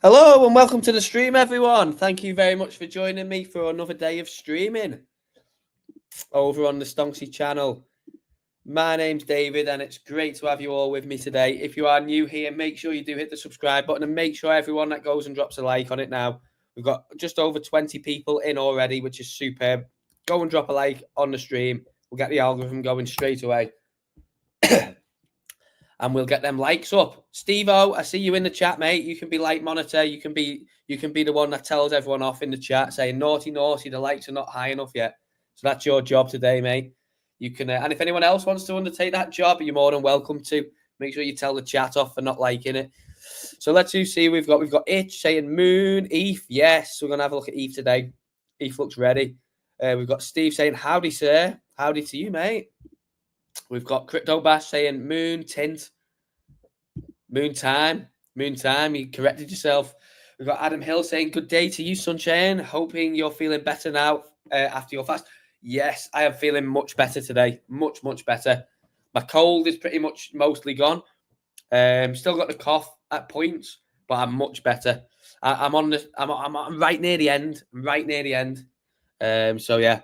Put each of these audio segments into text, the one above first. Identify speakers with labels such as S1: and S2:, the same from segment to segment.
S1: Hello and welcome to the stream, everyone. Thank you very much for joining me for another day of streaming over on the Stonksy channel. My name's David and it's great to have you all with me today. If you are new here, make sure you do hit the subscribe button and make sure everyone that goes and drops a like on it now. We've got just over 20 people in already, which is superb. Go and drop a like on the stream. We'll get the algorithm going straight away. And we'll get them likes up. Steve-O, I see you in the chat, mate. You can be like monitor. You can be the one that tells everyone off in the chat saying naughty, the likes are not high enough yet. So that's your job today, mate. You can, and if anyone else wants to undertake that job, you're more than welcome to. Make sure you tell the chat off for not liking it. So let's see. We've got Itch saying Moon, Eve. Yes, we're gonna have a look at Eve today. Eve looks ready. We've got Steve saying howdy, sir. Howdy to you, mate. We've got Crypto Bash saying Moon Tint. Moon time. You corrected yourself. We've got Adam Hill saying good day to you, Sunshine. Hoping you're feeling better now after your fast. Yes, I am feeling much better today. Much better. My cold is pretty much mostly gone. Still got the cough at points, but I'm much better. I'm right near the end. So yeah.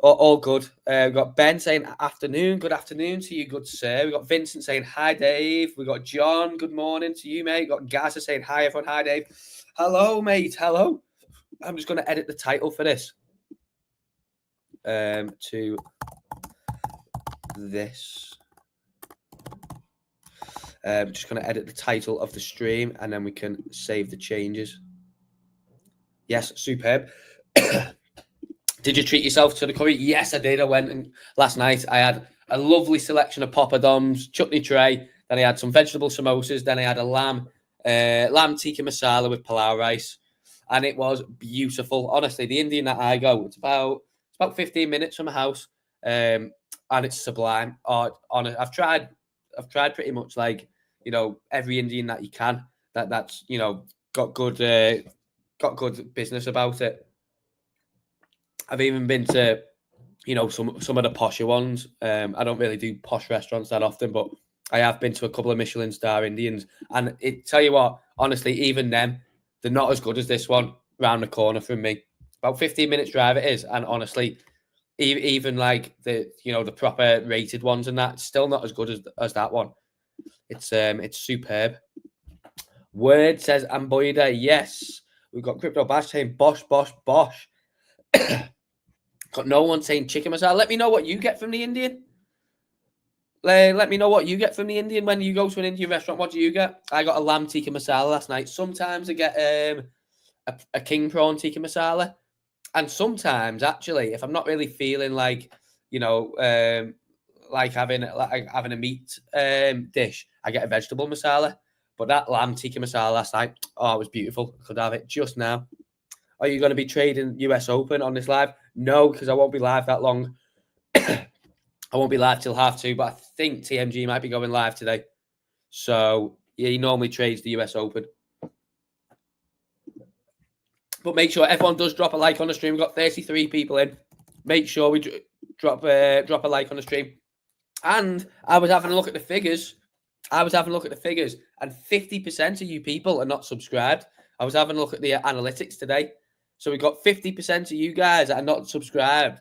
S1: All good. We've got Ben saying afternoon. Good afternoon to you, good sir. We've got Vincent saying hi, Dave. We've got John. Good morning to you, mate. We've got Gaza saying hi, everyone. Hi, Dave. Hello, mate. Hello. I'm just going to edit the title for this. To this. Just going to edit the title of the stream and then we can save the changes. Yes, superb. Did you treat yourself to the curry? Yes, I did. I went and last night I had a lovely selection of poppadoms, chutney tray. Then I had some vegetable samosas. Then I had a lamb tikka masala with palau rice, and it was beautiful. Honestly, the Indian that I go, it's about 15 minutes from my house, and it's sublime. I've tried pretty much like every Indian that you can. That's got good business about it. I've even been to, some of the posher ones. I don't really do posh restaurants that often, but I have been to a couple of Michelin star Indians. And tell you what, honestly, even them, they're not as good as this one round the corner from me. About 15 minutes drive it is. And honestly, even like the proper rated ones and that, still not as good as that one. It's superb. Word says Amboida, yes. We've got Crypto Bash saying bosh. Got no one saying chicken masala. Let me know what you get from the Indian. Let me know what you get from the Indian when you go to an Indian restaurant. What do you get? I got a lamb tikka masala last night. Sometimes I get a king prawn tikka masala, and sometimes actually, if I'm not really feeling like like having a meat dish, I get a vegetable masala. But that lamb tikka masala last night, it was beautiful. I could have it just now. Are you going to be trading US Open on this live? No, because I won't be live that long. I won't be live till 2:30, but I think TMG might be going live today. So he normally trades the US Open. But make sure everyone does drop a like on the stream. We've got 33 people in. Make sure we drop a like on the stream. And I was having a look at the figures. And 50% of you people are not subscribed. I was having a look at the analytics today. So we've got 50% of you guys that are not subscribed,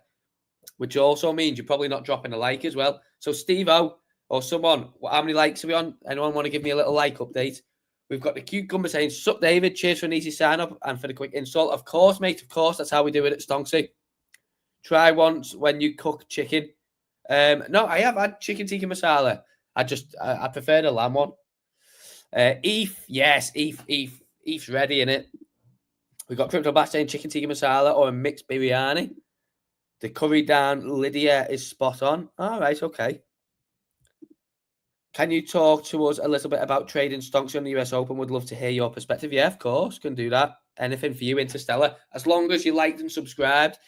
S1: which also means you're probably not dropping a like as well. So Steve-O or someone, how many likes are we on? Anyone want to give me a little like update? We've got the cucumber saying, sup, David, cheers for an easy sign-up and for the quick install. Of course, mate, of course. That's how we do it at Stonksy. Try once when you cook chicken. No, I have had chicken tikka masala. I prefer the lamb one. Eve, yes, Eve's ready, innit? We've got Crypto Bash saying chicken tikka masala or a mixed biryani. The curry down Lydia is spot on. All right, okay. Can you talk to us a little bit about trading Stonksy on the US Open? Would love to hear your perspective. Yeah, of course, can do that. Anything for you, Interstellar. As long as you liked and subscribed.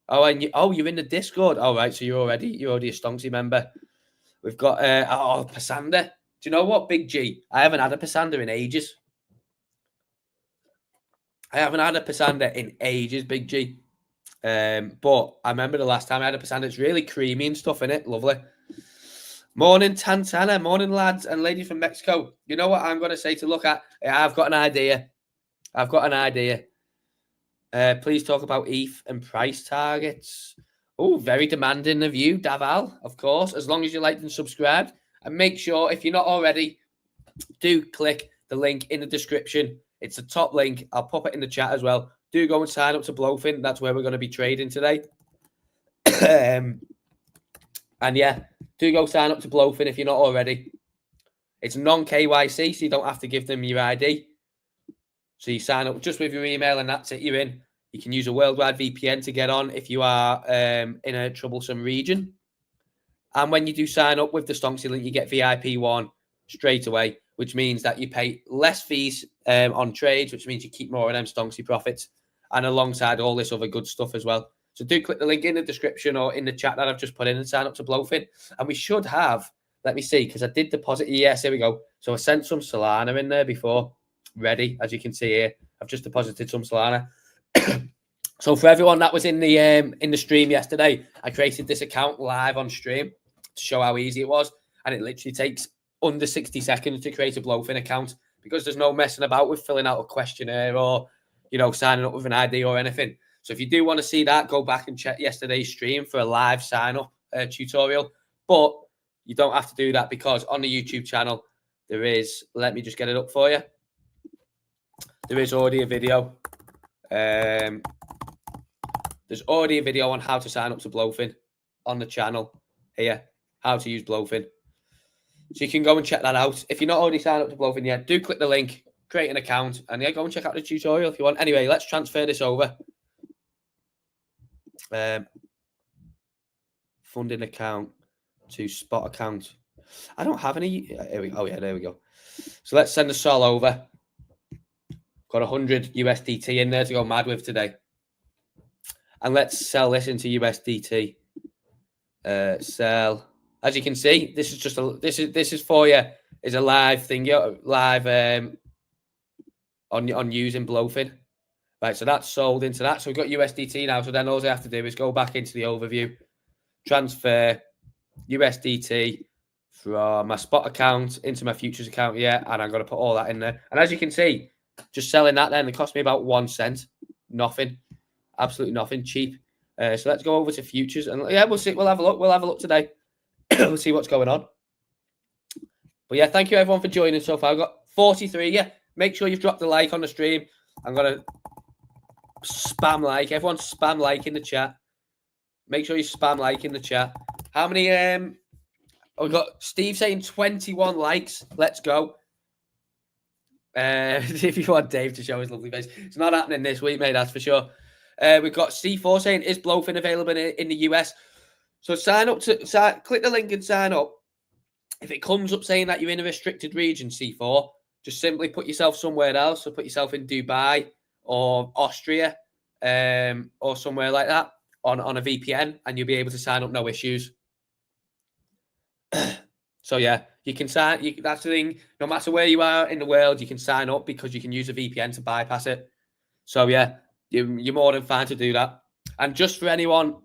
S1: Oh, and you're in the Discord. All right, so you're already a Stonksy member. We've got Pasanda. Do you know what, Big G? I haven't had a Pasanda in ages. Big G. But I remember the last time I had a Pasanda. It's really creamy and stuff in it. Lovely. Morning, Tantana. Morning, lads and ladies from Mexico. You know what I'm going to say to look at? I've got an idea. Please talk about ETH and price targets. Oh, very demanding of you, Daval, of course. As long as you liked and subscribed. And make sure, if you're not already, do click the link in the description. It's the top link. I'll pop it in the chat as well. Do go and sign up to BLOFIN. That's where we're going to be trading today. And yeah, do go sign up to BLOFIN if you're not already. It's non-KYC, so you don't have to give them your ID. So you sign up just with your email and that's it, you're in. You can use a worldwide VPN to get on if you are in a troublesome region. And when you do sign up with the Stonksy link, you get VIP 1 straight away, which means that you pay less fees on trades, which means you keep more of them Stonksy profits, and alongside all this other good stuff as well. So do click the link in the description or in the chat that I've just put in and sign up to BLOFIN. And we should have, let me see, because I did deposit. Yes, here we go. So I sent some Solana in there before. Ready, as you can see here. I've just deposited some Solana. So for everyone that was in the stream yesterday, I created this account live on stream to show how easy it was. And it literally takes under 60 seconds to create a BLOFIN account because there's no messing about with filling out a questionnaire or, you know, signing up with an ID or anything. So if you do want to see that, go back and check yesterday's stream for a live sign-up tutorial. But you don't have to do that because on the YouTube channel, there is, let me just get it up for you. There is already a video. There's already a video on how to sign up to BLOFIN on the channel here, how to use BLOFIN. So you can go and check that out. If you're not already signed up to BLOFIN yet, do click the link, create an account, and yeah, go and check out the tutorial if you want. Anyway, let's transfer this over. Funding account to spot account. I don't have any. Here we go. Oh yeah, there we go. So let's send the sol over. Got 100 USDT in there to go mad with today. And let's sell this into USDT. Sell. As you can see, this is just a this is for you. Is a live thing, live on using BLOFIN. Right, so that's sold into that. So we've got USDT now. So then all I have to do is go back into the overview, transfer USDT from my spot account into my futures account. Yeah, and I'm going to put all that in there. And as you can see, just selling that then, it cost me about 1 cent. Nothing. Absolutely nothing. Cheap. So let's go over to futures. And yeah, we'll see. We'll have a look. We'll have a look today. We'll see what's going on. But yeah, thank you everyone for joining so far. I've got 43. Yeah, make sure you've dropped a like on the stream. I'm going to spam like. Everyone spam like in the chat. Make sure you spam like in the chat. How many? We've got Steve saying 21 likes. Let's go. If you want Dave to show his lovely face. It's not happening this week, mate, that's for sure. We've got C4 saying, is BLOFIN available in the US? So click the link and sign up. If it comes up saying that you're in a restricted region, C4, just simply put yourself somewhere else. So put yourself in Dubai or Austria or somewhere like that on a VPN and you'll be able to sign up no issues. So yeah, you can sign. That's the thing. No matter where you are in the world, you can sign up because you can use a VPN to bypass it. So yeah, you're more than fine to do that. And just for anyone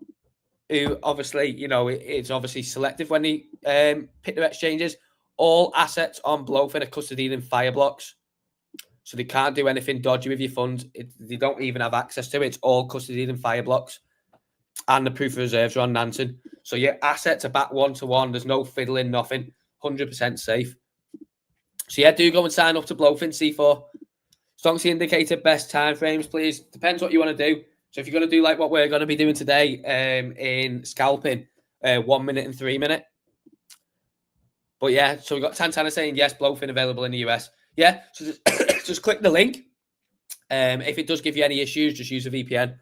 S1: who obviously, you know, it's obviously selective when they pick their exchanges, all assets on BLOFIN are custodied in Fireblocks. So they can't do anything dodgy with your funds. They don't even have access to it. It's all custodied in Fireblocks. And the proof of reserves are on Nansen. So your assets are back 1-to-1. There's no fiddling, nothing. 100% safe. So yeah, do go and sign up to BLOFIN C4. Stonksy indicated best timeframes, please. Depends what you want to do. So if you're going to do like what we're going to be doing today in scalping, 1 minute and 3 minute. But yeah, so we've got Tantana saying, yes, BLOFIN available in the US. Yeah, so just click the link. If it does give you any issues, just use a VPN.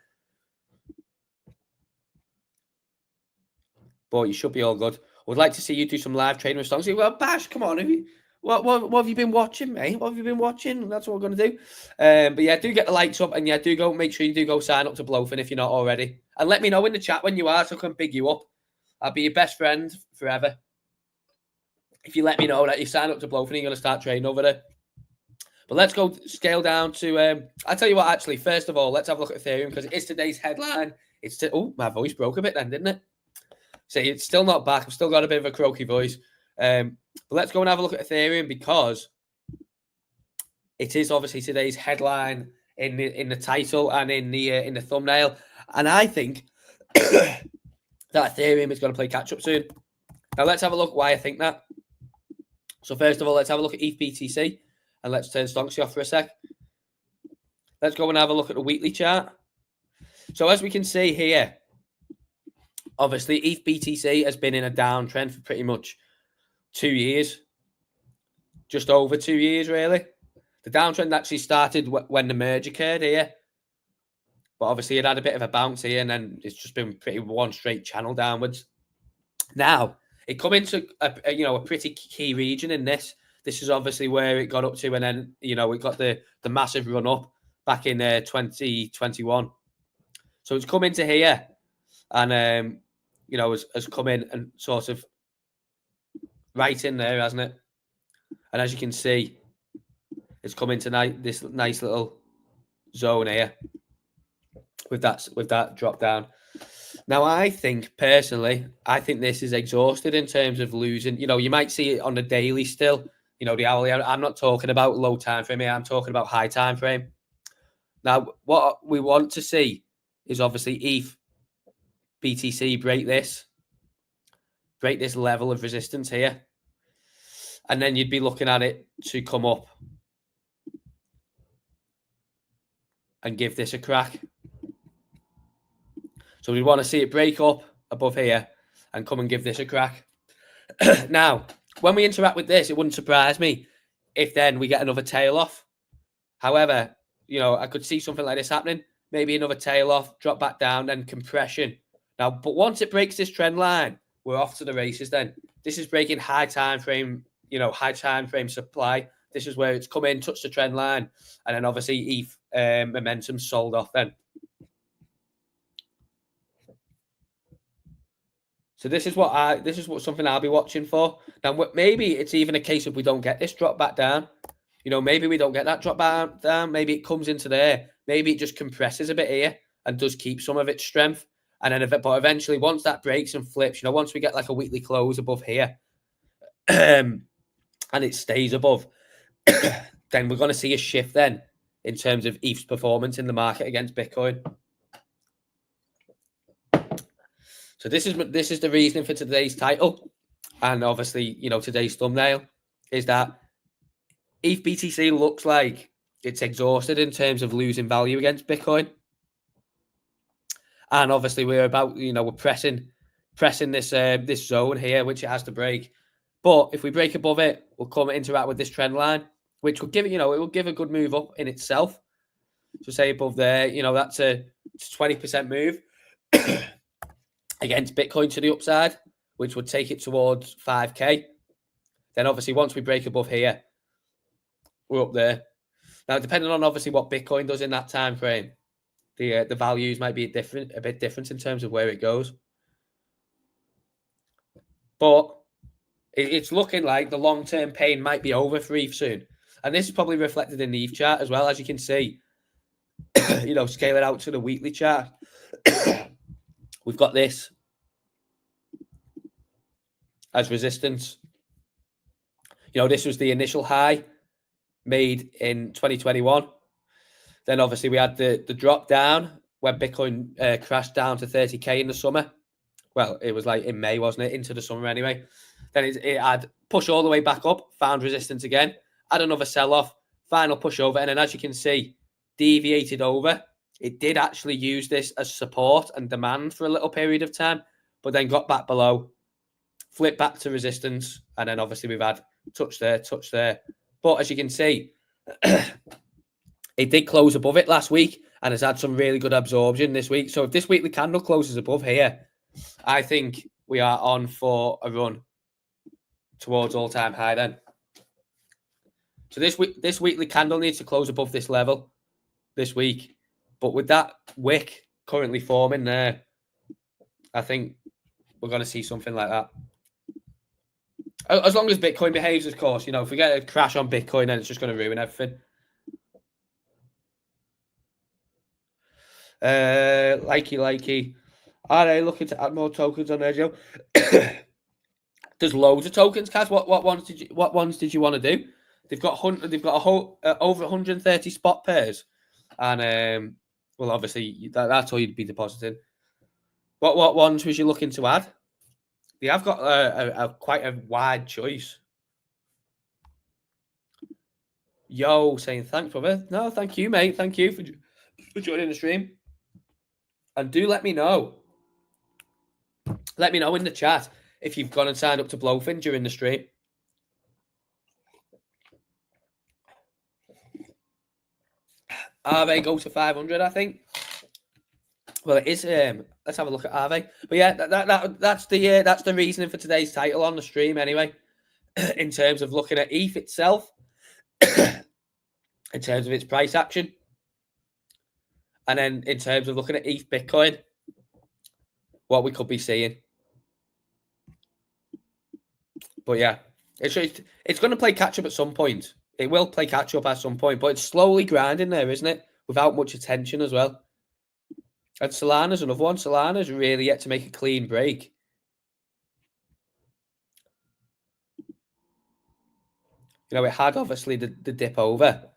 S1: But you should be all good. I would like to see you do some live trading with Stonksy. Well, Bash, come on. What have you been watching, mate? What have you been watching? That's what we're going to do. But yeah, do get the likes up. And yeah, make sure you do go sign up to BLOFIN if you're not already. And let me know in the chat when you are so I can big you up. I'll be your best friend forever. If you let me know that you sign up to BLOFIN, you're going to start trading over there. But let's go scale down to... I'll tell you what, actually. First of all, let's have a look at Ethereum because it is today's headline. Oh, my voice broke a bit then, didn't it? See, it's still not back. I've still got a bit of a croaky voice. But let's go and have a look at Ethereum, because it is obviously today's headline in the title and in the thumbnail, and I think that Ethereum is going to play catch up soon. Now let's have a look why I think that. So first of all, let's have a look at ETH BTC, and let's turn Stonksy off for a sec. Let's go and have a look at the weekly chart. So as we can see here, obviously ETH BTC has been in a downtrend for pretty much 2 years, just over 2 years really. The downtrend actually started when the merge occurred here, but obviously it had a bit of a bounce here, and then it's just been pretty one straight channel downwards. Now it come into a pretty key region in this. This is obviously where it got up to, and then it got the massive run up back in 2021. So it's come into here, and has come in and sort of right in there, hasn't it? And as you can see, it's come into this nice little zone here with that drop down. Now, I think personally, this is exhausted in terms of losing. You might see it on the daily still. The hourly. I'm not talking about low time frame here. I'm talking about high time frame. Now, what we want to see is obviously ETH BTC break this level of resistance here, and then you'd be looking at it to come up and give this a crack. So we want to see it break up above here and come and give this a crack. Now, when we interact with this, it wouldn't surprise me if then we get another tail off. However, I could see something like this happening. Maybe another tail off, drop back down, then compression. Now, but once it breaks this trend line, we're off to the races then. This is breaking high time frame supply. This is where it's come in, touched the trend line, and then obviously ETH momentum sold off then. So this is something I'll be watching for. Now, maybe it's even a case of we don't get this drop back down. Maybe we don't get that drop back down. Maybe it comes into there. Maybe it just compresses a bit here and does keep some of its strength. And then, but eventually, once that breaks and flips, once we get like a weekly close above here, and it stays above, then we're going to see a shift then in terms of ETH's performance in the market against Bitcoin. So this is the reasoning for today's title, and obviously, today's thumbnail is that ETH BTC looks like it's exhausted in terms of losing value against Bitcoin, and obviously we're pressing this zone here, which it has to break. But if we break above it, we'll come and interact with this trend line, which will give it will give a good move up in itself. So say above there, that's a 20% move against Bitcoin to the upside, which would take it towards 5K. Then obviously once we break above here, we're up there. Now, depending on obviously what Bitcoin does in that time frame, the values might be a bit different in terms of where it goes. But it's looking like the long-term pain might be over for ETH soon. And this is probably reflected in the ETH chart as well. As you can see, scale it out to the weekly chart. We've got this as resistance. This was the initial high made in 2021. Then obviously we had the drop down when Bitcoin crashed down to 30K in the summer. Well, it was like in May, wasn't it? Into the summer anyway. Then it had push all the way back up, found resistance again, had another sell-off, final push over, and then as you can see, deviated over. It did actually use this as support and demand for a little period of time, but then got back below, flipped back to resistance, and then obviously we've had touch there. But as you can see, it did close above it last week and has had some really good absorption this week. So if this weekly candle closes above here, I think we are on for a run towards all-time high then. So this weekly candle needs to close above this level this week. But with that wick currently forming there, I think we're going to see something like that. As long as Bitcoin behaves, of course. If we get a crash on Bitcoin, then it's just going to ruin everything. Likey. Are they looking to add more tokens on there, Joe? There's loads of tokens, Kaz. What ones did you want to do? They've got a whole over 130 spot pairs, and well, obviously that's all you'd be depositing. What ones was you looking to add? They have got a quite a wide choice. Yo, saying thanks, brother. No, thank you, mate. Thank you for joining the stream. And do let me know. Let me know in the chat if you've gone and signed up to BLOFIN during the stream. Arve go to 500, I think. Well, it is. Let's have a look at Arve. But yeah, that's the reasoning for today's title on the stream. Anyway, in terms of looking at ETH itself, in terms of its price action, and then in terms of looking at ETH Bitcoin, what we could be seeing. But yeah, it's going to play catch up at some point. It will play catch up at some point, but it's slowly grinding there, isn't it? Without much attention as well. And Solana's another one. Solana's really yet to make a clean break. You know, it had obviously the dip over,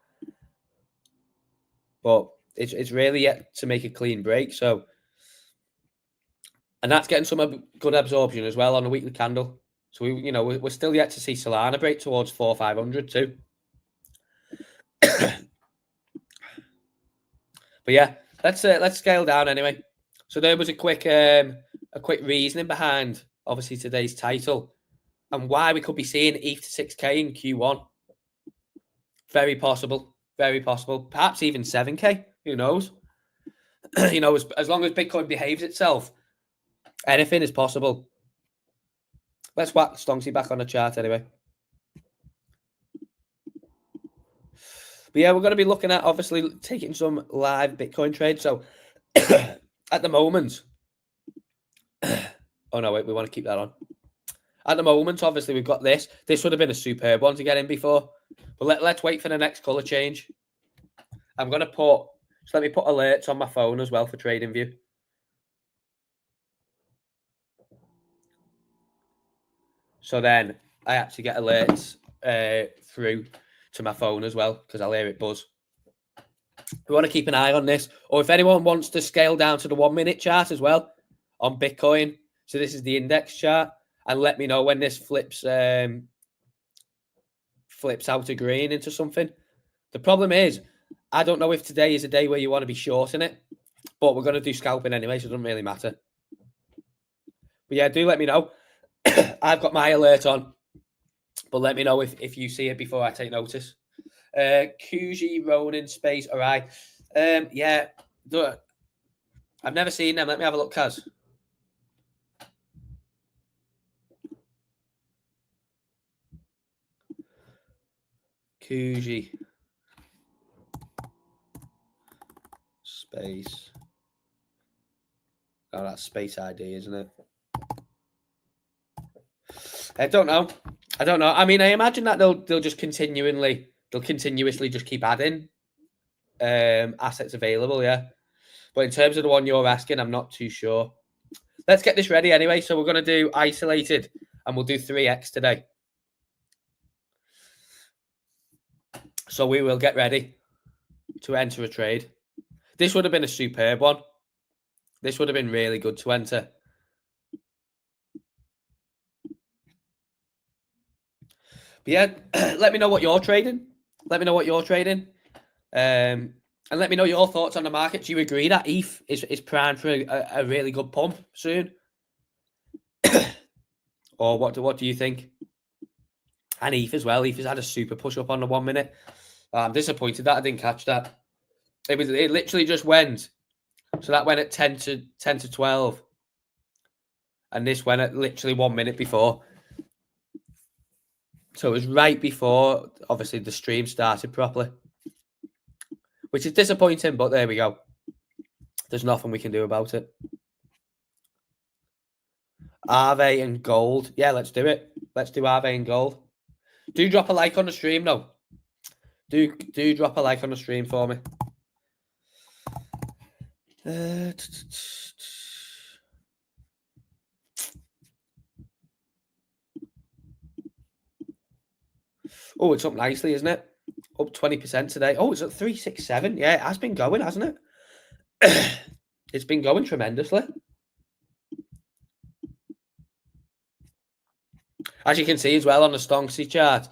S1: but it's really yet to make a clean break. So, and that's getting some good absorption as well on a weekly candle. So we're still yet to see Solana break towards 4,500 too. But yeah, let's scale down anyway. So there was a quick reasoning behind obviously today's title and why we could be seeing ETH to 6K in Q1. Very possible, very possible. Perhaps even 7K. Who knows? As long as Bitcoin behaves itself, anything is possible. Let's whack Stonksy back on the chart anyway. But yeah, we're going to be looking at obviously taking some live Bitcoin trades. So at the moment, oh no, wait, we want to keep that on. At the moment, obviously, we've got this. This would have been a superb one to get in before. But let's wait for the next color change. I'm going to let me put alerts on my phone as well for TradingView. So then I actually get alerts through to my phone as well because I'll hear it buzz. We want to keep an eye on this. Or if anyone wants to scale down to the 1 minute chart as well on Bitcoin. So this is the index chart. And let me know when this flips out of green into something. The problem is, I don't know if today is a day where you want to be shorting it. But we're going to do scalping anyway, so it doesn't really matter. But yeah, do let me know. I've got my alert on. But let me know if you see it before I take notice. QG, Ronin, Space, all right. Yeah, I've never seen them. Let me have a look, Kaz. QG. Space. Oh, that's Space ID, isn't it? I don't know. I mean, I imagine that they'll just continuously just keep adding assets available, yeah. But in terms of the one you're asking, I'm not too sure. Let's get this ready anyway. So we're going to do isolated and we'll do 3x today. So we will get ready to enter a trade. This would have been a superb one. This would have been really good to enter. But yeah, let me know what you're trading. Let me know what you're trading. And let me know your thoughts on the market. Do you agree that ETH is primed for a really good pump soon? Or what do you think? And ETH as well. ETH has had a super push up on the 1 minute. I'm disappointed that I didn't catch that. It literally just went. So that went at 10 to 12. And this went at literally 1 minute before. So it was right before, obviously, the stream started properly. Which is disappointing, but there we go. There's nothing we can do about it. Arve and gold. Yeah, let's do it. Let's do Arve and gold. Do drop a like on the stream, though. Do drop a like on the stream for me. Oh, it's up nicely, isn't it? Up 20% today. Oh, it's at 367. Yeah, it has been going, hasn't it? It's been going tremendously. As you can see as well on the Stonksy chart,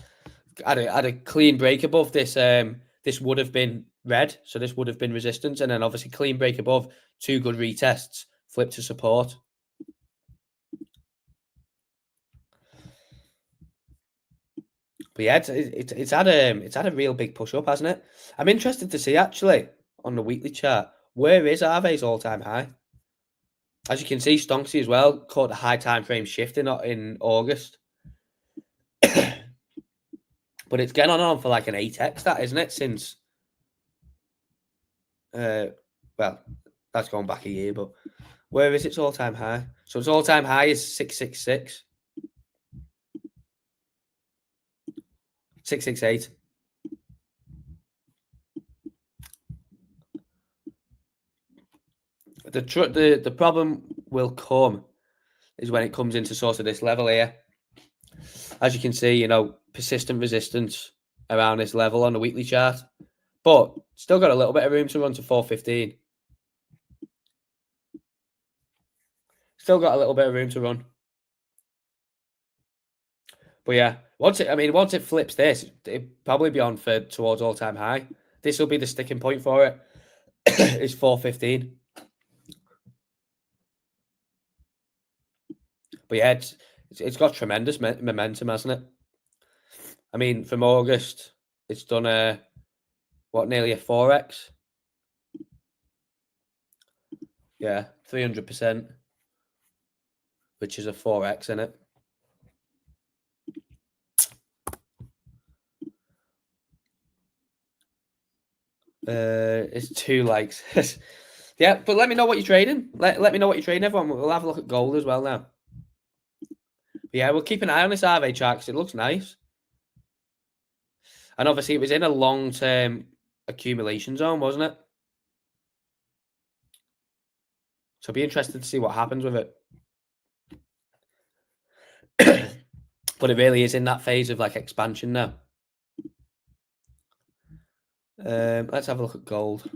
S1: had a clean break above this. This would have been red, so this would have been resistance, and then obviously clean break above, 2 good retests, flip to support. But yeah, it's had a real big push up, hasn't it? I'm interested to see actually on the weekly chart, where is Arve's all-time high? As you can see, Stonksy as well caught the high time frame shift in August. But it's getting on for like an 8x, that, isn't it? Since, well, that's going back a year, but where is its all-time high? So its all-time high is 666. 668. The problem will come is when it comes into sort of this level here. As you can see, persistent resistance around this level on the weekly chart, but still got a little bit of room to run to 415. Still got a little bit of room to run. But yeah, once it flips this, it'll probably be on towards all-time high. This will be the sticking point for it. It's 415. But yeah, it's got tremendous momentum, hasn't it? I mean, from August, it's done nearly a 4x. Yeah, 300%, which is a 4x, isn't it? It's 2 likes. Yeah, but let me know what you're trading. Let me know what you're trading, everyone. We'll have a look at gold as well now. But yeah, we'll keep an eye on this RV chart because it looks nice. And obviously, it was in a long-term accumulation zone, wasn't it? So I'll be interested to see what happens with it. But it really is in that phase of like expansion now. Let's have a look at gold.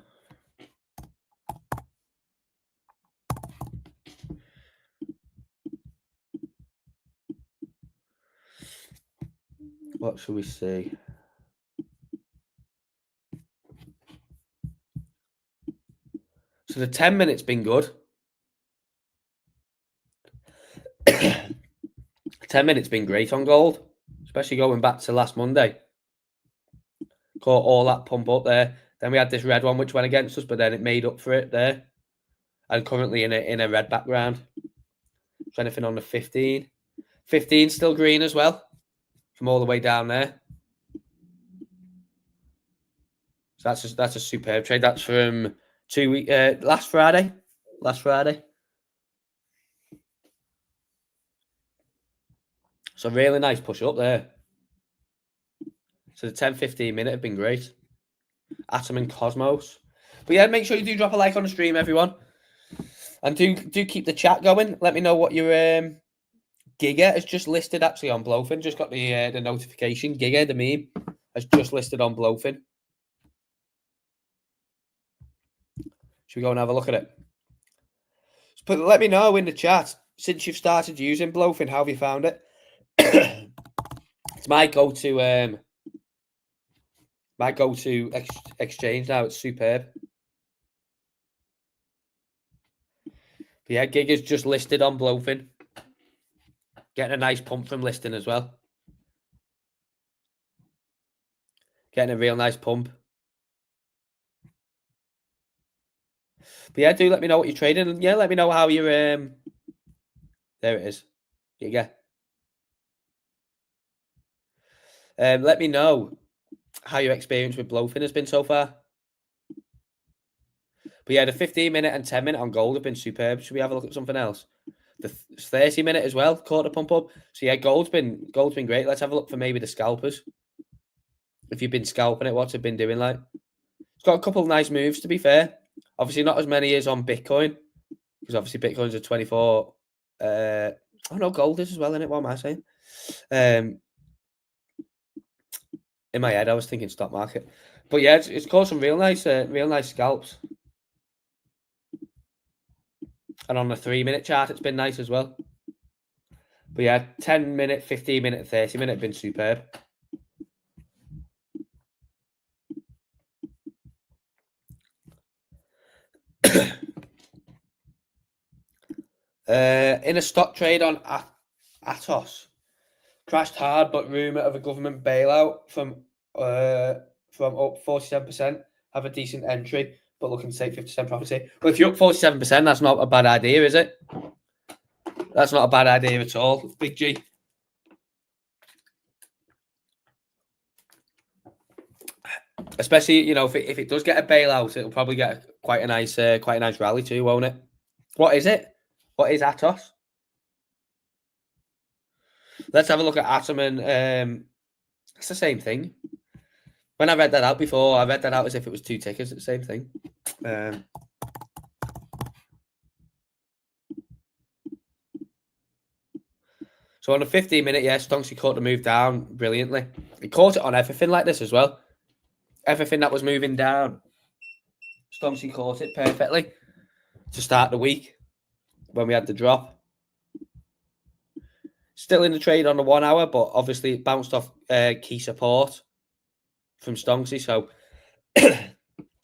S1: What should we see? So the 10 minutes been good. 10 minutes been great on gold, especially going back to last Monday. Caught all that pump up there. Then we had this red one which went against us, but then it made up for it there. And currently in a red background. Is anything on the 15? 15 still green as well, from all the way down there. So that's a superb trade. That's from last Friday. So really nice push up there. So the 10-15 minute have been great. Atom and Cosmos. But yeah, make sure you do drop a like on the stream, everyone. And do keep the chat going. Let me know what your Giga has just listed actually on BLOFIN. Just got the notification. Giga, the meme, has just listed on BLOFIN. Should we go and have a look at it? But let me know in the chat, since you've started using BLOFIN, how have you found it? It's my go-to exchange now. It's superb. But yeah, Giga's just listed on BLOFIN. Getting a nice pump from listing as well. Getting a real nice pump. But yeah, do let me know what you're trading. And yeah, let me know how you're... There it is. Giga. Let me know how your experience with BLOFIN has been so far. But yeah, the 15-minute and 10-minute on gold have been superb. Should we have a look at something else? The 30-minute as well, caught a pump up. So yeah, gold's been great. Let's have a look for maybe the scalpers. If you've been scalping it, what's it been doing like? It's got a couple of nice moves, to be fair. Obviously, not as many as on Bitcoin, because obviously Bitcoin's at 24. Oh no, gold is as well, in it. What am I saying? In my head, I was thinking stock market. But yeah, it's caused some real nice scalps. And on the 3-minute chart, it's been nice as well. But yeah, 10-minute, 15-minute, 30-minute have been superb. In a stock trade on Atos, crashed hard, but rumour of a government bailout from up 47%. Have a decent entry, but looking to take 50% profit. Well, if you're up 47%, that's not a bad idea, is it? That's not a bad idea at all, Big G. Especially, you know, if it does get a bailout, it'll probably get quite a nice rally too, won't it? What is it? What is Atos? Let's have a look at Atom and it's the same thing. When I read that out before, I read that out as if it was 2 tickers. It's the same thing. So on a 15-minute, yeah, Stonksy caught the move down brilliantly. He caught it on everything like this as well. Everything that was moving down, Stonksy caught it perfectly to start the week when we had the drop. Still in the trade on the 1 hour, but obviously it bounced off key support from Stonksy. So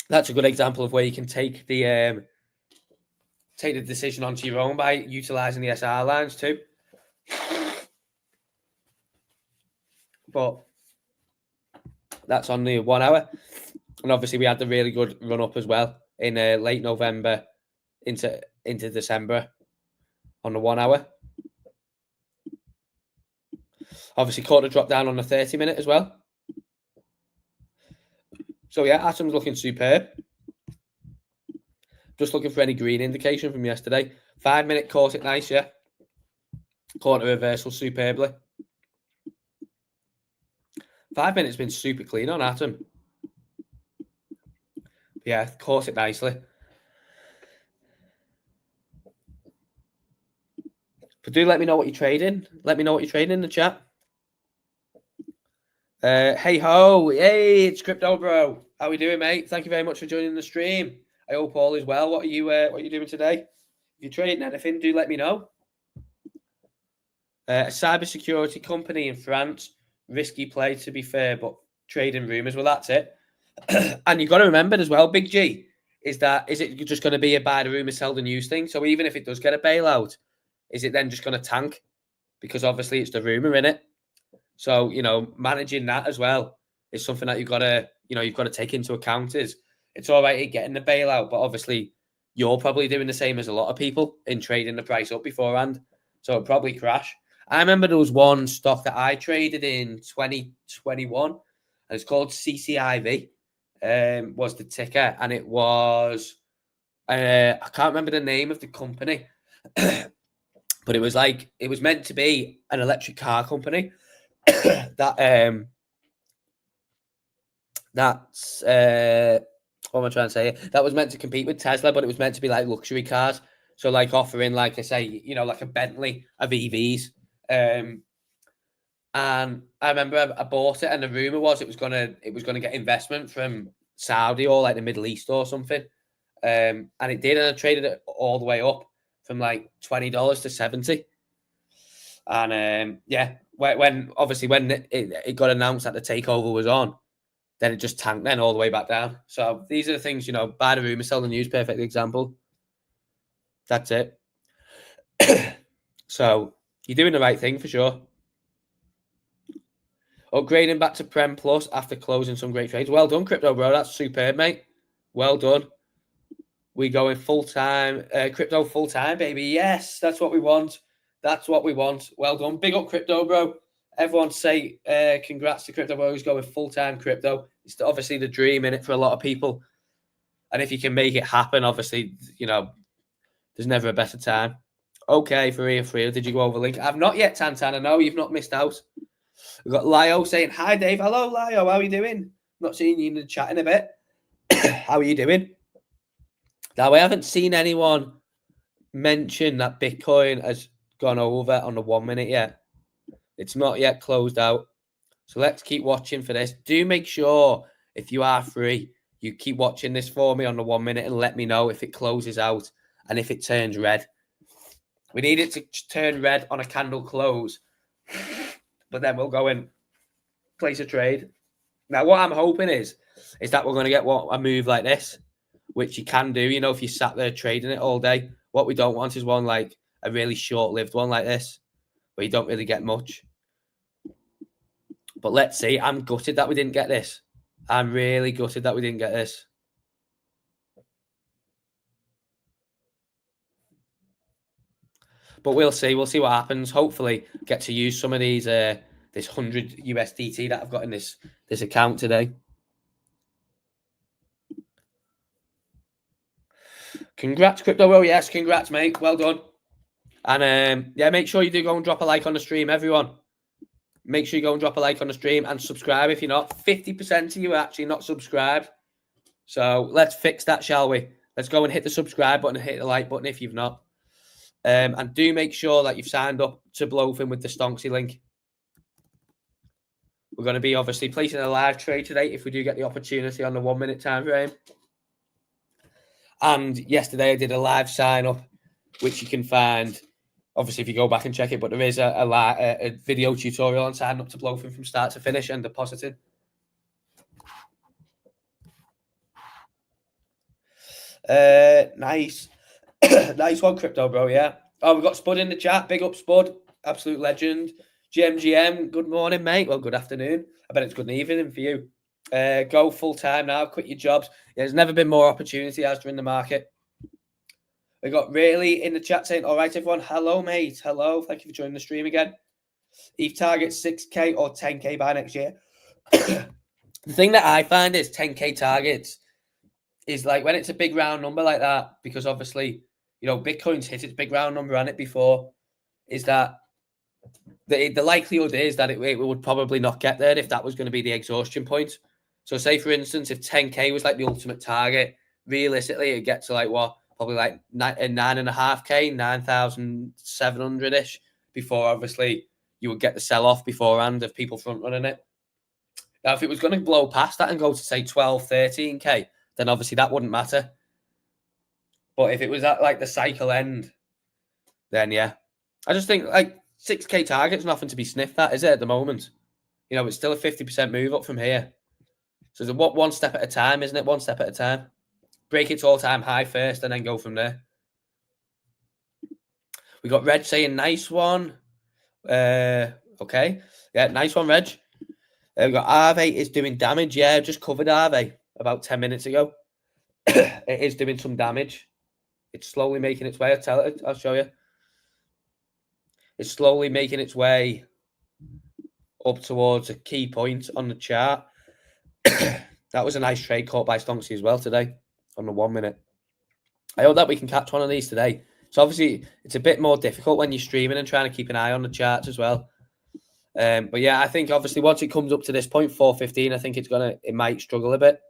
S1: that's a good example of where you can take the decision onto your own by utilizing the SR lines too. But that's on the 1 hour. And obviously we had the really good run up as well in late November into December on the 1 hour. Obviously caught a drop down on the 30-minute as well. So yeah, Atom's looking superb. Just looking for any green indication from yesterday. 5-minute caught it nice, yeah. Caught a reversal superbly. 5 minutes been super clean on Atom. Yeah, caught it nicely. But do let me know what you're trading. Let me know what you're trading in the chat. Hey ho, hey, it's Crypto Bro. How we doing, mate? Thank you very much for joining the stream. I hope all is well. What are you doing today? If you're trading anything, do let me know. A cybersecurity company in France, risky play to be fair, but trading rumors. Well, that's it. And you've got to remember as well, Big G, is it just going to be a buy the rumor, sell the news thing? So even if it does get a bailout, is it then just going to tank? Because obviously it's the rumor in it. So, you know, managing that as well is something that you've got to take into account. Is it's all right getting the bailout, but obviously you're probably doing the same as a lot of people in trading the price up beforehand. So it'll probably crash. I remember there was one stock that I traded in 2021, and it's called CCIV, was the ticker, and it was I can't remember the name of the company, but it was meant to be an electric car company. That's what am I trying to say? That was meant to compete with Tesla, but it was meant to be like luxury cars. So like offering, like I say, you know, like a Bentley of EVs. And I remember I bought it, and the rumor was it was gonna get investment from Saudi or like the Middle East or something. And it did, and I traded it all the way up from like $20 to $70. And yeah, when it got announced that the takeover was on, then it just tanked then all the way back down. So these are the things, you know, buy the rumor, sell the news, perfect example. That's it. So you're doing the right thing for sure. Upgrading back to Prem Plus after closing some great trades. Well done, Crypto Bro. That's superb, mate. Well done. We going full-time, crypto full-time, baby. Yes, that's what we want. That's what we want. Well done. Big up, Crypto Bro. Everyone say congrats to Crypto Bro who's going full-time crypto. It's obviously the dream in it for a lot of people. And if you can make it happen, obviously, you know, there's never a better time. Okay, Faria, did you go over link? I've not yet, Tantan. I know you've not missed out. We've got Lio saying, hi, Dave. Hello, Lio. How are you doing? Not seeing you in the chat in a bit. How are you doing? Now, I haven't seen anyone mention that Bitcoin has gone over on the 1 minute yet. It's not yet closed out. So let's keep watching for this. Do make sure, if you are free, you keep watching this for me on the 1 minute and let me know if it closes out and if it turns red. We need it to turn red on a candle close, but then we'll go and place a trade. Now, what I'm hoping is that we're going to get a move like this, which you can do, you know, if you sat there trading it all day. What we don't want is one like a really short-lived one like this, where you don't really get much. But let's see. I'm gutted that we didn't get this. I'm really gutted that we didn't get this. But we'll see. We'll see what happens. Hopefully, get to use some of these this 100 USDT that I've got in this account today. Congrats, Crypto Bro. Yes, congrats, mate. Well done. And yeah, make sure you do go and drop a like on the stream, everyone. Make sure you go and drop a like on the stream and subscribe if you're not. 50% of you are actually not subscribed. So let's fix that, shall we? Let's go and hit the subscribe button and hit the like button if you've not. And do make sure that you've signed up to BLOFIN with the Stonksy link. We're going to be obviously placing a live trade today if we do get the opportunity on the 1 minute time frame. And yesterday I did a live sign up, which you can find, obviously, if you go back and check it. But there is a video tutorial on signing up to BLOFIN from start to finish and depositing. Nice. Nice one, Crypto Bro, yeah. Oh, we've got Spud in the chat. Big up, Spud. Absolute legend. GMGM, good morning, mate. Well, good afternoon. I bet it's good evening for you. Go full-time now. Quit your jobs. Yeah, there's never been more opportunity as during the market. We got Really in the chat saying, all right, everyone. Hello, mate. Hello. Thank you for joining the stream again. ETH targets 6K or 10K by next year. The thing that I find is 10K targets is like when it's a big round number like that, because obviously, you know, Bitcoin's hit its big round number on it before, is that the likelihood is that it would probably not get there if that was going to be the exhaustion point. So say, for instance, if 10K was like the ultimate target, realistically, it gets to like what? Probably like 9.5K, 9,700-ish before obviously you would get the sell-off beforehand of people front running it. Now, if it was going to blow past that and go to say 12, 13K, then obviously that wouldn't matter. But if it was at like the cycle end, then yeah. I just think like 6K target's nothing to be sniffed at, is it, at the moment? You know, it's still a 50% move up from here. So it's one step at a time, isn't it? One step at a time. Break its all-time high first and then go from there. We got Reg saying, nice one. Okay. Yeah, nice one, Reg. We got Arve is doing damage. Yeah, just covered Arve about 10 minutes ago. It is doing some damage. It's slowly making its way. I'll show you. It's slowly making its way up towards a key point on the chart. That was a nice trade caught by Stonksy as well today on the 1 minute. I hope that we can catch one of these today. So obviously it's a bit more difficult when you're streaming and trying to keep an eye on the charts as well. But yeah, I think obviously once it comes up to this point, 415, I think it might struggle a bit.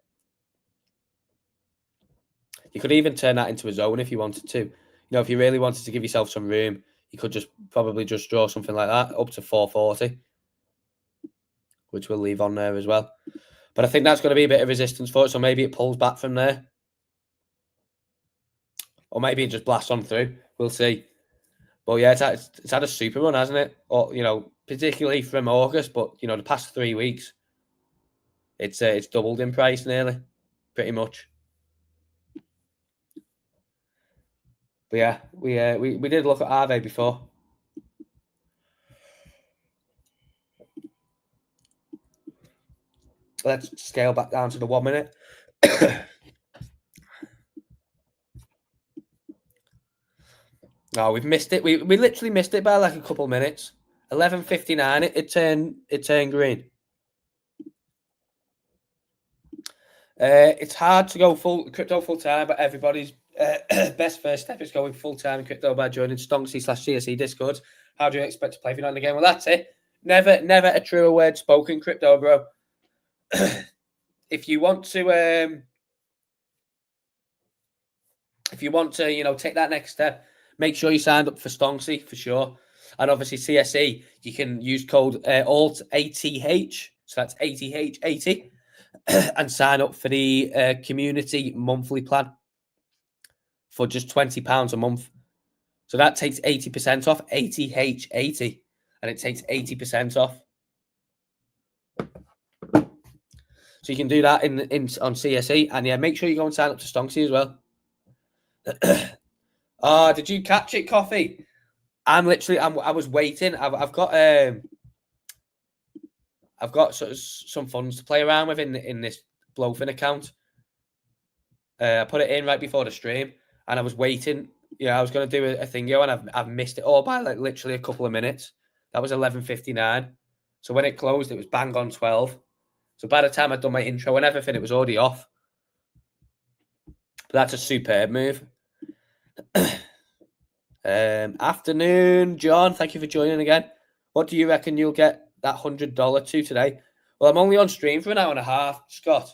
S1: You could even turn that into a zone if you wanted to. You know, if you really wanted to give yourself some room, you could probably just draw something like that up to 440, which we'll leave on there as well. But I think that's going to be a bit of resistance for it, so maybe it pulls back from there. Or maybe it just blasts on through. We'll see. But yeah, it's had a super run, hasn't it? Or, you know, particularly from August, but, you know, the past 3 weeks, it's doubled in price nearly, pretty much. But yeah, we did look at Arve before. Let's scale back down to the 1 minute. No, we've missed it. We literally missed it by like a couple minutes. 11:59. It turned green. It's hard to go crypto full time, but everybody's best first step is going full time in crypto by joining Stonksy/CSE Discord. How do you expect to play if you're not in the game? Well, that's it. Never a truer word spoken, Crypto Bro. If you want to, you know, take that next step, make sure you signed up for Stonksy for sure. And obviously CSE, you can use code alt ATH, so that's ATH 80, and sign up for the community monthly plan for just £20 a month. So that takes 80% off, ATH 80, and it takes 80% off. So you can do that in on CSE, and yeah, make sure you go and sign up to Stonksy as well. Oh, did you catch it, Coffee? I was waiting. I've got sort of some funds to play around with in this BLOFIN account. I put it in right before the stream, and I was waiting. I was going to do a thing, and I've missed it all by like literally a couple of minutes. That was 11:59. So when it closed, it was bang on 12. So by the time I'd done my intro and everything, it was already off. But that's a superb move. Afternoon, John. Thank you for joining again. What do you reckon you'll get that $100 to today? Well, I'm only on stream for an hour and a half, Scott,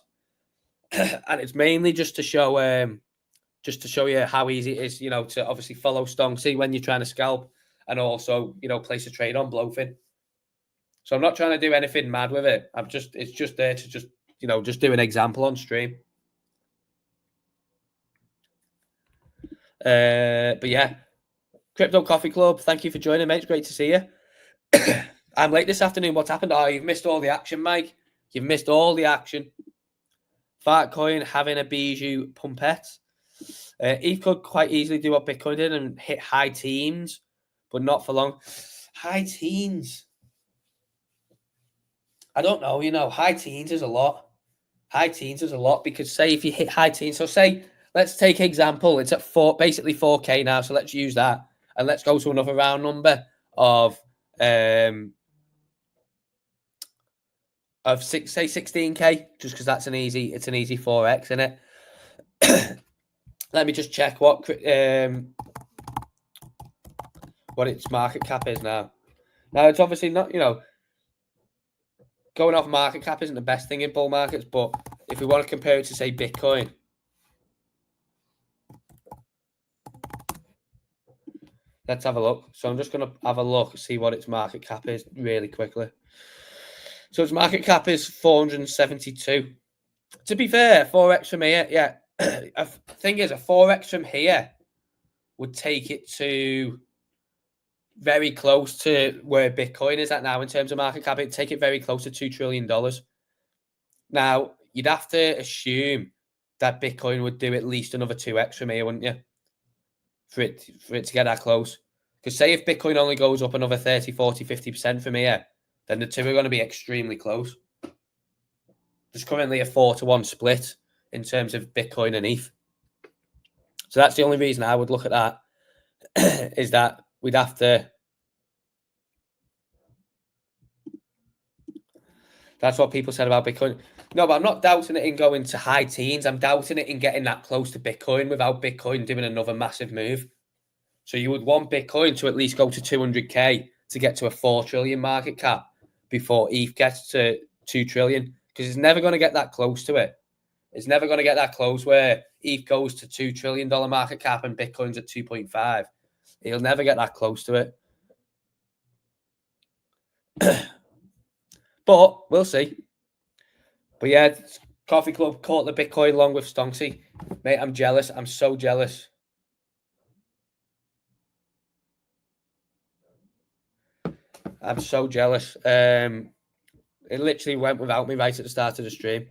S1: and it's mainly just to show you how easy it is, to obviously follow Stonksy when you're trying to scalp, and also, place a trade on BLOFIN. So I'm not trying to do anything mad with it. It's just there to just do an example on stream. But yeah, Crypto Coffee Club, thank you for joining, mate. It's great to see you. I'm late this afternoon. What's happened? Oh, you've missed all the action, Mike. You've missed all the action. Fartcoin having a bijou pumpette. ETH could quite easily do what Bitcoin did and hit high teens, but not for long. High teens. I don't know. High teens is a lot. High teens is a lot because say if you hit high teens, so say let's take example, it's at basically 4K now. So let's use that and let's go to another round number of say 16K, just because it's an easy 4x, isn't it? Let me just check what its market cap is now. Now it's obviously not, going off market cap isn't the best thing in bull markets, but if we want to compare it to say Bitcoin, let's have a look. So I'm just going to have a look, see what its market cap is really quickly. So its market cap is 472. To be fair, 4x from here, yeah. The thing is, a 4x from here would take it to very close to where Bitcoin is at now in terms of market cap. It'd take it very close to $2 trillion. Now, you'd have to assume that Bitcoin would do at least another 2x from here, wouldn't you? For it to get that close. Because say if Bitcoin only goes up another 30, 40, 50% from here, then the two are going to be extremely close. There's currently a 4-to-1 split in terms of Bitcoin and ETH. So that's the only reason I would look at that, is that we'd have to... That's what people said about Bitcoin. No, but I'm not doubting it in going to high teens. I'm doubting it in getting that close to Bitcoin without Bitcoin doing another massive move. So you would want Bitcoin to at least go to 200K to get to a 4 trillion market cap before ETH gets to 2 trillion, because it's never going to get that close to it. It's never going to get that close where ETH goes to $2 trillion market cap and Bitcoin's at 2.5. It'll never get that close to it. But we'll see. But yeah, Coffee Club caught the Bitcoin along with Stonksy. Mate, I'm jealous. I'm so jealous. I'm so jealous. It literally went without me right at the start of the stream.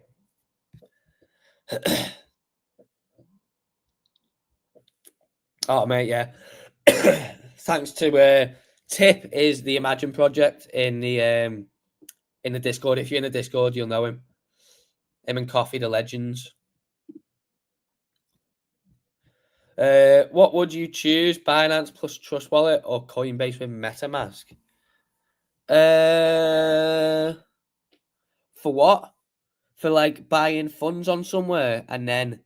S1: Oh, mate, yeah. Thanks to Tip is the Imagine project in the Discord. If you're in the Discord, you'll know him. Him and Coffee, the legends. What would you choose? Binance plus Trust Wallet or Coinbase with MetaMask? For what? For like buying funds on somewhere and then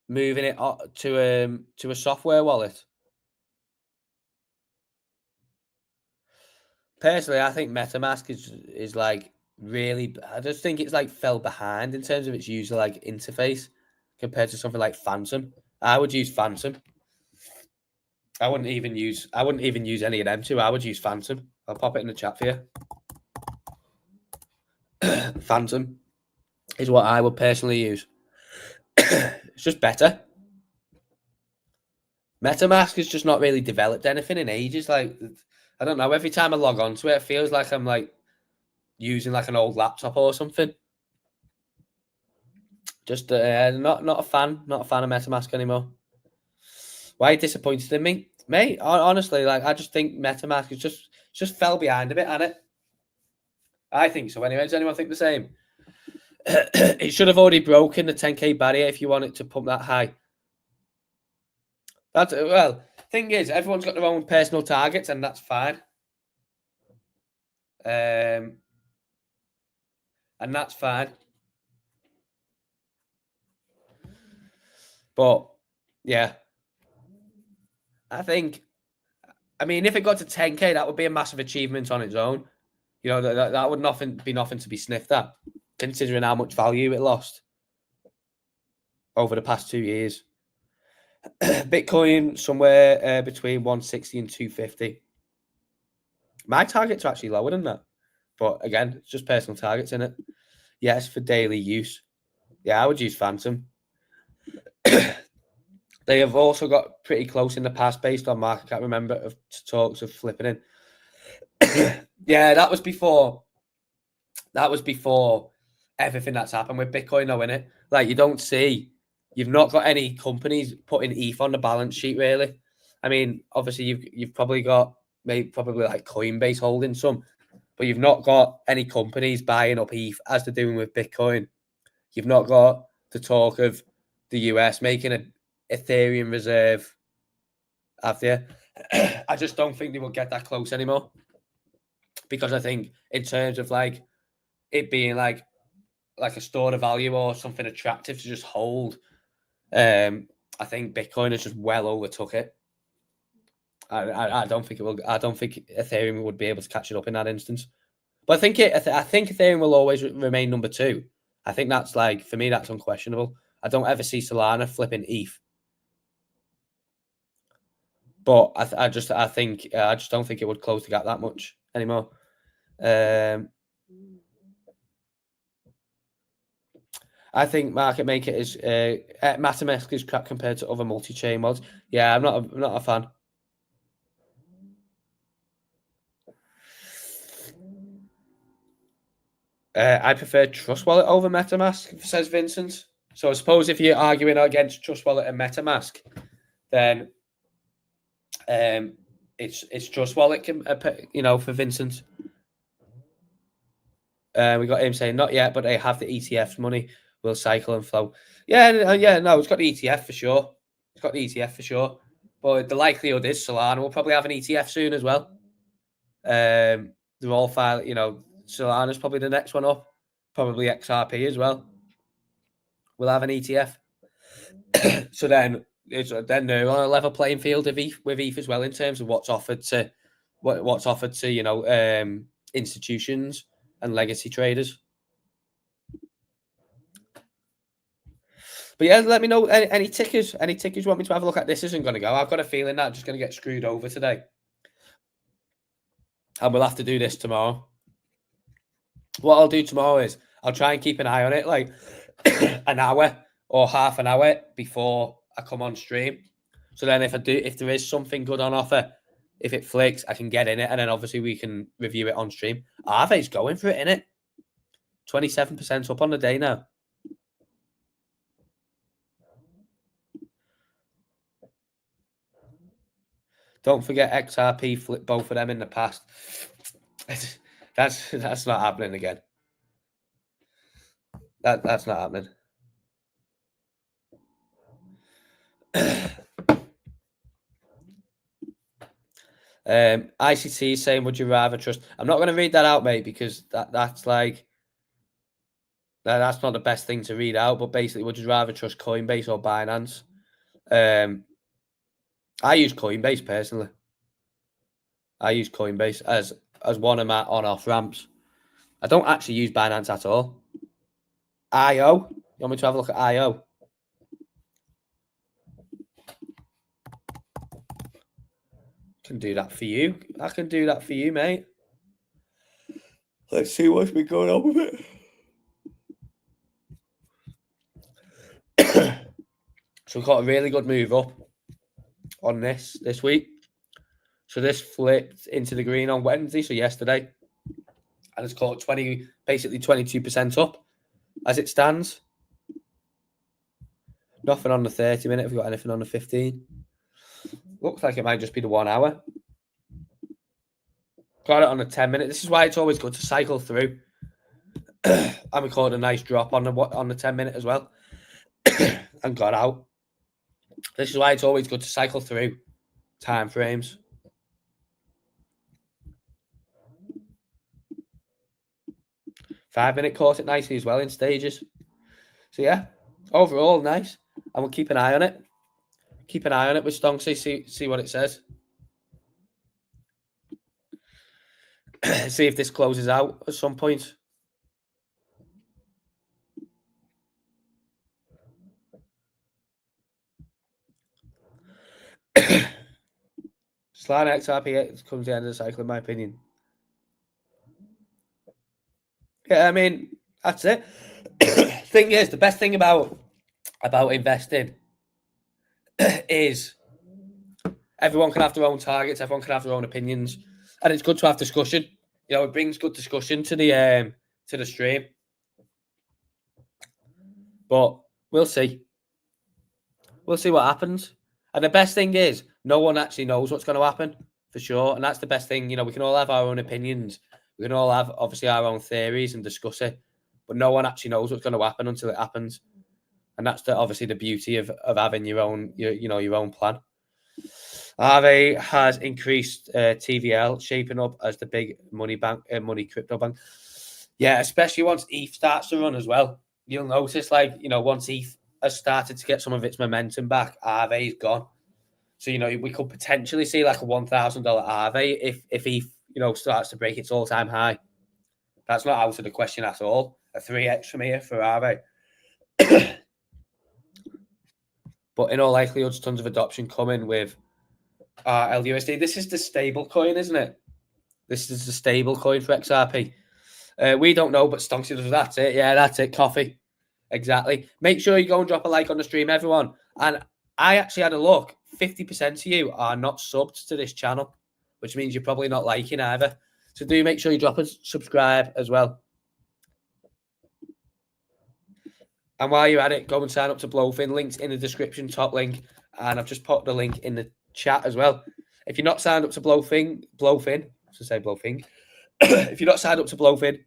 S1: moving it to a software wallet. Personally, I think MetaMask is like really. I just think it's like fell behind in terms of its user like interface compared to something like Phantom. I would use Phantom. I wouldn't even use any of them two. I would use Phantom. I'll pop it in the chat for you. Phantom is what I would personally use. It's just better. MetaMask has just not really developed anything in ages. Like, I don't know. Every time I log on to it, it feels like I'm like using like an old laptop or something. Just not a fan. Not a fan of MetaMask anymore. Why are you disappointed in me, mate? Honestly, like I just think MetaMask is just fell behind a bit, hasn't it? I think so. Anyway, does anyone think the same? It should have already broken the 10K barrier if you want it to pump that high. That's well. Thing is, everyone's got their own personal targets, and that's fine. And that's fine. But yeah, I mean, if it got to 10K, that would be a massive achievement on its own. You know, that would be nothing to be sniffed at, considering how much value it lost over the past 2 years. Bitcoin somewhere between 160 and 250. My targets are actually lower than that. But again, it's just personal targets, isn't it? Yes, for daily use. Yeah, I would use Phantom. They have also got pretty close in the past based on market cap. Remember, of talks of flipping in. Yeah, that was before everything that's happened with Bitcoin, though, innit? Like, you've not got any companies putting ETH on the balance sheet, really. I mean, obviously, you've probably got probably like Coinbase holding some, but you've not got any companies buying up ETH as they're doing with Bitcoin. You've not got the talk of the US making an Ethereum reserve, have you? I just don't think they will get that close anymore, because I think in terms of like it being like a store of value or something attractive to just hold, I think Bitcoin has just well overtook it. I don't think it will. I don't think Ethereum would be able to catch it up in that instance. But I think Ethereum will always remain number two. I think that's like, for me, that's unquestionable. I don't ever see Solana flipping ETH. But I just don't think it would close the gap that much anymore. I think market maker is MetaMask is crap compared to other multi-chain mods. Yeah, I'm not a fan. I prefer Trust Wallet over MetaMask, says Vincent. So I suppose if you're arguing against Trust Wallet and MetaMask, then it's Trust Wallet, for Vincent. We got him saying not yet, but they have the ETFs. Money will cycle and flow. Yeah, no, it's got the ETF for sure. It's got the ETF for sure. But the likelihood is Solana will probably have an ETF soon as well. They're all Solana's probably the next one up. Probably XRP as well. We'll have an ETF. So then they're on a level playing field with ETH as well in terms of what's offered to institutions and legacy traders. But yeah, let me know any tickers. Any tickers you want me to have a look at? This isn't going to go. I've got a feeling that I'm just going to get screwed over today. And we'll have to do this tomorrow. What I'll do tomorrow is I'll try and keep an eye on it like an hour or half an hour before I come on stream. So then if there is something good on offer, if it flicks, I can get in it. And then obviously we can review it on stream. Arve's going for it, innit? 27% up on the day now. Don't forget XRP flipped both of them in the past. That's not happening again. That's not happening. ICT is saying, would you rather trust? I'm not going to read that out, mate, because that's like that's not the best thing to read out. But basically, would you rather trust Coinbase or Binance? I use Coinbase personally. I use Coinbase as one of my on-off ramps. I don't actually use Binance at all. IO. You want me to have a look at IO? Can do that for you. I can do that for you, mate. Let's see what's been going on with it. So we've got a really good move up on this week. So this flipped into the green on Wednesday, so yesterday. And it's caught basically 22% up as it stands. Nothing on the 30 minute. Have you got anything on the 15? Looks like it might just be the 1 hour. Got it on the 10 minute. This is why it's always good to cycle through. And we caught a nice drop on the 10 minute as well. And got out. This is why it's always good to cycle through time frames. Five-minute caught it nicely as well in stages. So yeah, overall nice. And we'll keep an eye on it. Keep an eye on it with Stonksy, see what it says. See if this closes out at some point. Slide XRP comes to the end of the cycle, in my opinion. Yeah, I mean, that's it. Thing is, the best thing about investing is everyone can have their own targets, everyone can have their own opinions, and it's good to have discussion. You know, it brings good discussion to the stream. But we'll see. We'll see what happens. And the best thing is, no one actually knows what's going to happen, for sure. And that's the best thing. You know, we can all have our own opinions. We can all have, obviously, our own theories and discuss it. But no one actually knows what's going to happen until it happens. And that's obviously the beauty of having your own plan. Aave has increased TVL, shaping up as the big money crypto bank. Yeah, especially once ETH starts to run as well. You'll notice, like, you know, once ETH has started to get some of its momentum back, Aave is gone. So, you know, we could potentially see like a $1,000 Aave if ETH, you know, starts to break its all-time high. That's not out of the question at all. A 3x from here for Aave. But in all likelihood, tons of adoption coming with LUSD. This is the stable coin, isn't it? This is the stable coin for XRP. We don't know, but Stonksy does. That's it. Yeah, that's it. Coffee. Exactly. Make sure you go and drop a like on the stream, everyone. And I actually had a look. 50% of you are not subbed to this channel, which means you're probably not liking either. So do make sure you drop a subscribe as well. And while you're at it, go and sign up to BLOFIN. Links in the description, top link. And I've just put the link in the chat as well. If you're not signed up to BLOFIN, if you're not signed up to BLOFIN,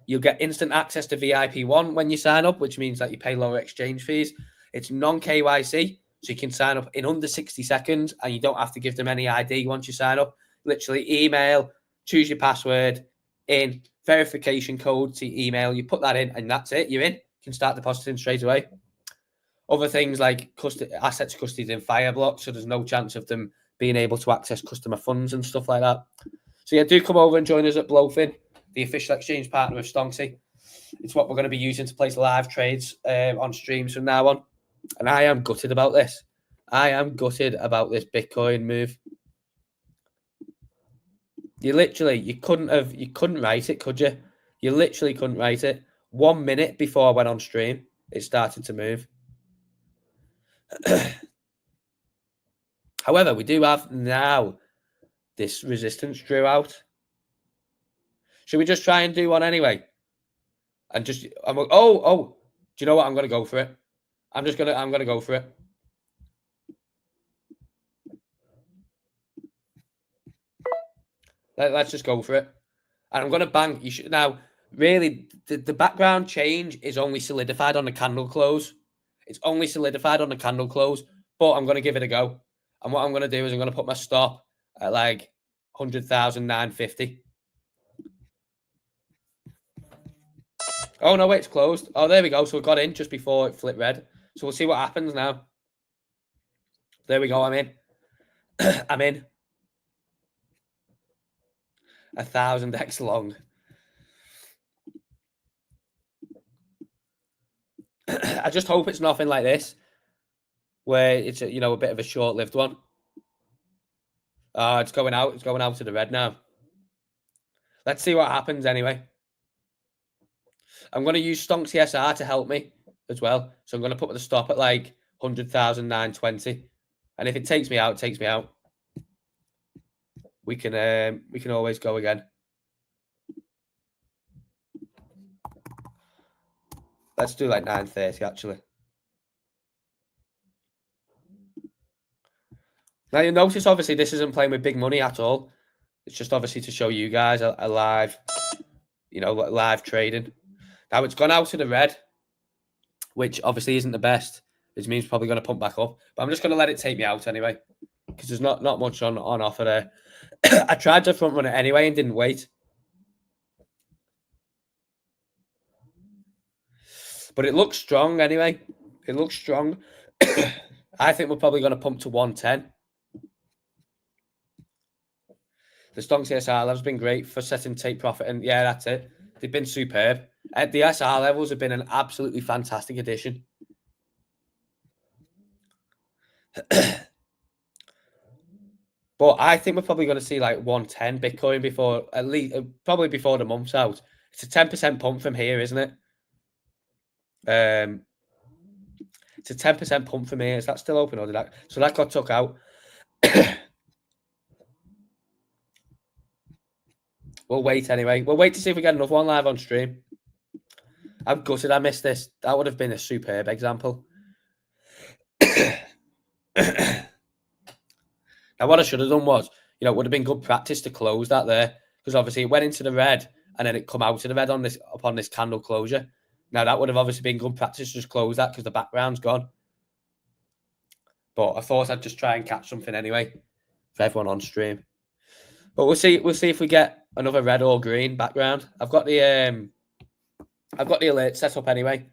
S1: you'll get instant access to VIP 1 when you sign up, which means that you pay lower exchange fees. It's non-KYC, so you can sign up in under 60 seconds, and you don't have to give them any ID once you sign up. Literally email, choose your password, in, verification code to your email. You put that in, and that's it. You're in. You can start depositing straight away. Other things like assets custodied in Fireblocks, so there's no chance of them being able to access customer funds and stuff like that. So yeah, do come over and join us at BLOFIN, the official exchange partner of Stonksy. It's what we're going to be using to place live trades on streams from now on. And I am gutted about this. I am gutted about this Bitcoin move. You couldn't write it, could you? You literally couldn't write it. 1 minute before I went on stream, it started to move. However, we do have now this resistance drew out. Should we just try and do one anyway? And just, do you know what? I'm going to go for it. I'm going to go for it. Let's just go for it. And I'm going to bang. Now, really, the background change is only solidified on the candle close. It's only solidified on the candle close, but I'm going to give it a go. And what I'm going to do is I'm going to put my stop at like 100,950. Oh, no, wait, it's closed. Oh, there we go. So we got in just before it flipped red. So we'll see what happens now. There we go. I'm in. I'm in. 1,000x long. I just hope it's nothing like this, where it's a bit of a short-lived one. It's going out. It's going out to the red now. Let's see what happens anyway. I'm going to use Stonksy SR to help me as well. So I'm going to put the stop at like 100,920. And if it takes me out, it takes me out. We can always go again. Let's do like 930 actually. Now you'll notice obviously this isn't playing with big money at all. It's just obviously to show you guys a live, live trading. Now it's gone out to the red, which obviously isn't the best. This means probably going to pump back up. But I'm just going to let it take me out anyway, because there's not much on offer there. I tried to front run it anyway and didn't wait. But it looks strong anyway. It looks strong. I think we're probably going to pump to 110. The Stonksy SR levels have been great for setting take profit. And yeah, that's it. They've been superb. The SR levels have been an absolutely fantastic addition. But I think we're probably going to see like 110 Bitcoin before, at least, probably before the month's out. It's a 10% pump from here, isn't it? It's a 10% pump from here. Is that still open or did that? So that got took out. We'll wait anyway. We'll wait to see if we get another one live on stream. I'm gutted I missed this. That would have been a superb example. Now, what I should have done was, it would have been good practice to close that there, because obviously it went into the red and then it come out to the red upon this candle closure. Now, that would have obviously been good practice to just close that because the background's gone. But I thought I'd just try and catch something anyway for everyone on stream. But we'll see if we get another red or green background. I've got the alert set up anyway.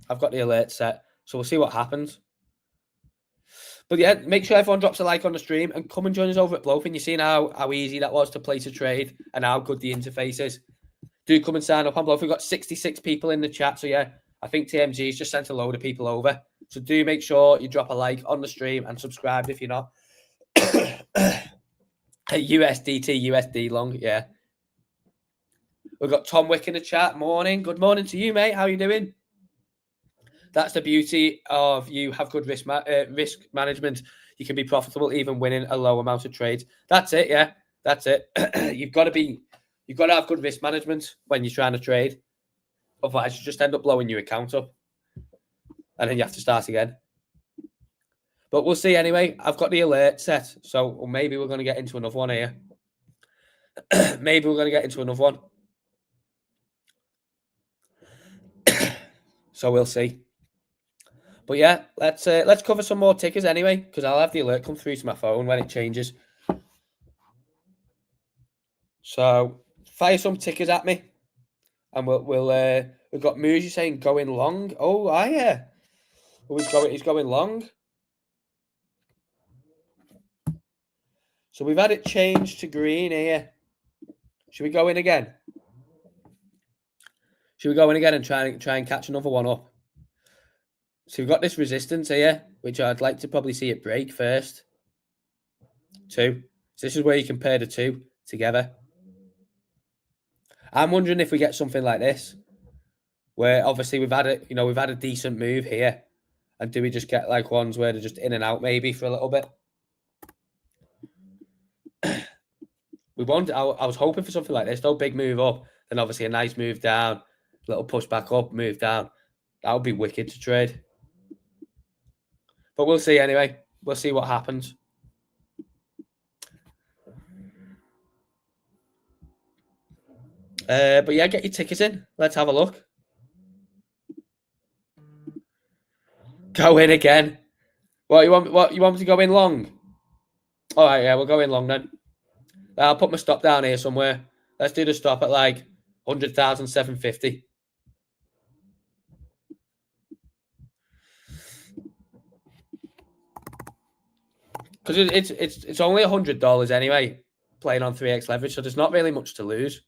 S1: I've got the alert set, so we'll see what happens. But yeah, make sure everyone drops a like on the stream and come and join us over at BLOFIN. You've seen how easy that was to place a trade and how good the interface is. Do come and sign up on BLOFIN. We've got 66 people in the chat, so yeah, I think TMG's just sent a load of people over. So do make sure you drop a like on the stream and subscribe if you're not. USD long, yeah. We've got Tom Wick in the chat. Morning. Good morning to you, mate. How are you doing? That's the beauty of you have good risk management. You can be profitable even winning a low amount of trades. That's it, yeah. That's it. You've got to have good risk management when you're trying to trade. Otherwise, you just end up blowing your account up. And then you have to start again. But we'll see anyway. I've got the alert set. So maybe we're going to get into another one here. Maybe we're going to get into another one. So we'll see. But yeah, let's cover some more tickers anyway, because I'll have the alert come through to my phone when it changes. So fire some tickers at me, and we've got Muji saying going long. Oh, yeah. He's going long. So we've had it changed to green here. Should we go in again? Should we go in again and try and catch another one up? So we've got this resistance here, which I'd like to probably see it break first. 2. So this is where you compare the two together. I'm wondering if we get something like this, where obviously we've had a decent move here, and do we just get like ones where they're just in and out maybe for a little bit? I was hoping for something like this, though. Big move up, then obviously a nice move down, little push back up, move down. That would be wicked to trade. But we'll see anyway. We'll see what happens. But yeah, get your tickets in. Let's have a look. Go in again. What you want me to go in long? All right, yeah, we'll go in long then. I'll put my stop down here somewhere. Let's do the stop at like 100,750. Because it's only $100 anyway, playing on 3x leverage, so there's not really much to lose.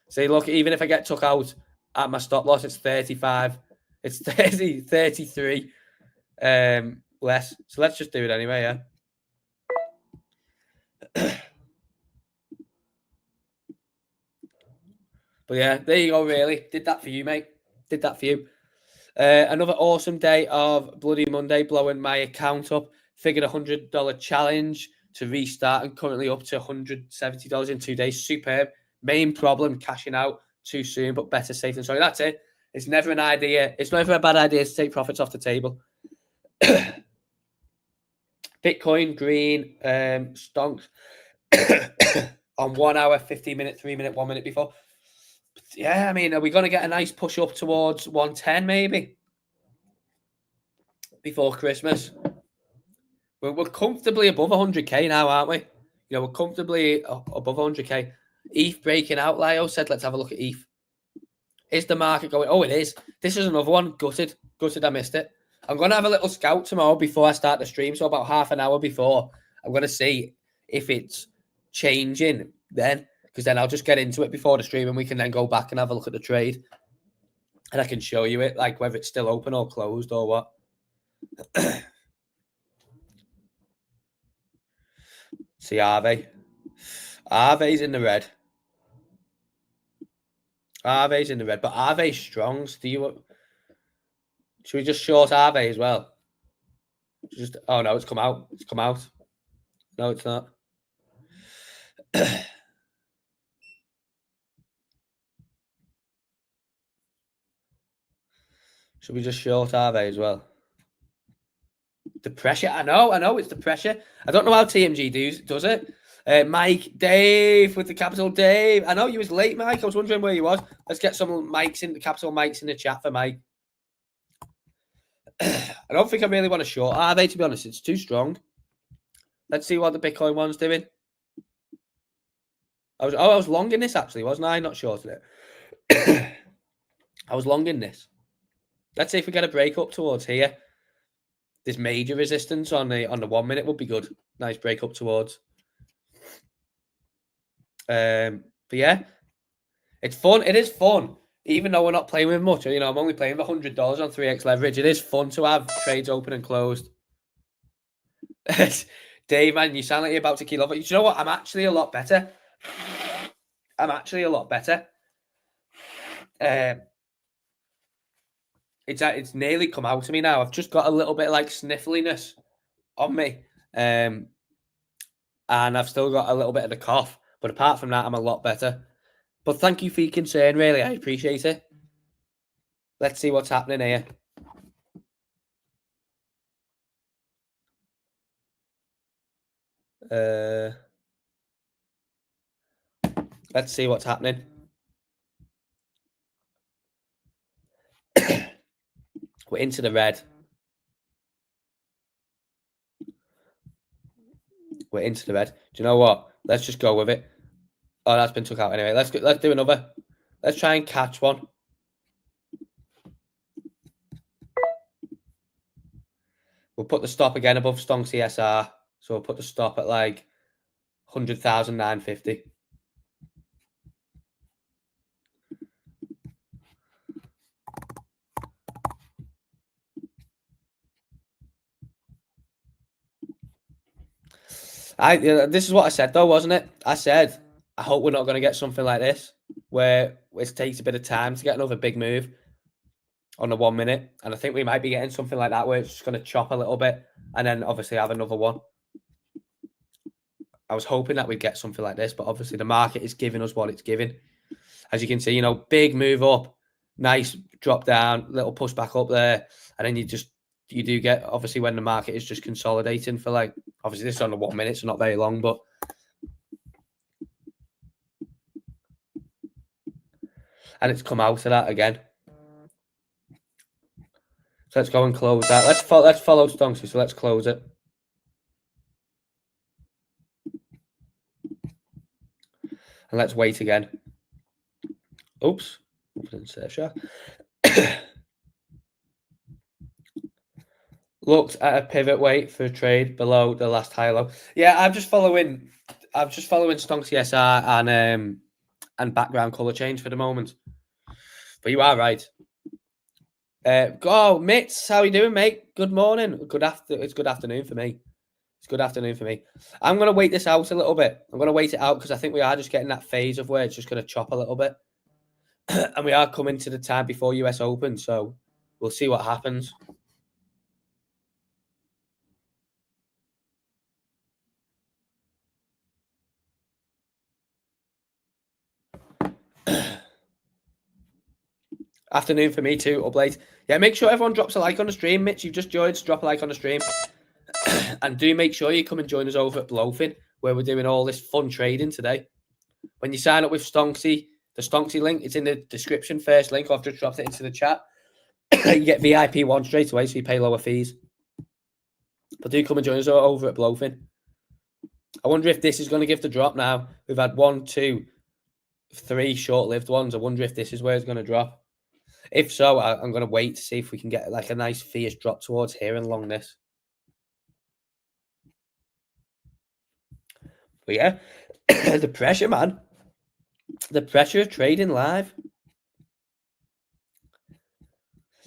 S1: See, look, even if I get took out at my stop loss, it's 35. It's 30, 33 less. So let's just do it anyway, yeah. But yeah, there you go, really. Did that for you, mate. Did that for you. Another awesome day of Bloody Monday, blowing my account up. Figured $100 challenge to restart and currently up to $170 in 2 days. Superb. Main problem, cashing out too soon, but better safe than sorry. That's it. It's never an idea. It's never a bad idea to take profits off the table. Bitcoin, green, stonks on 1 hour, 15 minute, 3 minute, 1 minute before. Yeah, I mean, are we going to get a nice push up towards 110 maybe before Christmas? We're comfortably above 100k now, aren't we? You know, we're comfortably above 100k. ETH breaking out. Lio said, let's have a look at ETH. Is the market going? Oh, it is. This is another one. Gutted. I missed it. I'm going to have a little scout tomorrow before I start the stream. So about half an hour before, I'm going to see if it's changing then. Because then I'll just get into it before the stream and we can then go back and have a look at the trade. And I can show you it, like whether it's still open or closed or what. See Arve. Arve's in the red. Arve's in the red, but Arve's strongs. Should we just short Arve as well? Oh no, it's come out. It's come out. No, it's not. Should we just short Arve as well? The pressure. I know it's the pressure. I don't know how TMG does it. Mike, Dave with the capital Dave. I know you was late, Mike. I was wondering where you was. Let's get some mics in the capital mics in the chat for Mike. I don't think I really want to short Arve, to be honest. It's too strong. Let's see what the Bitcoin one's doing. I was long in this actually, wasn't I? Not shorting it. I was long in this. Let's see if we get a break up towards here. This major resistance on the 1 minute would be good. Nice break up towards. But yeah, it's fun. It is fun, even though we're not playing with much. You know, I'm only playing with $100 on 3x leverage. It is fun to have trades open and closed. Dave, man, you sound like you're about to keel over. You know what? I'm actually a lot better. It's nearly come out to me now. I've just got a little bit like sniffliness on me. And I've still got a little bit of the cough. But apart from that, I'm a lot better. But thank you for your concern, really. I appreciate it. Let's see what's happening here. Let's see what's happening. We're into the red. We're into the red. Do you know what? Let's just go with it. Oh, that's been took out anyway. Let's do another. Let's try and catch one. We'll put the stop again above Stonksy SR. So we'll put the stop at like 100,950. This is what I said though, wasn't it? I said I hope we're not going to get something like this where it takes a bit of time to get another big move on the 1 minute, and I think we might be getting something like that where it's just going to chop a little bit and then obviously have another one. I was hoping that we'd get something like this, but obviously the market is giving us what it's giving. As you can see, you know, big move up, nice drop down, little push back up there, and then you do get, obviously, when the market is just consolidating for like, obviously this is on the 1 minute, so not very long, but and it's come out of that again. So let's go and close that. Let's follow Stonksy, so let's close it. And let's wait again. Oops. Looked at a pivot weight for a trade below the last high low. Yeah, I'm just following Stonksy SR and and background color change for the moment. But you are right. Oh, Mitz, how you doing, mate? Good morning. It's good afternoon for me. It's good afternoon for me. I'm going to wait this out a little bit. I'm going to wait it out because I think we are just getting that phase of where it's just going to chop a little bit. And we are coming to the time before US Open, so we'll see what happens. Afternoon for me too, up late. Yeah, make sure everyone drops a like on the stream. Mitch, you've just joined, so drop a like on the stream. And do make sure you come and join us over at BLOFIN, where we're doing all this fun trading today. When you sign up with Stonksy, the Stonksy link, it's in the description, first link. I've just dropped it into the chat. You get VIP 1 straight away, so you pay lower fees. But do come and join us over at BLOFIN. I wonder if this is going to give the drop now. We've had 1, 2, 3 short-lived ones. I wonder if this is where it's going to drop. If so, I'm going to wait to see if we can get like a nice fierce drop towards here and along this. But yeah, the pressure, man. The pressure of trading live.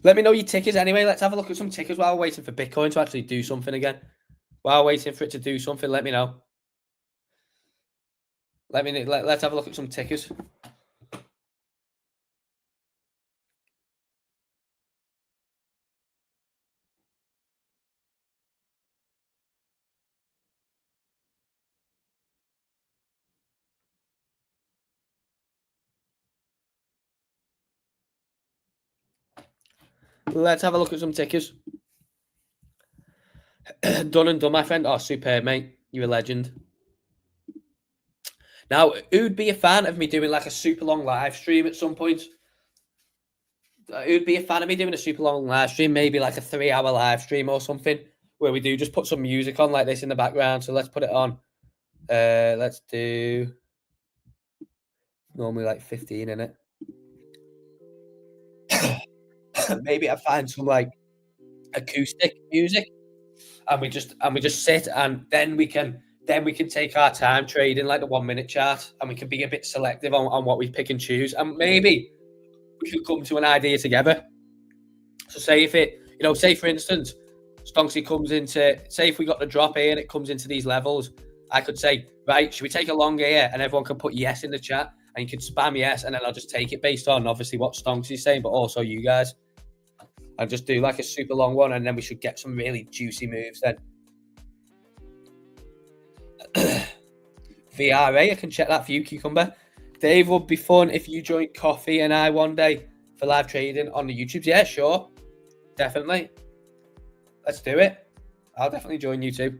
S1: Let me know your tickers anyway. Let's have a look at some tickers while we're waiting for Bitcoin to actually do something again. While waiting for it to do something, let me know. Let's have a look at some tickers. Let's have a look at some tickers. Done and done, my friend. Oh, superb, mate. You're a legend. Now, who'd be a fan of me doing like a super long live stream at some point? Who'd be a fan of me doing a super long live stream? Maybe like a 3-hour live stream or something where we do just put some music on like this in the background. So let's put it on. Let's do normally like 15 in it. Maybe I find some like acoustic music and we just sit, and then we can take our time trading like the 1 minute chart, and we can be a bit selective on what we pick and choose, and maybe we could come to an idea together. So say if it, say for instance, Stonksy comes into, say if we got the drop here and it comes into these levels, I could say, right, should we take a long here? And everyone can put yes in the chat, and you can spam yes, and then I'll just take it based on obviously what Stonksy's saying, but also you guys. I'll just do like a super long one, and then we should get some really juicy moves then. VRA, I can check that for you, Cucumber. Dave, would be fun if you joined Coffee and I one day for live trading on the YouTubes. Yeah, sure. Definitely. Let's do it. I'll definitely join you too.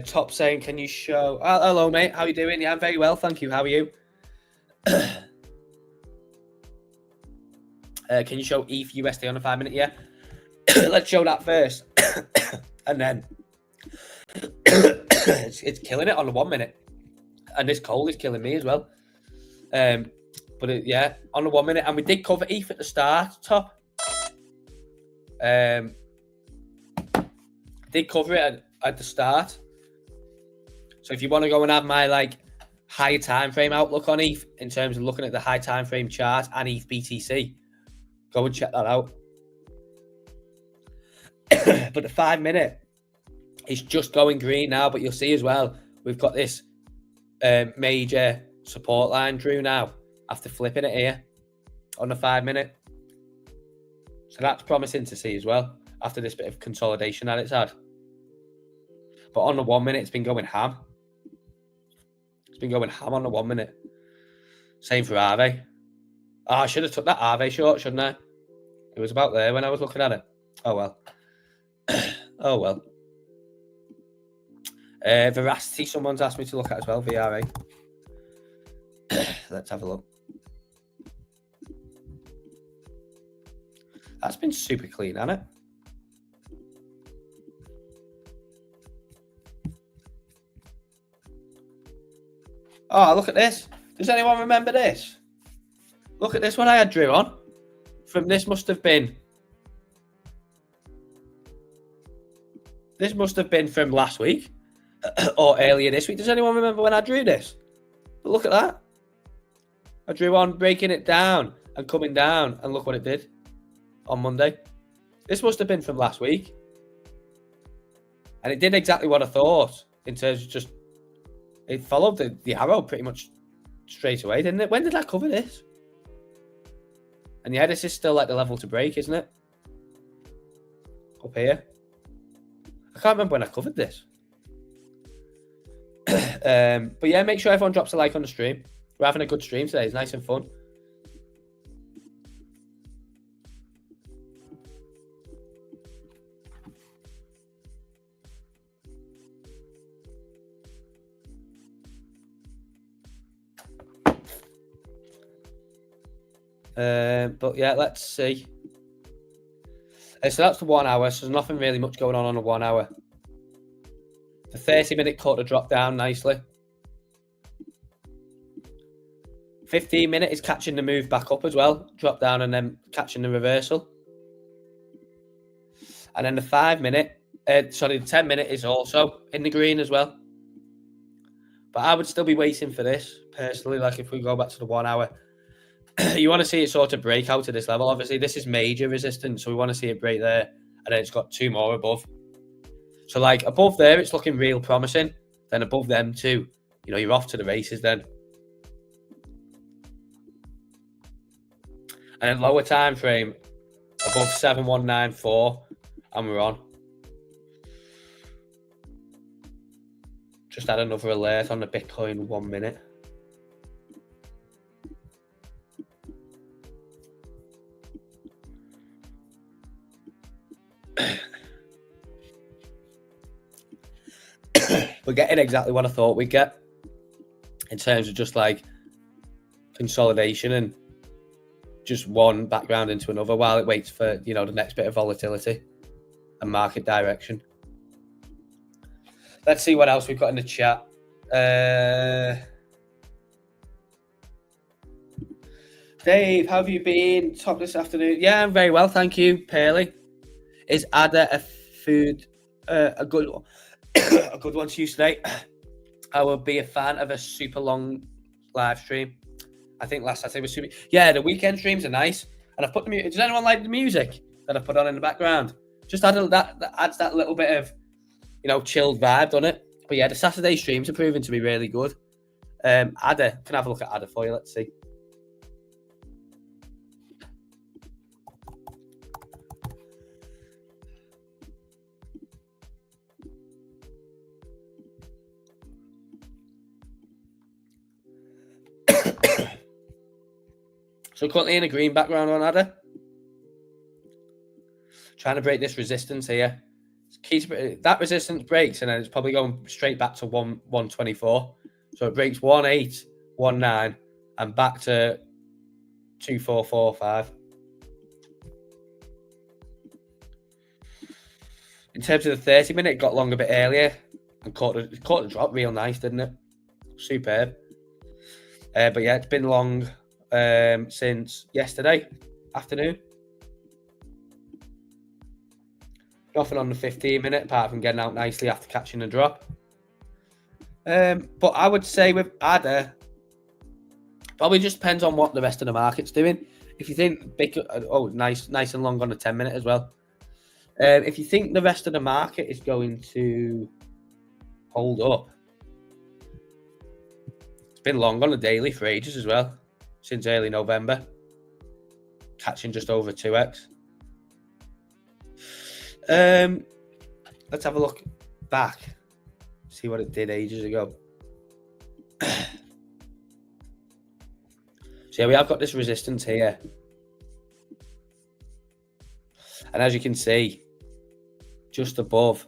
S1: Top saying, can you show... Oh, hello, mate. How are you doing? Yeah, I'm very well, thank you. How are you? Can you show ETH USD on a 5 minute? Yeah. Let's show that first. And then it's killing it on the 1 minute. And this cold is killing me as well. But yeah, on the 1 minute. And we did cover ETH at the start, top. Did cover it at the start. So if you want to go and have my like high time frame outlook on ETH in terms of looking at the high time frame chart and ETH BTC, go and check that out. But the 5 minute is just going green now, but you'll see as well, we've got this major support line drew now after flipping it here on the 5 minute. So that's promising to see as well after this bit of consolidation that it's had. But on the 1 minute, it's been going ham. It's been going ham on the 1 minute. Same for Aave. Oh, I should have took that Aave short, shouldn't I? It was about there when I was looking at it. Oh, well. Oh, well. Veracity, someone's asked me to look at as well, VRA. Let's have a look. That's been super clean, hasn't it? Oh, look at this. Does anyone remember this? Look at this one I had drew on. From this must have been from last week. or earlier this week. Does anyone remember when I drew this? But look at that. I drew one breaking it down and coming down, and look what it did on Monday. This must have been from last week. And it did exactly what I thought in terms of just, it followed the arrow pretty much straight away, didn't it? When did I cover this? And yeah, this is still like the level to break, isn't it? Up here. I can't remember when I covered this. But yeah, make sure everyone drops a like on the stream. We're having a good stream today. It's nice and fun. But yeah, let's see. So that's the 1 hour. So there's nothing really much going on a 1 hour. The 30-minute cut to drop down nicely. 15-minute is catching the move back up as well. Drop down and then catching the reversal. And then the 5-minute, the 10-minute is also in the green as well. But I would still be waiting for this, personally, like if we go back to the 1 hour. You want to see it sort of break out to this level. Obviously, this is major resistance, so we want to see it break there. And then it's got 2 more above. So, like, above there, it's looking real promising. Then above them two, you know, you're off to the races then. And then lower time frame, above 7194, and we're on. Just add another alert on the Bitcoin 1 minute. We're getting exactly what I thought we'd get in terms of just like consolidation and just one background into another while it waits for, you know, the next bit of volatility and market direction. Let's see what else we've got in the chat. Dave, how have you been? Top this afternoon? Yeah, I'm very well, thank you. Pearly, is Ada a good one? A good one to use today. I will be a fan of a super long live stream. I think last Saturday was super. Yeah, the weekend streams are nice, and I've put the music. Does anyone like the music that I've put on in the background? Just that adds that little bit of, you know, chilled vibe, doesn't it? But yeah, the Saturday streams are proving to be really good. Ada, can I have a look at Ada for you? Let's see. So currently in a green background on Ada. Trying to break this resistance here. That resistance breaks and then it's probably going straight back to 124. So it breaks 1819 and back to 2445. In terms of the 30-minute, it got long a bit earlier and caught the drop real nice, didn't it? Superb. But yeah, it's been long since yesterday afternoon. Nothing on the 15-minute apart from getting out nicely after catching a drop. But I would say with Ada, probably just depends on what the rest of the market's doing. If you think big, nice and long on the 10-minute as well. If you think the rest of the market is going to hold up, it's been long on the daily for ages as well, since early November, catching just over 2x. Let's have a look back, see what it did ages ago. So yeah, we have got this resistance here, and as you can see, just above.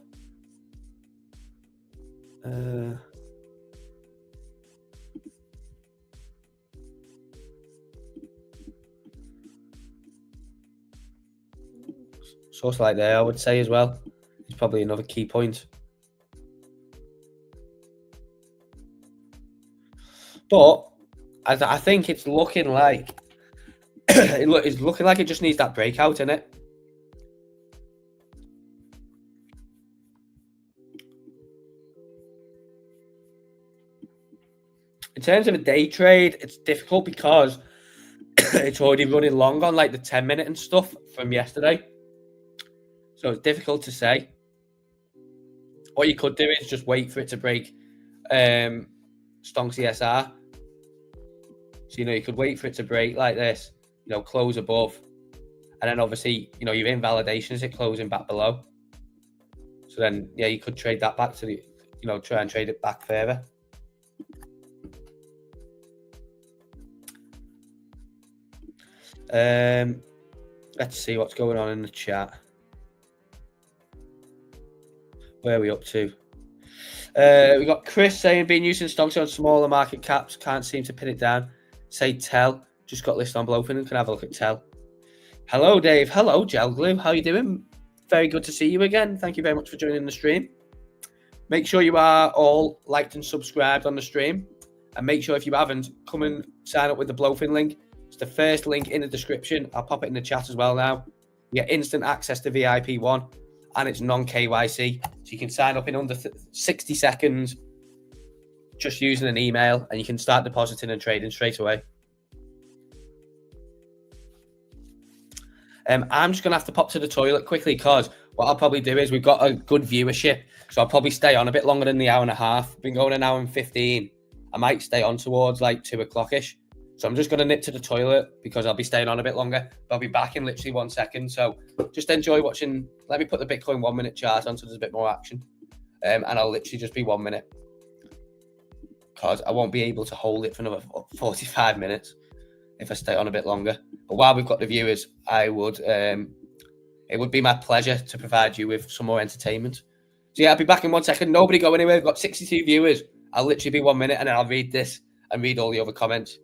S1: Sort of like there, I would say as well. It's probably another key point. But I think it's looking like it's looking like it just needs that breakout, innit? In terms of a day trade, it's difficult because it's already running long on like the 10-minute and stuff from yesterday. So it's difficult to say. What you could do is just wait for it to break Stonksy SR. So, you could wait for it to break like this, close above. And then obviously, your invalidation is it closing back below. So then, yeah, you could trade that back to the, try and trade it back further. Let's see what's going on in the chat. Where are we up to? We got Chris saying being used in stocks on smaller market caps, can't seem to pin it down. Say tell, just got listed on BLOFIN and can have a look at tell. Hello, Dave. Hello, Gel Glue. How are you doing? Very good to see you again. Thank you very much for joining the stream. Make sure you are all liked and subscribed on the stream. And make sure if you haven't, come and sign up with the BLOFIN link. It's the first link in the description. I'll pop it in the chat as well now. You get instant access to VIP 1 and it's non-KYC. So you can sign up in under 60 seconds just using an email and you can start depositing and trading straight away. I'm just going to have to pop to the toilet quickly because what I'll probably do is we've got a good viewership. So I'll probably stay on a bit longer than the hour and a half. Been going an hour and 15. I might stay on towards like 2 o'clock-ish. So I'm just going to nip to the toilet because I'll be staying on a bit longer. I'll be back in literally 1 second. So just enjoy watching. Let me put the Bitcoin 1 minute chart on so there's a bit more action. And I'll literally just be 1 minute because I won't be able to hold it for another 45 minutes if I stay on a bit longer. But while we've got the viewers, it would be my pleasure to provide you with some more entertainment. So yeah, I'll be back in 1 second. Nobody go anywhere. We've got 62 viewers. I'll literally be 1 minute and then I'll read this and read all the other comments.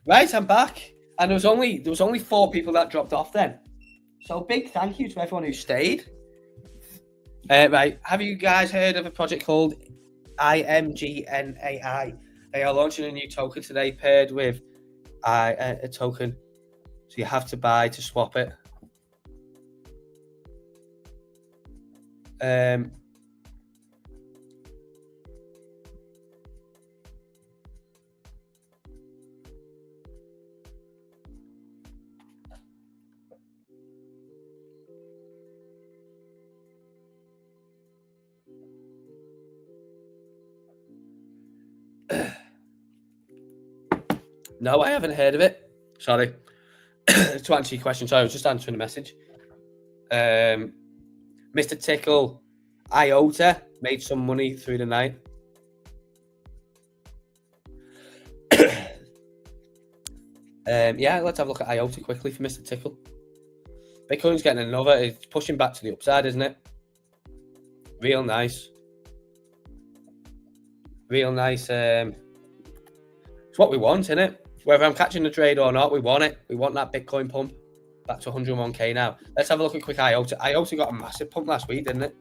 S1: Right, I'm back. And there was only 4 people that dropped off then. So big thank you to everyone who stayed. Right, have you guys heard of a project called IMGNAI? They are launching a new token today paired with a token. So you have to buy to swap it. No, I haven't heard of it. Sorry. To answer your question, sorry, I was just answering a message. Mr. Tickle, IOTA made some money through the night. Yeah, let's have a look at IOTA quickly for Mr. Tickle. Bitcoin's getting another, it's pushing back to the upside, isn't it? Real nice. Real nice. It's what we want, isn't it? Whether I'm catching the trade or not, we want it. We want that Bitcoin pump back to 101k now. Let's have a look at quick IOTA. IOTA got a massive pump last week, didn't it?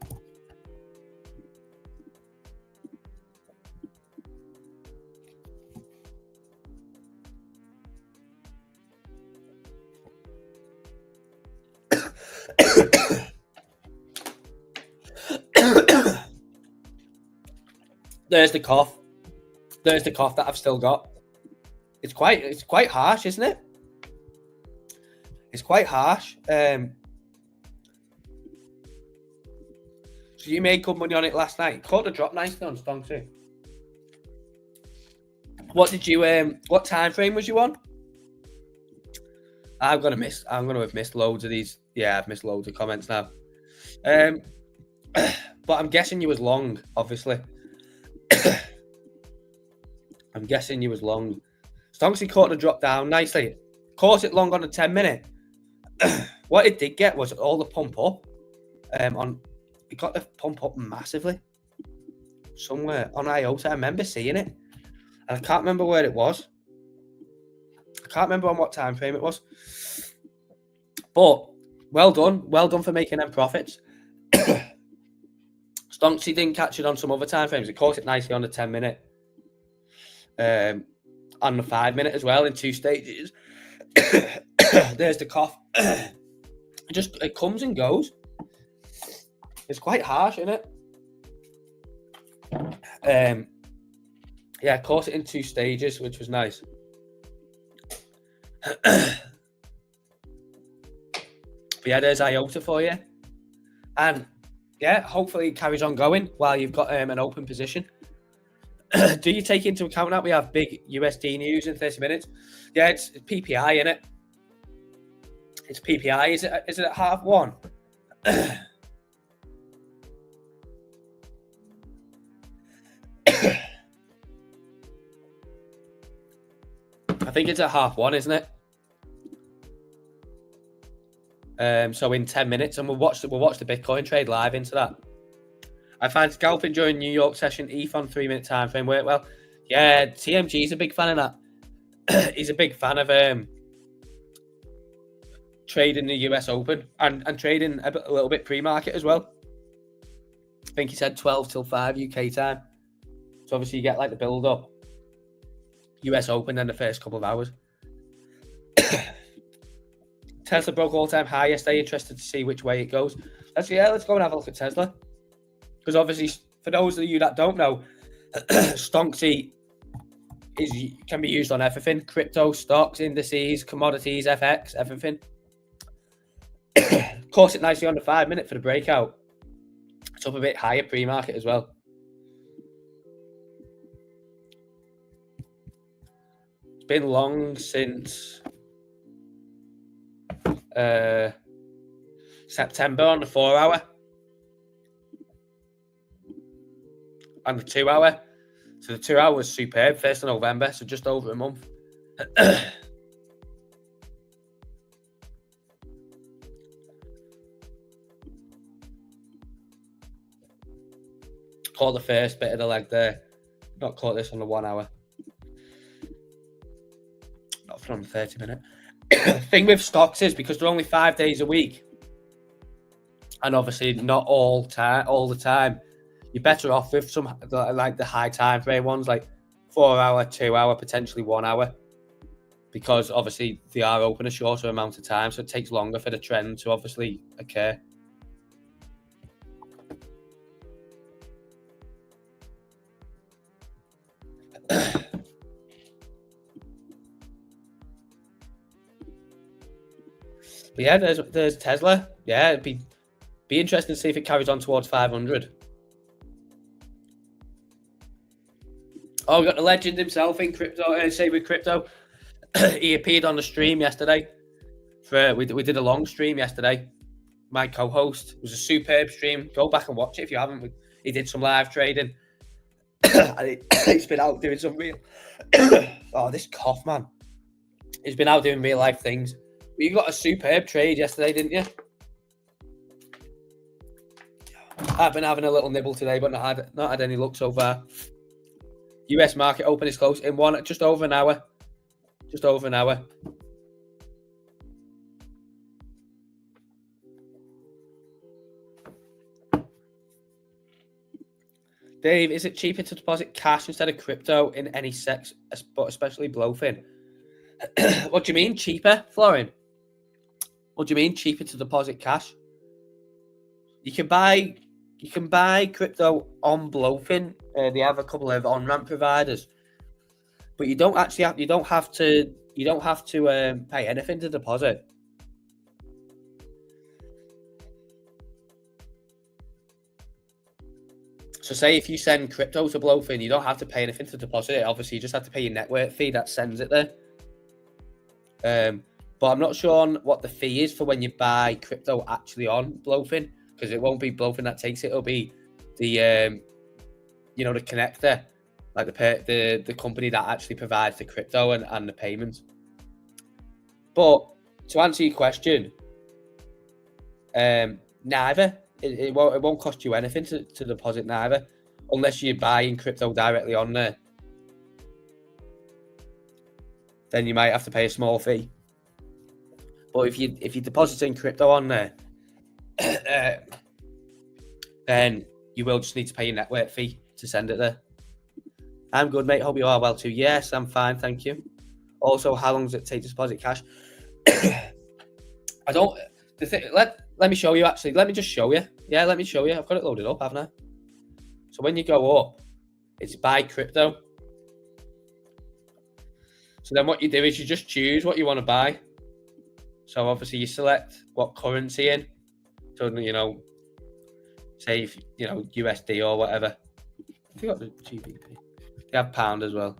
S1: There's the cough. There's the cough that I've still got. It's quite harsh, isn't it? It's quite harsh. So you made good money on it last night. Caught the drop nicely on Stonksy. What did you what time frame was you on? I'm gonna have missed loads of these. Yeah, I've missed loads of comments now. But I'm guessing you was long, obviously. I'm guessing you was long. Stonksy caught the drop down nicely. Caught it long on the 10-minute. What it did get was all the pump up. It got the pump up massively. Somewhere on IOTA, I remember seeing it. And I can't remember where it was. I can't remember on what time frame it was. But well done. Well done for making them profits. Stonksy didn't catch it on some other time frames. It caught it nicely on the 10-minute. On the 5-minute as well in 2 stages. There's the cough. It comes and goes. It's quite harsh, isn't it? Yeah, caught it in 2 stages, which was nice. But yeah, there's IOTA for you. And yeah, hopefully it carries on going while you've got an open position. Do you take into account that we have big USD news in 30 minutes? Yeah, it's PPI, isn't it? It's PPI. Is it at 1:30? I think it's at 1:30, isn't it? So in 10 minutes, and we'll watch the Bitcoin trade live into that. I find scalping during New York session, ETH on 3-minute time frame work well. Yeah, TMG's a big fan of that. He's a big fan of trading the US Open and trading a little bit pre-market as well. I think he said 12 till 5 UK time. So obviously you get like the build up. US Open then the first couple of hours. Tesla broke all-time high yesterday. Interested to see which way it goes. Let's go and have a look at Tesla. Because obviously, for those of you that don't know, Stonksy can be used on everything. Crypto, stocks, indices, commodities, FX, everything. Caught it nicely on the 5-minute for the breakout. It's up a bit higher pre-market as well. It's been long since September on the 4-hour. And the 2-hour. So the 2-hour was superb. 1st of November, so just over a month. Caught the first bit of the leg there. Not caught this on the 1-hour. Not from the 30-minute. Thing with stocks is because they're only 5 days a week, and obviously not all the time. You're better off with some like the high time frame ones, like 4-hour, 2-hour, potentially 1 hour, because obviously they are open a shorter amount of time, so it takes longer for the trend to obviously occur. But yeah, there's Tesla. Yeah, it'd be interesting to see if it carries on towards 500. Oh, we got the legend himself in crypto. Say with crypto, he appeared on the stream yesterday. We did a long stream yesterday. My co-host, it was a superb stream. Go back and watch it if you haven't. He did some live trading. He's been out doing some real. Oh, this cough, man. He's been out doing real life things. You got a superb trade yesterday, didn't you? I've been having a little nibble today, but not had any luck so far. US market open is close in just over an hour. Just over an hour. Dave, is it cheaper to deposit cash instead of crypto in any sex, but especially BLOFIN? What do you mean cheaper, Florin? What do you mean cheaper to deposit cash? You can buy crypto on BLOFIN. They have a couple of on-ramp providers, but you don't have to pay anything to deposit. So say if you send crypto to BLOFIN, you don't have to pay anything to deposit it. Obviously, you just have to pay your network fee that sends it there. But I'm not sure on what the fee is for when you buy crypto actually on BLOFIN, because it won't be BLOFIN that takes it. It'll be the the connector, like the company that actually provides the crypto and the payment. But to answer your question, neither. It won't cost you anything to deposit neither, unless you're buying crypto directly on there. Then you might have to pay a small fee. But if you're depositing crypto on there, then you will just need to pay your network fee to send it there. I'm good, mate. Hope you are well too. Yes, I'm fine, thank you. Also, how long does it take to deposit cash? I don't. Let me show you. Actually, let me just show you. Yeah, let me show you. I've got it loaded up, haven't I? So when you go up, it's buy crypto. So then what you do is you just choose what you want to buy. So obviously you select what currency in. So say if USD or whatever. I think got the GBP. They have pound as well.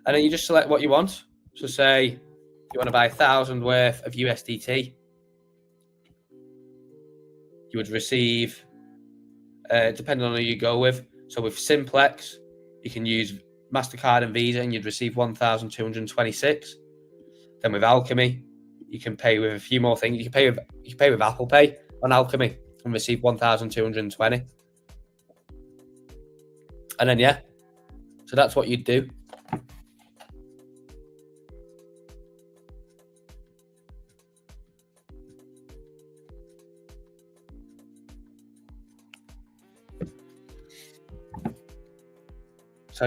S1: And then you just select what you want. So say you want to buy 1,000 worth of USDT. You would receive, depending on who you go with. So with Simplex, you can use MasterCard and Visa, and you'd receive 1,226. Then with Alchemy, you can pay with a few more things. You can pay with Apple Pay on Alchemy and receive 1,220. And then so that's what you'd do. So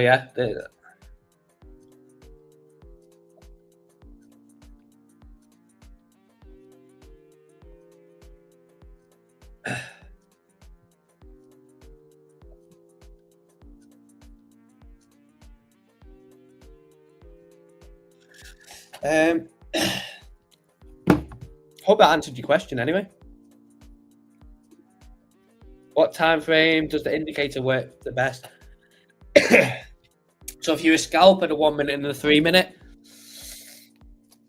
S1: hope that answered your question anyway. What time frame does the indicator work the best? So if you're a scalper, the 1 minute and the 3 minute.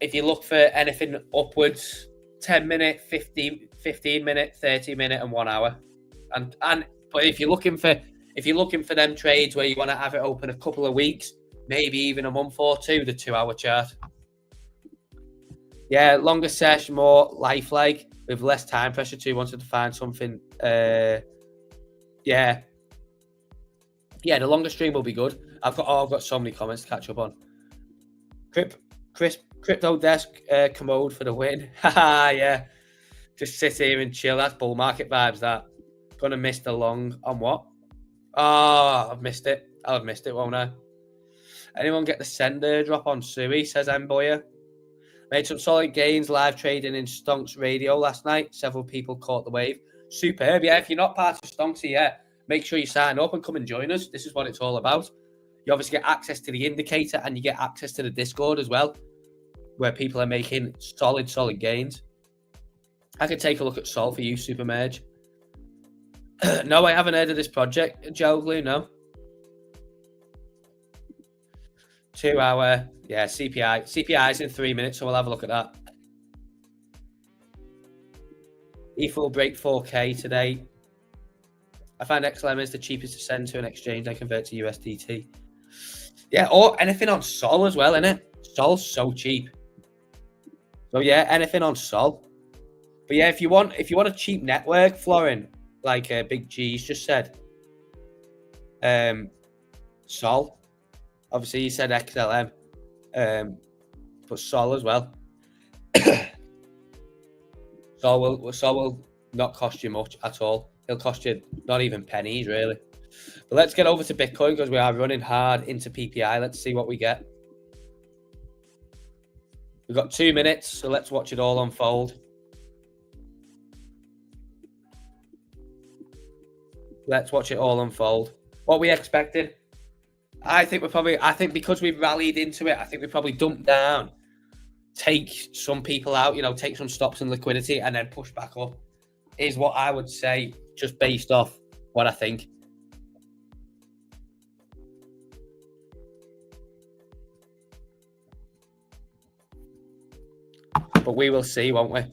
S1: If you look for anything upwards, 10 minute, 15 minute, 30 minute, and 1 hour. But if you're looking for them trades where you want to have it open a couple of weeks, maybe even a month or two, the 2 hour chart. Yeah, longer session, more lifelike with less time pressure too. Wanted to find something. The longer stream will be good. I've got so many comments to catch up on. Crypto desk commode for the win. Yeah. Just sit here and chill. That's bull market vibes, that. Gonna miss the long on what? Oh, I've missed it. I'll have missed it, won't I? Anyone get the sender drop on Sui, says Mboya. Made some solid gains live trading in Stonks Radio last night. Several people caught the wave. Superb. Yeah, if you're not part of Stonksy yet, make sure you sign up and come and join us. This is what it's all about. You obviously get access to the indicator and you get access to the Discord as well, where people are making solid gains. I could take a look at Sol for you, Supermerge. No, I haven't heard of this project, Joe Glue, no. 2 hour, yeah, CPI. CPI is in 3 minutes, so we'll have a look at that. ETH will break 4K today. I find XLM is the cheapest to send to an exchange and convert to USDT. Yeah, or anything on Sol as well, innit? Sol's so cheap. So yeah, anything on Sol. But yeah, if you want a cheap network, Florin, like Big G's just said, Sol. Obviously, he said XLM, but Sol as well. Sol will not cost you much at all. It'll cost you not even pennies, really. But let's get over to Bitcoin because we are running hard into PPI. Let's see what we get. We've got 2 minutes, so let's watch it all unfold. Let's watch it all unfold. What we expected? I think because we've rallied into it, I think we probably dumped down, take some people out, take some stops in liquidity, and then push back up. Is what I would say, just based off what I think. But we will see, won't we?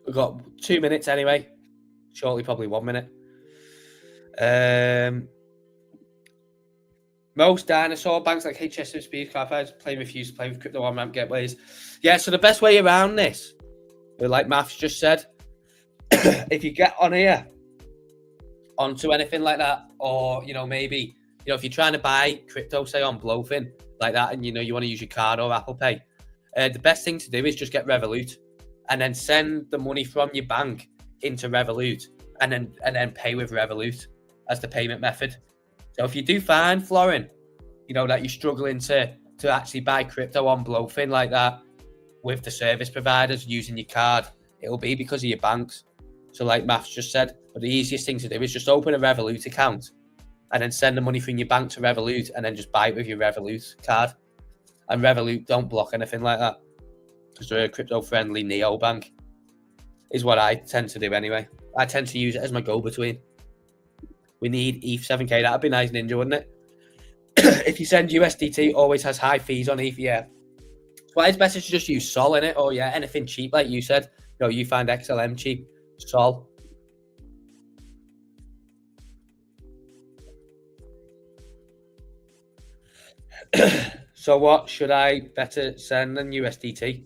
S1: We've got 2 minutes anyway. Shortly, probably 1 minute. Most dinosaur banks like HSBC, Carfax, refuse to play with crypto on-ramp gateways. Yeah, so the best way around this, like Maths just said, if you get on here onto anything like that, or maybe if you're trying to buy crypto, say on BLOFIN like that, and you want to use your card or Apple Pay, the best thing to do is just get Revolut and then send the money from your bank into Revolut and then pay with Revolut as the payment method. So if you do find, Florin, that you're struggling to actually buy crypto on BLOFIN like that with the service providers using your card, it'll be because of your banks. So like Maths just said, but the easiest thing to do is just open a Revolut account and then send the money from your bank to Revolut and then just buy it with your Revolut card. And Revolut don't block anything like that because they're a crypto-friendly neobank, is what I tend to do anyway. I tend to use it as my go-between. We need ETH 7K. That'd be nice, Ninja, wouldn't it? If you send USDT, always has high fees on ETH, yeah. Why it's better to just use Sol in it, or yeah, anything cheap, like you said. You find XLM cheap, Sol. So what should I better send than USDT?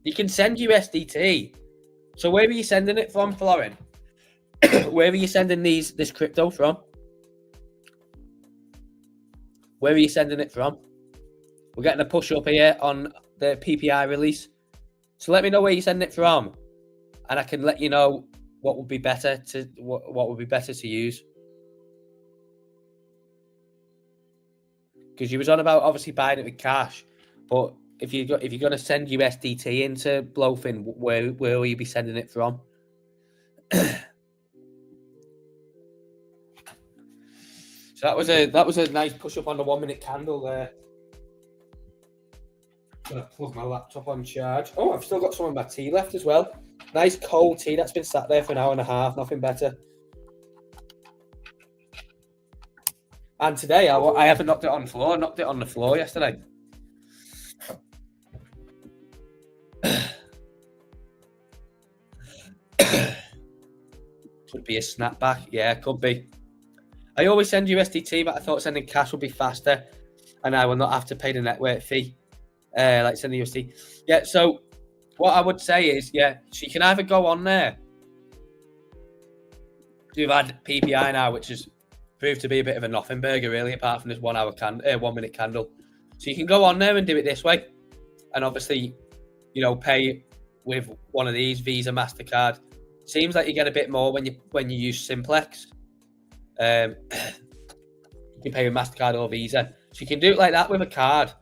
S1: You can send USDT. So where are you sending it from, Florin? Where are you sending this crypto from? Where are you sending it from? We're getting a push up here on the PPI release. So let me know where you're sending it from, and I can let you know what would be better to use. Because you was on about obviously buying it with cash, but if you're going to send USDT into BLOFIN, where will you be sending it from? So that was a nice push up on the 1 minute candle there. I'm gonna plug my laptop on charge. Oh, I've still got some of my tea left as well. Nice cold tea that's been sat there for an hour and a half. Nothing better. And today I haven't knocked it on the floor. I knocked it on the floor yesterday. Could be a snapback. Yeah, could be. I always send USDT, but I thought sending cash would be faster, and I will not have to pay the network fee, like sending USD. Yeah, so what I would say is, yeah, so you can either go on there. We've had PPI now, which has proved to be a bit of a nothing burger, really, apart from this 1 minute candle. So you can go on there and do it this way, and obviously, pay with one of these, Visa, MasterCard. Seems like you get a bit more when you use Simplex. You can pay with MasterCard or Visa. So you can do it like that with a card.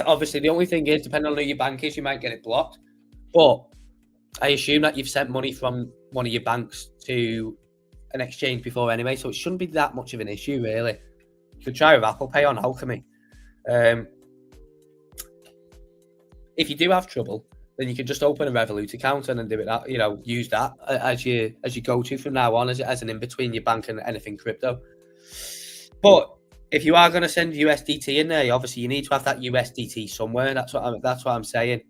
S1: Obviously, the only thing is, depending on who your bank is, you might get it blocked. But I assume that you've sent money from one of your banks to an exchange before anyway, so it shouldn't be that much of an issue, really. You could try with Apple Pay on Alchemy. If you do have trouble, then you can just open a Revolut account and then do it that, use that as your go-to from now on, as an in-between your bank and anything crypto. But if you are going to send USDT in there, obviously you need to have that USDT somewhere. That's what I'm saying.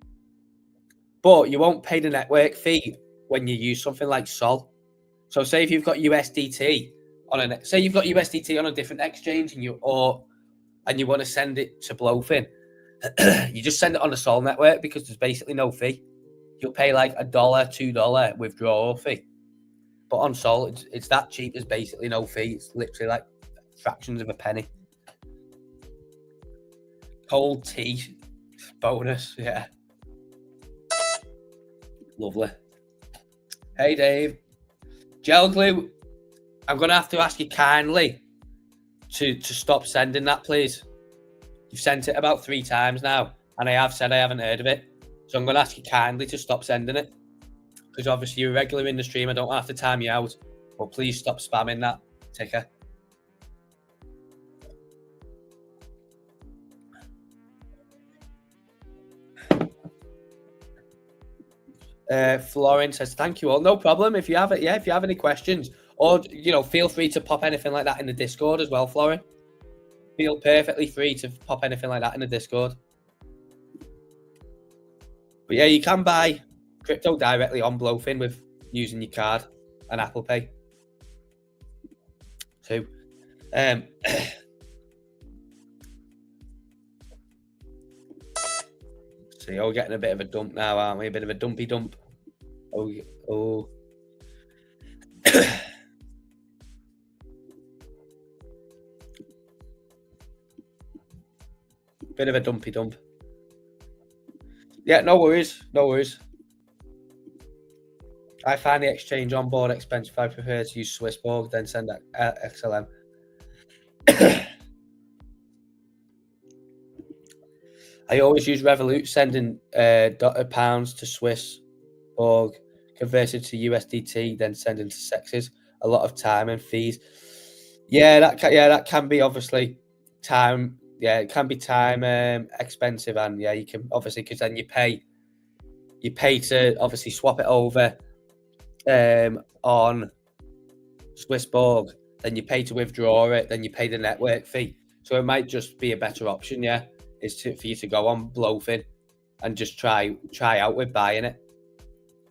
S1: But you won't pay the network fee when you use something like Sol. So say if you've got USDT on a different exchange and you want to send it to BLOFIN, you just send it on the Sol network because there's basically no fee. You'll pay like $1, $2 withdrawal fee. But on Sol, it's that cheap. There's basically no fee. It's literally like fractions of a penny. Cold tea bonus, yeah. Lovely. Hey, Dave. Gel glue, I'm going to have to ask you kindly to stop sending that, please. You've sent it about 3 times now, and I have said I haven't heard of it. So I'm going to ask you kindly to stop sending it. Because obviously you're a regular in the stream. I don't have to time you out. But please stop spamming that ticker. Florin says, thank you all. No problem. If you have any questions, Or, you know, feel free to pop anything like that in the Discord as well, Florin. Feel perfectly free to pop anything like that in the Discord. But yeah, you can buy crypto directly on BLOFIN with using your card and Apple Pay. So, so you're getting a bit of a dump now, aren't we? A bit of a dumpy dump. Oh. Bit of a dumpy dump. Yeah, no worries. No worries. I find the exchange on board expensive. I prefer to use Swissborg, then send XLM. I always use Revolut, sending pounds to Swissborg, converted to USDT, then sending to Sexes. A lot of time and fees. Yeah, that can be obviously time. Yeah, it can be time expensive, and yeah, you can obviously, because then you pay to obviously swap it over on Swissborg, then you pay to withdraw it, then you pay the network fee. So it might just be a better option, yeah, for you to go on BLOFIN and just try out with buying it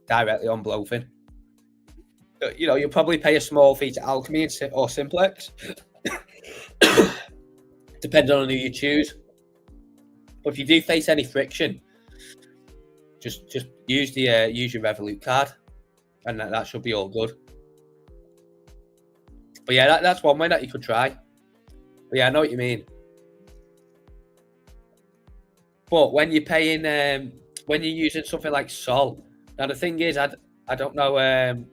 S1: directly on BLOFIN. You know, you'll probably pay a small fee to Alchemy or Simplex, depending on who you choose. But if you do face any friction, just use your Revolut card, and that should be all good. But yeah, that's one way that you could try. But yeah, I know what you mean. But when you're paying, when you're using something like Sol, now the thing is, I don't know.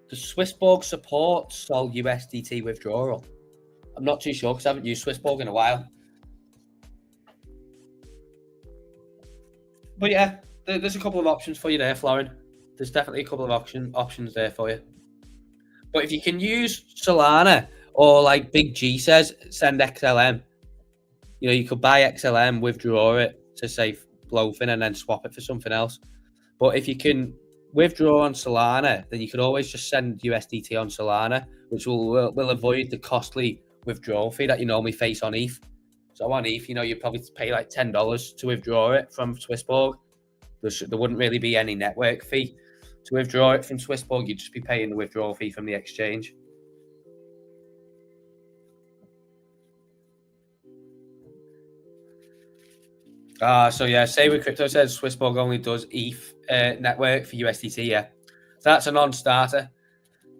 S1: Does Swissborg support Sol USDT withdrawal? I'm not too sure because I haven't used Swissborg in a while. But yeah, there's a couple of options for you there, Florin. There's definitely a couple of options there for you. But if you can use Solana, or like Big G says, send XLM. You know, you could buy XLM, withdraw it to say BLOFIN, and then swap it for something else. But if you can withdraw on Solana, then you could always just send USDT on Solana, which will avoid the costly withdrawal fee that you normally face on ETH. So on ETH, you know, you'd probably pay like $10 to withdraw it from Swissborg. There wouldn't really be any network fee to withdraw it from Swissborg. You'd just be paying the withdrawal fee from the exchange. So yeah, Say with Crypto says Swissborg only does ETH network for USDT. Yeah, so that's a non-starter.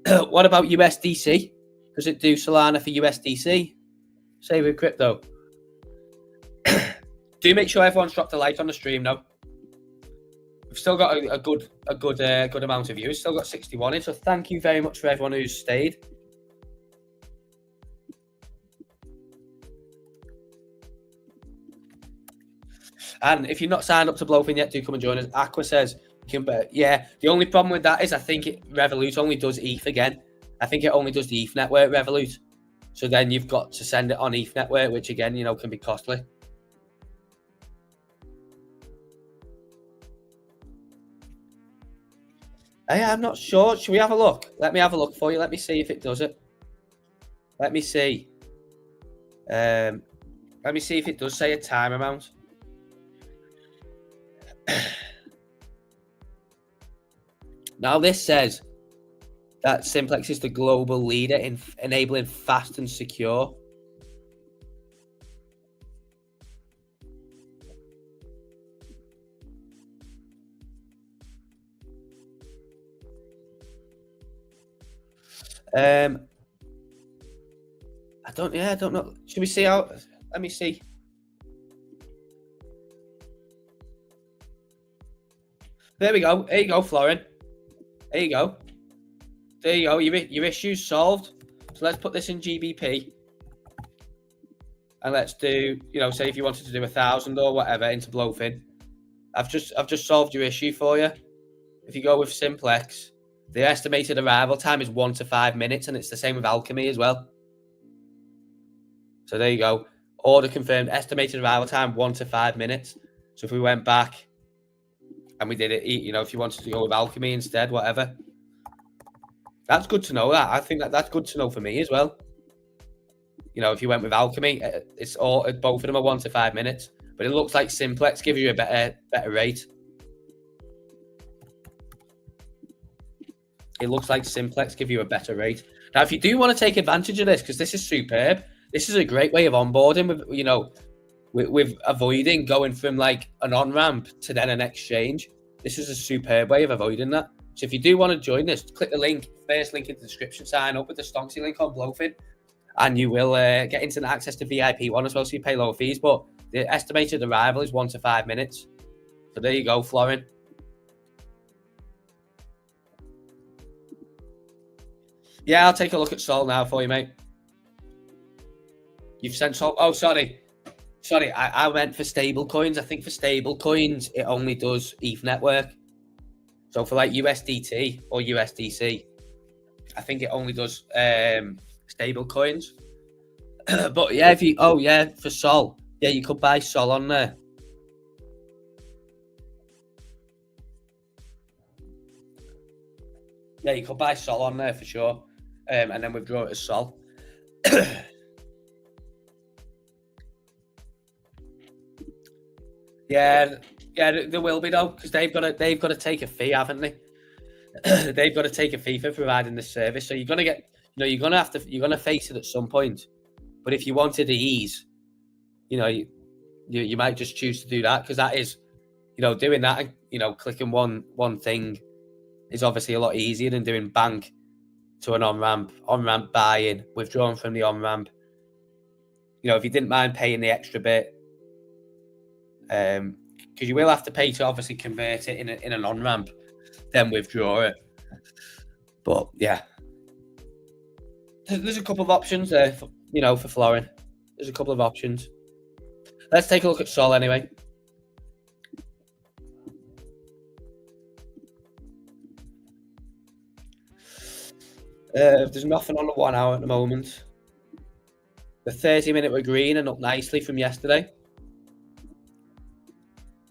S1: What about USDC? Does it do Solana for USDC? Say with Crypto. Do make sure everyone's dropped a like on the stream now. We've still got a good amount of views. Still got 61 in. So thank you very much for everyone who's stayed. And if you're not signed up to BLOFIN yet, do come and join us. Aqua says, yeah, the only problem with that is I think Revolut only does ETH again. I think it only does the ETH network, Revolut. So then you've got to send it on ETH network, which again, you know, can be costly. I'm not sure. Should we have a look? Let me have a look for you. Let me see if it does it. Let me see. Let me see if it does say a time amount. Now this says that Simplex is the global leader in enabling fast and secure. I don't know. Should we see how? Let me see. There we go. There you go, Florin. There you go. There you go. Your issue's solved. So let's put this in GBP. And let's do, you know, say if you wanted to do 1,000 or whatever into BLOFIN. I've just solved your issue for you. If you go with Simplex, the estimated arrival time is 1 to 5 minutes, and it's the same with Alchemy as well. So there you go. Order confirmed. Estimated arrival time 1 to 5 minutes. So if we went back and we did it, you know, if you wanted to go with Alchemy instead, whatever. That's good to know. That I think that's good to know for me as well. You know, if you went with Alchemy, it's all both of them are 1 to 5 minutes. But it looks like Simplex gives you a better rate. It looks like Simplex give you a better rate. Now, if you do want to take advantage of this, because this is superb, this is a great way of onboarding with, you know, with avoiding going from like an on-ramp to then an exchange. This is a superb way of avoiding that. So if you do want to join this, click the link, first link in the description, sign up with the Stonksy link on BLOFIN, and you will get instant access to VIP 1 as well, so you pay lower fees. But the estimated arrival is 1 to 5 minutes. So there you go, Florin. Yeah, I'll take a look at Sol now for you, mate. You've sent Sol. Oh, sorry. I meant for stable coins. I think for stable coins, it only does ETH network. So for like USDT or USDC, I think it only does stable coins. But yeah, for Sol, yeah, you could buy Sol on there. Yeah, you could buy Sol on there for sure. And then withdraw it as Sol. Yeah, there will be though, because they've got to take a fee, haven't they? They've got to take a fee for providing this service. So you're gonna get, you know, you're gonna face it at some point. But if you wanted the ease, you know, you might just choose to do that, because that is, you know, doing that and, you know, clicking one thing is obviously a lot easier than doing bank to an on-ramp buy-in, withdrawing from the on-ramp. You know, if you didn't mind paying the extra bit, because you will have to pay to obviously convert it in an on-ramp, then withdraw it. But yeah, there's a couple of options there, you know, for Florin. There's a couple of options. Let's take a look at Sol anyway. There's nothing on the 1 hour at the moment. The 30-minute were green and up nicely from yesterday.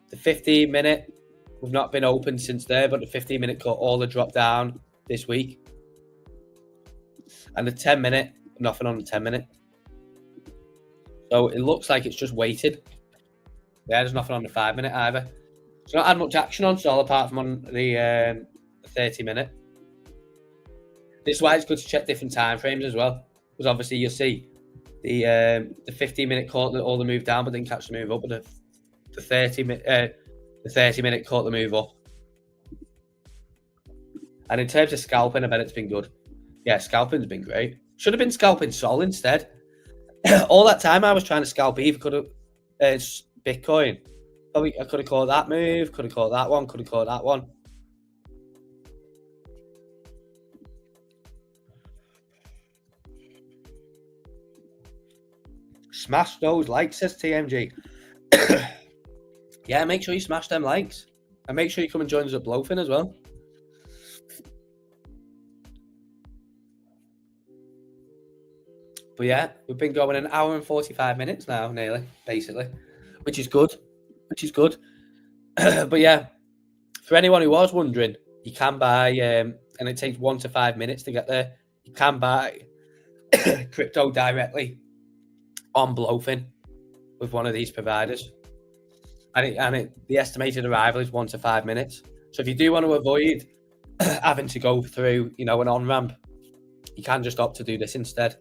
S1: The 15-minute, we've not been open since there, but the 15-minute caught all the drop down this week. And the 10-minute, nothing on the 10-minute. So it looks like it's just waited. Yeah, there's nothing on the 5-minute either. It's not had much action on Sol apart from on the 30-minute. This is why it's good to check different time frames as well, because obviously you'll see the 15-minute caught all the move down, but didn't catch the move up. But the 30-minute caught the move up. And in terms of scalping, I bet it's been good. Yeah, scalping's been great. Should have been scalping Sol instead. All that time I was trying to scalp ETH, could have Bitcoin. Probably I could have caught that move, could have caught that one, could have caught that one. Smash those likes, says TMG. Yeah, make sure you smash them likes. And make sure you come and join us at BLOFIN as well. But yeah, we've been going an hour and 45 minutes now, nearly, basically. Which is good. But yeah, for anyone who was wondering, you can buy, and it takes 1 to 5 minutes to get there. You can buy crypto directly on BLOFIN with one of these providers. And the estimated arrival is 1 to 5 minutes. So if you do want to avoid having to go through, you know, an on-ramp, you can just opt to do this instead.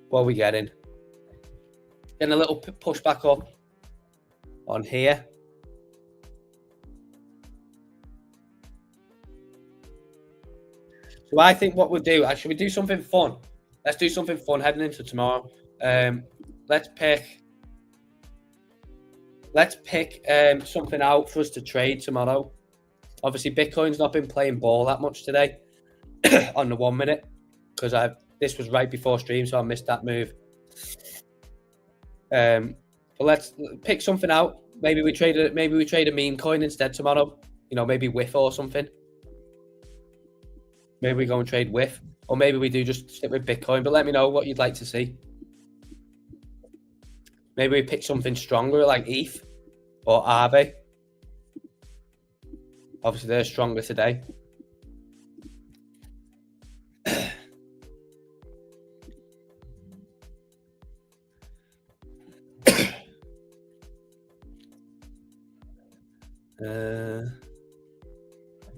S1: What are we getting? Getting a little push back up on here. So I think what we'll do, actually, we do something fun. Let's do something fun heading into tomorrow. Let's pick something out for us to trade tomorrow. Obviously, Bitcoin's not been playing ball that much today on the 1 minute, because this was right before stream, so I missed that move. But let's pick something out. Maybe we trade a meme coin instead tomorrow. You know, maybe WIF or something. Maybe we go and trade WIF, or maybe we do just stick with Bitcoin. But let me know what you'd like to see. Maybe we pick something stronger like ETH. or are they? Obviously, they're stronger today.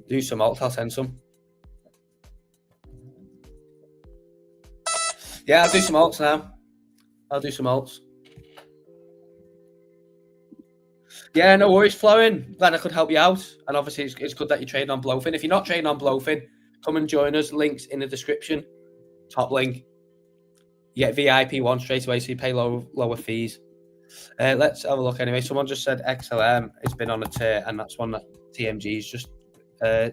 S1: Do some alts, I'll send some. Yeah, I'll do some alts now. I'll do some alts. Yeah, no worries, Flowing. Glad I could help you out. And obviously, it's good that you're trading on BLOFIN. If you're not trading on BLOFIN, come and join us. Links in the description. Top link. You get VIP 1 straight away, so you pay lower fees. Let's have a look anyway. Someone just said XLM has been on a tear, and that's one that TMG's just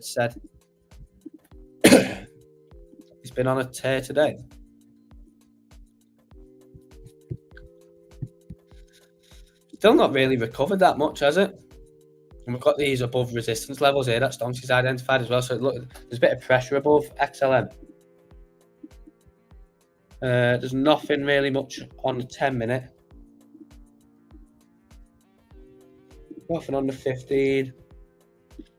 S1: said. It's been on a tear today. Still not really recovered that much, has it? And we've got these above resistance levels here that Stonksy's identified as well. So look, there's a bit of pressure above XLM. There's nothing really much on the 10-minute. Nothing on the 15.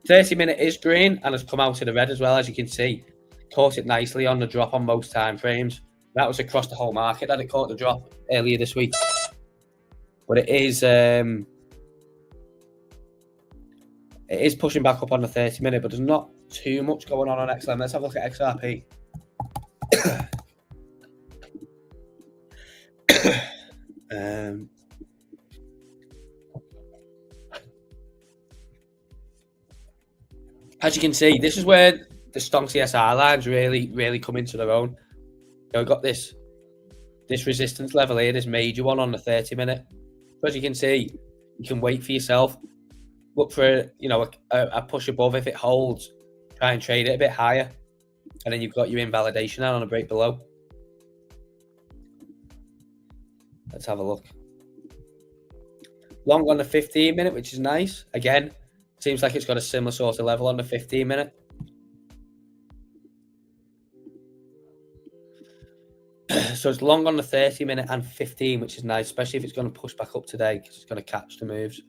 S1: 30-minute is green and has come out of the red as well, as you can see. Caught it nicely on the drop on most time frames. That was across the whole market that it caught the drop earlier this week. But it is pushing back up on the 30-minute, but there's not too much going on XLM. Let's have a look at XRP. As you can see, this is where the Stonksy SR lines really come into their own. We've got this resistance level here, this major one on the 30-minute. So as you can see, you can wait for yourself. Look for a push above. If it holds, try and trade it a bit higher, and then you've got your invalidation out on a break below. Let's have a look. Long on the 15-minute, which is nice. Again, seems like it's got a similar sort of level on the 15-minute. So it's long on the 30-minute and 15, which is nice, especially if it's going to push back up today because it's going to catch the moves.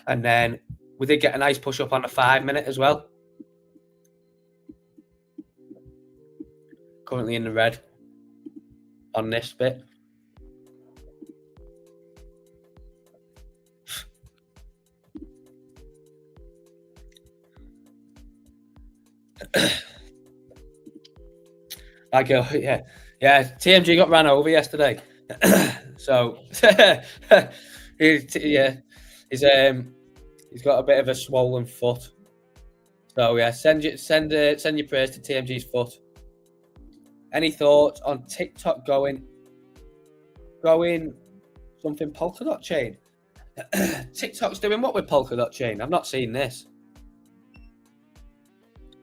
S1: And then we did get a nice push up on the 5-minute as well. Currently in the red on this bit. Yeah. TMG got ran over yesterday, so he's got a bit of a swollen foot. So yeah, send your prayers to TMG's foot. Any thoughts on TikTok going something Polkadot chain? TikTok's doing what with Polkadot chain? I've not seen this.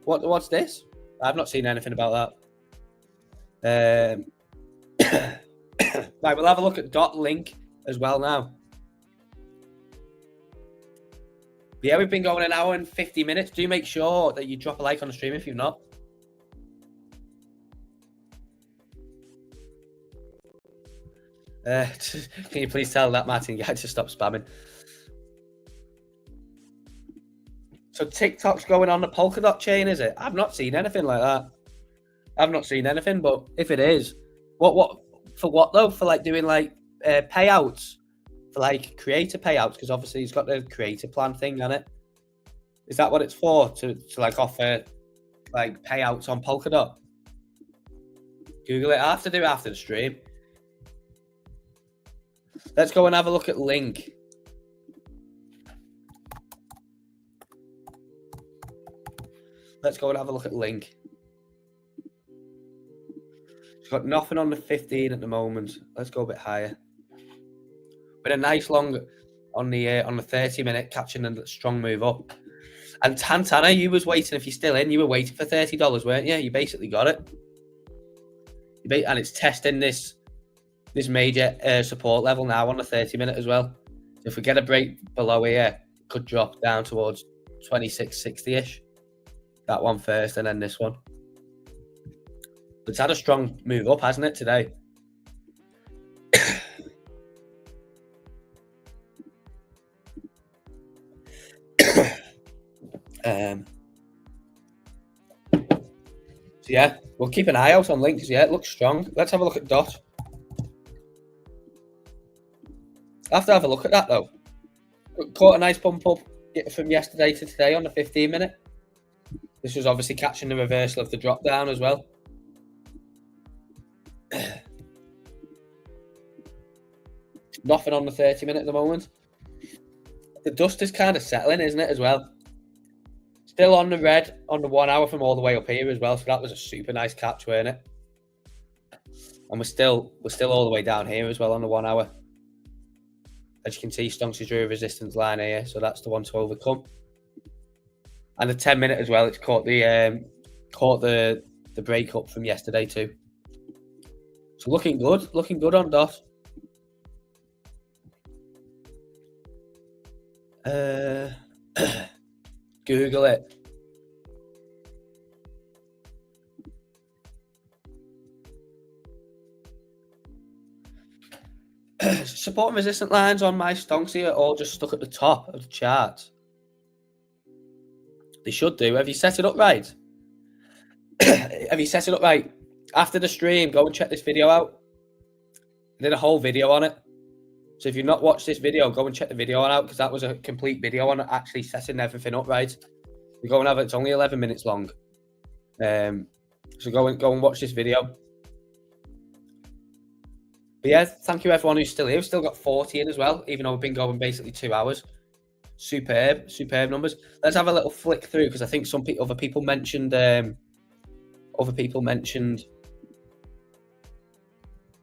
S1: What's this? I've not seen anything about that. Right, we'll have a look at dot link as well now. Yeah, we've been going an hour and 50 minutes. Do make sure that you drop a like on the stream if you've not. Can you please tell that Martin guy to stop spamming? So TikTok's going on the Polkadot chain, is it? I've not seen anything like that. I've not seen anything, but if it is, what for what though? For like doing like payouts, for like creator payouts, because obviously he's got the creator plan thing on it. Is that what it's for? To like offer like payouts on Polkadot? Google it. I have to do it after the stream. Let's go and have a look at Link. Let's go and have a look at Link. It's got nothing on the 15 at the moment. Let's go a bit higher. With a nice long on the 30-minute, catching a strong move up. And Tantana, you was waiting. If you're still in, you were waiting for $30, weren't you? You basically got it. And it's testing this major support level now on the 30-minute as well. So if we get a break below here, it could drop down towards 26.60-ish. That one first, and then this one. It's had a strong move up, hasn't it, today? . So yeah, we'll keep an eye out on links. Yeah, it looks strong. Let's have a look at DOT. I have to have a look at that though. Caught a nice bump up from yesterday to today on the 15-minute. This was obviously catching the reversal of the drop down as well. Nothing on the 30-minute at the moment. The dust is kind of settling, isn't it, as well? Still on the red on the 1 hour from all the way up here as well. So that was a super nice catch, weren't it? And we're still all the way down here as well on the 1 hour. As you can see, Stonksy drew a resistance line here, so that's the one to overcome. And the 10-minute as well, it's caught the break up from yesterday too. So looking good on DOT. Google it. Support and resistance lines on my Stonksy are all just stuck at the top of the chart. They should do. Have you set it up right? Have you set it up right? After the stream, go and check this video out. I did a whole video on it. So if you've not watched this video, go and check the video out, because that was a complete video on actually setting everything up right. You go and have it. It's only 11 minutes long. So go and watch this video. But yeah, thank you everyone who's still here. We've still got 40 in as well, even though we've been going basically 2 hours. Superb numbers. Let's have a little flick through, because I think other people mentioned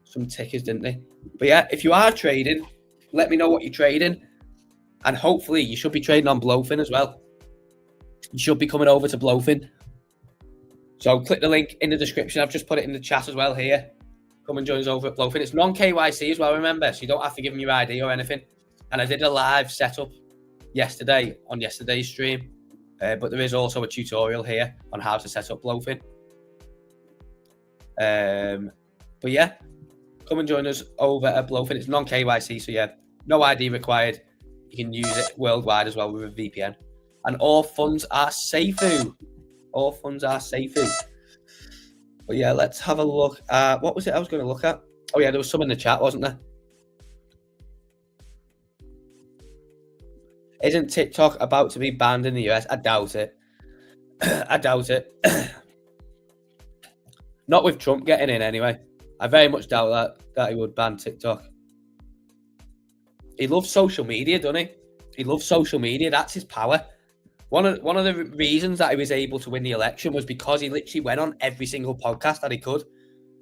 S1: some tickers, didn't they? But yeah, if you are trading, let me know what you're trading, and hopefully you should be trading on BLOFIN as well. You should be coming over to BLOFIN. So click the link in the description. I've just put it in the chat as well here. Come and join us over at BLOFIN. It's non-KYC as well, remember, so you don't have to give them your ID or anything. And I did a live setup yesterday on yesterday's stream, but there is also a tutorial here on how to set up BLOFIN. But yeah, come and join us over at BLOFIN. It's non-KYC, so yeah, no ID required. You can use it worldwide as well with a VPN. And all funds are safe. All funds are safe. But yeah, let's have a look at, what was it I was going to look at? Oh yeah, there was some in the chat, wasn't there? Isn't TikTok about to be banned in the US? I doubt it. I doubt it. Not with Trump getting in anyway. I very much doubt that he would ban TikTok. He loves social media, doesn't he? He loves social media. That's his power. One of the reasons that he was able to win the election was because he literally went on every single podcast that he could.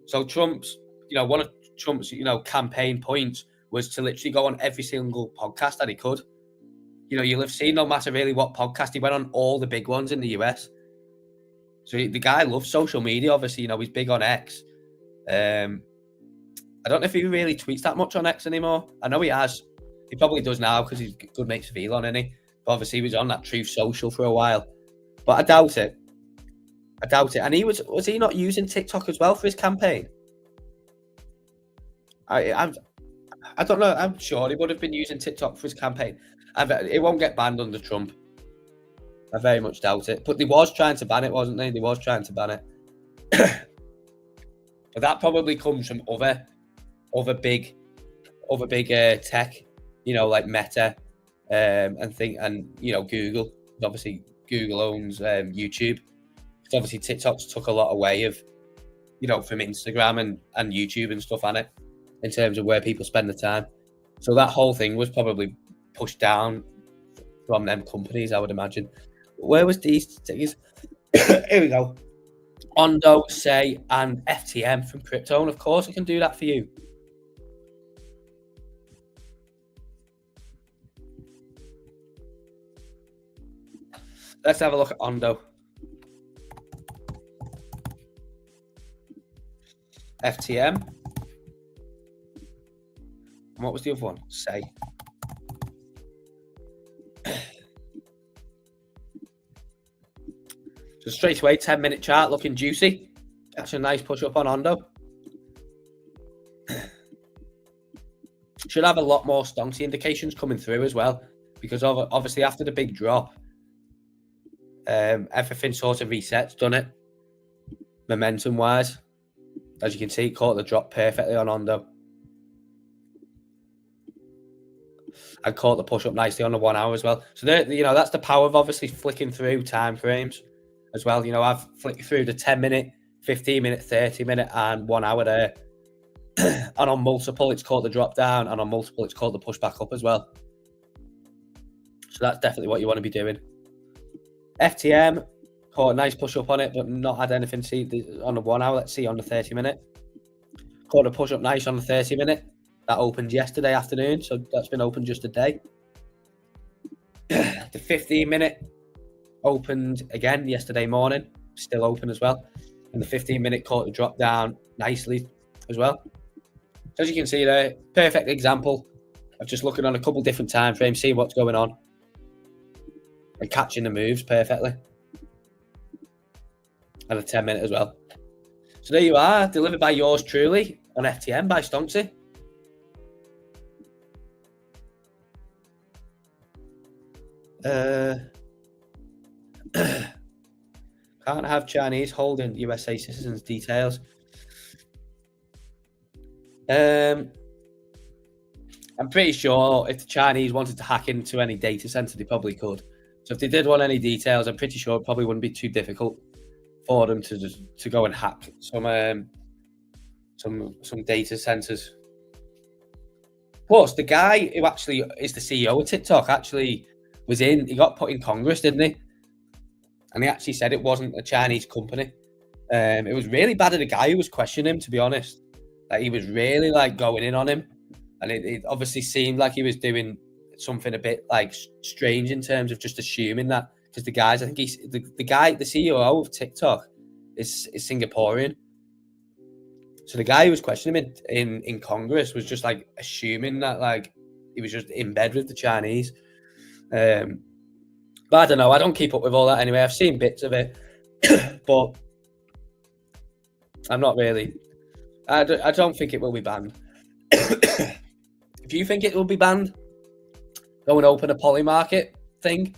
S1: So Trump's, one of Trump's, campaign points was to literally go on every single podcast that he could. You'll have seen, no matter really what podcast, he went on all the big ones in the US. So the guy loves social media. Obviously, he's big on X. I don't know if he really tweets that much on X anymore. I know he has. He probably does now because he's good mates with Elon, isn't he? But obviously, he was on that Truth Social for a while. But I doubt it. And he was he not using TikTok as well for his campaign? I don't know. I'm sure he would have been using TikTok for his campaign. It won't get banned under Trump. I very much doubt it. But they was trying to ban it, wasn't they? They was trying to ban it. But that probably comes from other big tech, like Meta, and Google. Obviously, Google owns YouTube. So obviously, TikTok's took a lot away of, from Instagram and YouTube and stuff on it, in terms of where people spend the time. So that whole thing was probably pushed down from them companies, I would imagine. Where was these tickets? Here we go. Ondo, Say, and FTM from Crypto. And of course, I can do that for you. Let's have a look at Ondo. FTM. And what was the other one? Say. So straight away, 10-minute chart looking juicy. That's a nice push up on Ondo. Should have a lot more Stonksy indications coming through as well, because obviously after the big drop, Everything sort of resets, done it. Momentum wise, as you can see, caught the drop perfectly on Ondo. And caught the push up nicely on the 1 hour as well. So there, you know, that's the power of obviously flicking through time frames as well. You know, I've flicked through the 10-minute, 15-minute, 30-minute, and 1 hour there. And on multiple, it's caught the drop down, and on multiple, it's caught the push back up as well. So that's definitely what you want to be doing. FTM caught a nice push up on it, but not had anything to see on the 1 hour. Let's see on the 30-minute. Caught a push up nice on the 30-minute. That opened yesterday afternoon, so that's been open just a day. The 15-minute opened again yesterday morning, still open as well. And the 15-minute caught the drop down nicely as well. So as you can see there, perfect example of just looking on a couple different time frames, seeing what's going on, and catching the moves perfectly. And a 10-minute as well. So there you are, delivered by yours truly on FTM by Stonksy. Can't have Chinese holding USA citizens details. I'm pretty sure if the Chinese wanted to hack into any data center, they probably could. So if they did want any details, I'm pretty sure it probably wouldn't be too difficult for them to go and hack some data centers. Plus, the guy who actually is the CEO of TikTok actually he got put in Congress, didn't he? And he actually said it wasn't a Chinese company. It was really bad of the guy who was questioning him, to be honest. Like, he was really like going in on him. And it obviously seemed like he was doing something a bit like strange in terms of just assuming that, because the guys, I think the CEO of TikTok is Singaporean. So the guy who was questioning him in Congress was just like assuming that like he was just in bed with the Chinese. But I don't know. I don't keep up with all that anyway. I've seen bits of it, but I'm not really. I don't think it will be banned. If you think it will be banned, go and open a poly market thing.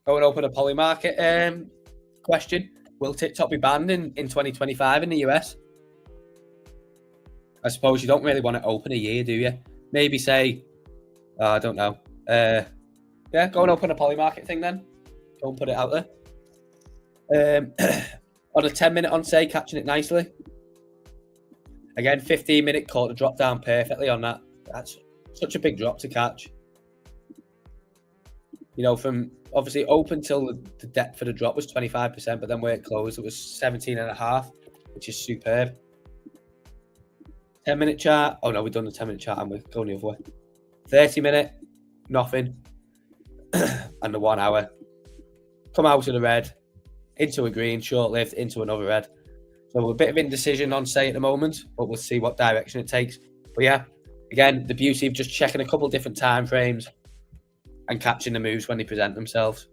S1: Go and open a poly market question. Will TikTok be banned in 2025 in the US? I suppose you don't really want to open a year, do you? Maybe say, I don't know. Yeah, go and open a poly market thing then. Go and put it out there. On a 10-minute on say, catching it nicely. Again, 15-minute caught the drop down perfectly on that. That's such a big drop to catch. You know, from obviously open till the depth for the drop was 25%, but then where it closed, it was 17.5, which is superb. 10-minute chart. Oh no, we've done the 10-minute chart and we're going the other way. 30-minute, nothing. And the 1 hour. Come out of the red, into a green, short-lived, into another red. So a bit of indecision on say at the moment, but we'll see what direction it takes. But yeah, again, the beauty of just checking a couple different time frames and catching the moves when they present themselves.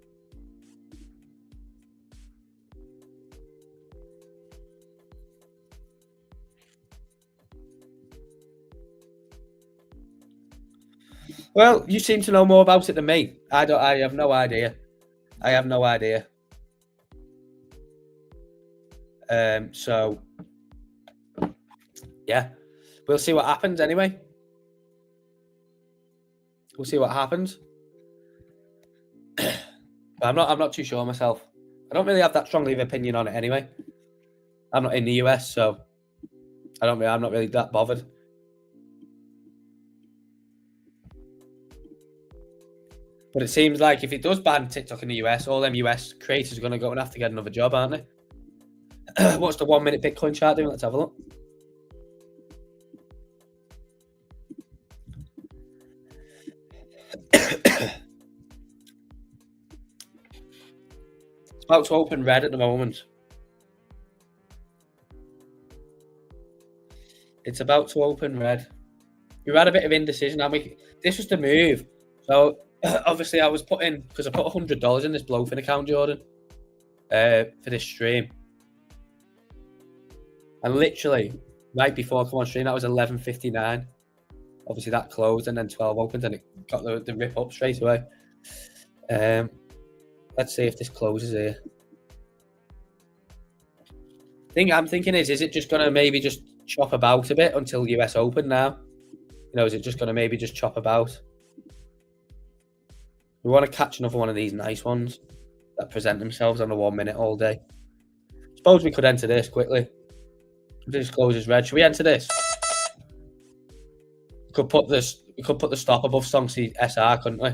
S1: Well, you seem to know more about it than me. I have no idea. I have no idea. So yeah, we'll see what happens anyway. We'll see what happens. But I'm not too sure myself. I don't really have that strongly of opinion on it anyway. I'm not in the US, so I'm not really that bothered. But it seems like if it does ban TikTok in the US, all them US creators are going to go and have to get another job, aren't they? What's the 1 minute Bitcoin chart doing? Let's have a look. It's about to open red at the moment. It's about to open red. We've had a bit of indecision, haven't we? This was the move. So obviously I was putting, because I put $100 in this BLOFIN account, Jordan, for this stream. And literally, right before I come on stream, that was 11:59. Obviously that closed and then 12 opened and it got the rip up straight away. Let's see if this closes here. I'm thinking is it just gonna maybe just chop about a bit until US Open now? You know, is it just gonna maybe just chop about? We want to catch another one of these nice ones that present themselves on the 1 minute all day. Suppose we could enter this quickly. This closes red. Should we enter this? We could put the stop above Stonksy SR, couldn't we?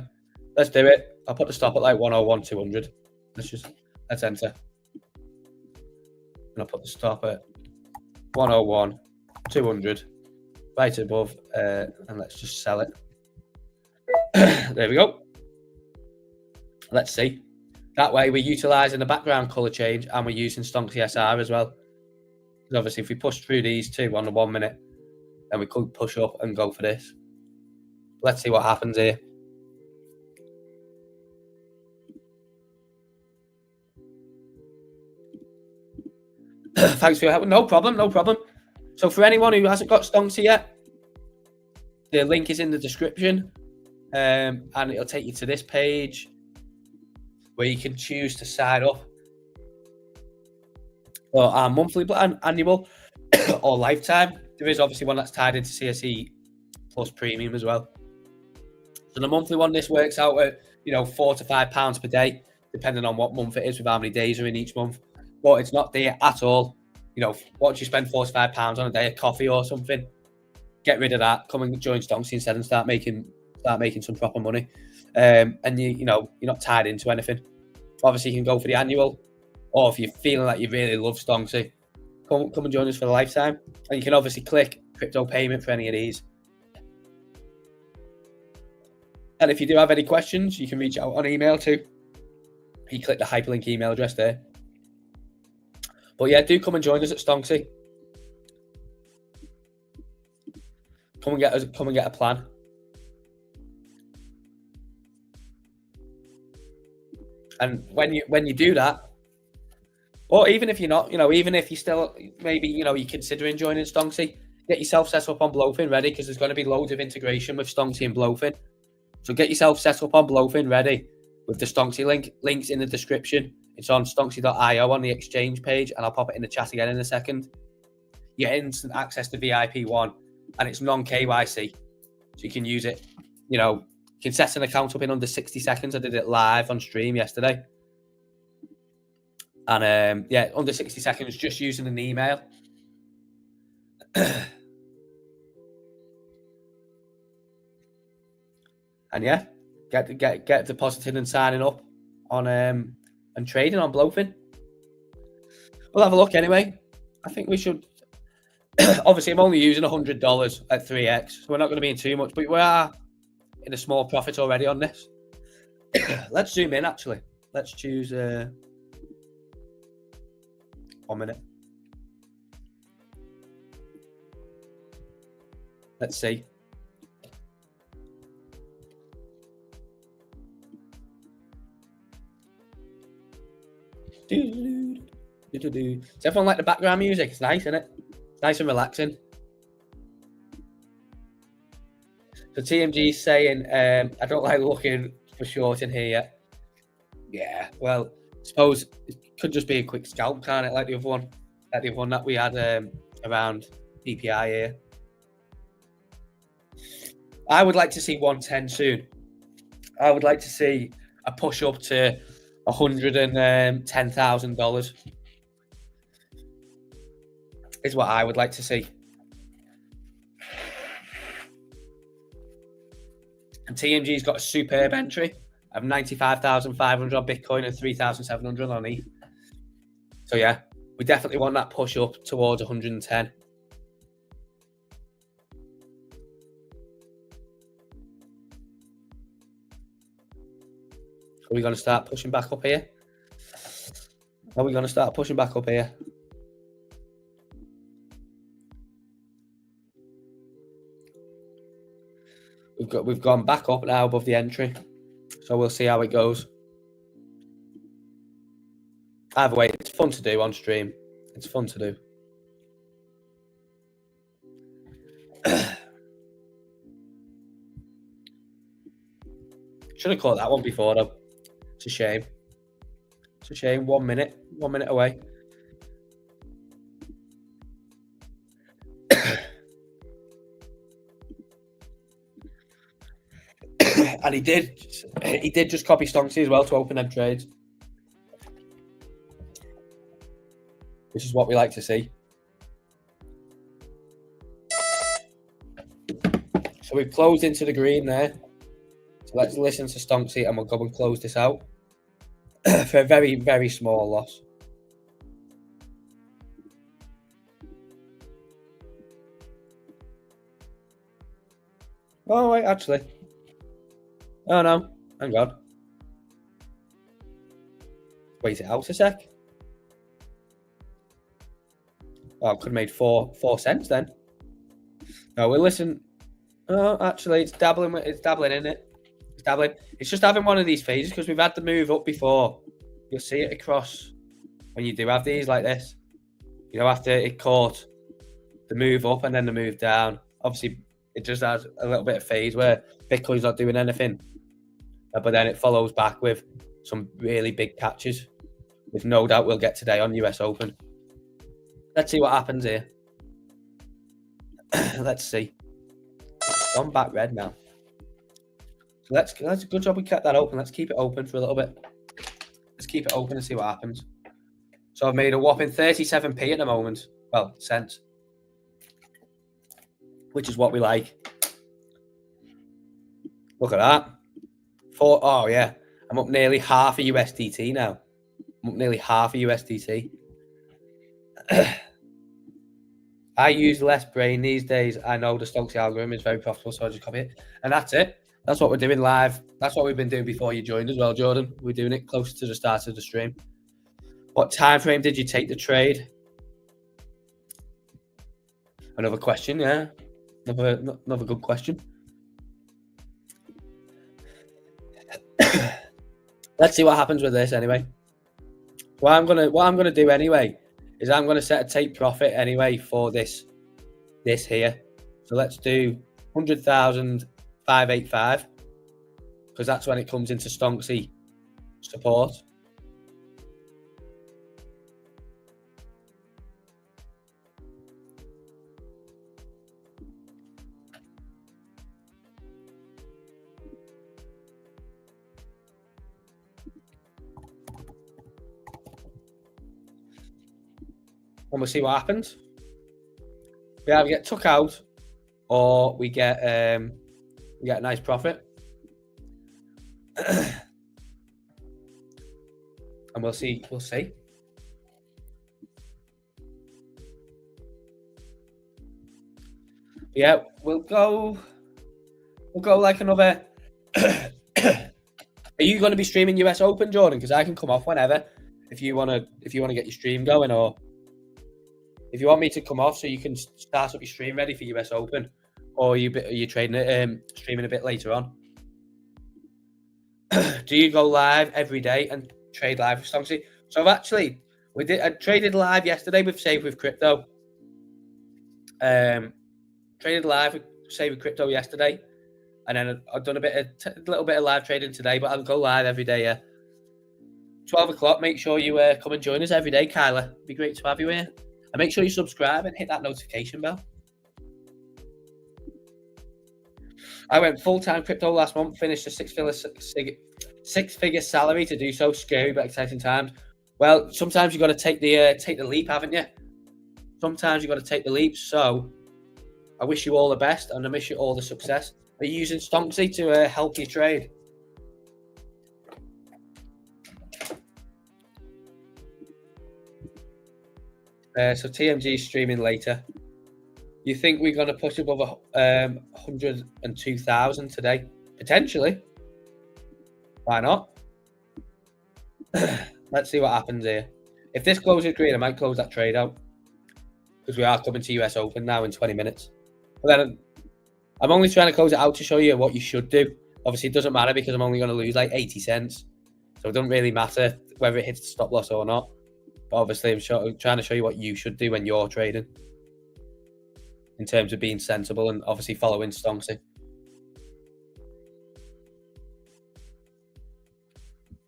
S1: Let's do it. I'll put the stop at like 101, 200. Let's enter. And I'll put the stop at 101, 200, right above, and let's just sell it. There we go. Let's see. That way we're utilising the background colour change and we're using Stonksy SR as well. Because obviously if we push through these two on the 1 minute, then we could push up and go for this. Let's see what happens here. Thanks for your help. No problem, no problem. So for anyone who hasn't got Stonksy yet, the link is in the description, and it'll take you to this page where you can choose to sign up for our monthly plan, annual, or lifetime. There is obviously one that's tied into CSE Plus Premium as well. So the monthly one, this works out at £4 to £5 per day, depending on what month it is, with how many days are in each month. But it's not there at all. Once you spend £4 to £5 on a day of coffee or something, get rid of that. Come and join Stonksy instead and start making some proper money. And you're not tied into anything. Obviously, you can go for the annual, or if you're feeling like you really love Stonksy, come and join us for the lifetime. And you can obviously click crypto payment for any of these. And if you do have any questions, you can reach out on email too. You click the hyperlink email address there. But yeah, do come and join us at Stonksy. Come and get a plan. And when you do that, or even if you're not, even if you still maybe you're considering joining Stonksy, get yourself set up on BLOFIN ready, because there's going to be loads of integration with Stonksy and BLOFIN. So get yourself set up on BLOFIN ready with the Stonksy links in the description. It's on stonksy.io on the exchange page, and I'll pop it in the chat again in a second. You get instant access to VIP1, and it's non-KYC, so you can use it. You can set an account up in under 60 seconds. I did it live on stream yesterday. And under 60 seconds, just using an email. And yeah, get depositing and signing up on and trading on BLOFIN. We'll have a look anyway. I think we should. Obviously, I'm only using $100 at 3x, so we're not going to be in too much, but we are in a small profit already on this. Let's zoom in, actually. Let's choose 1 minute. Let's see. Does everyone like the background music? It's nice, isn't it? It's nice and relaxing. So TMG's saying, I don't like looking for short in here yet. Yeah, well, I suppose it could just be a quick scalp, can't it? Like the other one that we had around DPI here. I would like to see 110 soon. I would like to see a push up to $110,000 is what I would like to see. And TMG's got a superb entry of 95,500 on Bitcoin and 3,700 on ETH. So yeah, we definitely want that push up towards 110. Are we going to start pushing back up here? Are we going to start pushing back up here? We've gone back up now above the entry, so we'll see how it goes. Either way, it's fun to do on stream. It's fun to do. Should have caught that one before though. It's a shame. It's a shame. 1 minute away. And he did just copy Stonksy as well to open them trades, which is what we like to see. So we've closed into the green there. So let's listen to Stonksy and we'll go and close this out for a very, very small loss. Oh, wait, actually. Oh, no. Hang on. Wait it out a sec. Oh, could have made 4 cents then. No, we'll listen. Oh, actually, it's dabbling in it. It's dabbling. It's just having one of these phases because we've had the move up before. You'll see it across when you do have these like this. You know, after it caught the move up and then the move down. Obviously, it just has a little bit of phase where Bitcoin's not doing anything. But then it follows back with some really big catches, which no doubt we'll get today on US Open. Let's see what happens here. Let's see. It's gone back red now. So that's a good job we kept that open. Let's keep it open for a little bit. Let's keep it open and see what happens. So I've made a whopping 37p at the moment. Well, cents. Which is what we like. Look at that. Oh, yeah. I'm up nearly half a USDT now. I'm up nearly half a USDT. I use less brain these days. I know the Stonksy algorithm is very profitable, so I just copy it. And that's it. That's what we're doing live. That's what we've been doing before you joined as well, Jordan. We're doing it close to the start of the stream. What time frame did you take the trade? Another question, yeah. Another good question. Let's see what happens with this anyway. What I'm gonna do anyway is I'm gonna set a take profit anyway for this here. So let's do 100,585 because that's when it comes into Stonksy support. And we'll see what happens. We either get took out or we get a nice profit. And we'll see. Yeah, we'll go like another. Are you going to be streaming US Open, Jordan? Because I can come off whenever if you want to get your stream going, or if you want me to come off so you can start up your stream ready for US Open, or are you trading it, streaming a bit later on? Do you go live every day and trade live with Stonksy? So I traded live yesterday with Save with Crypto. Traded live with Save with Crypto yesterday, and then I've done a little bit of live trading today. But I'll go live every day. 12 o'clock. Make sure you come and join us every day, Kyla. It'd be great to have you here. And make sure you subscribe and hit that notification bell. I went full-time crypto last month, finished a six-figure salary to do so. Scary but exciting times. Well, sometimes you've got to take the leap, haven't you? Sometimes you've got to take the leap. So I wish you all the best and I wish you all the success. Are you using Stonksy to help you trade? So TMG is streaming later. You think we're going to push above 102,000 today? Potentially. Why not? Let's see what happens here. If this closes green, I might close that trade out because we are coming to US Open now in 20 minutes. But then I'm only trying to close it out to show you what you should do. Obviously, it doesn't matter because I'm only going to lose like 80 cents. So it doesn't really matter whether it hits the stop loss or not. But obviously, I'm trying to show you what you should do when you're trading in terms of being sensible and obviously following Stonksy.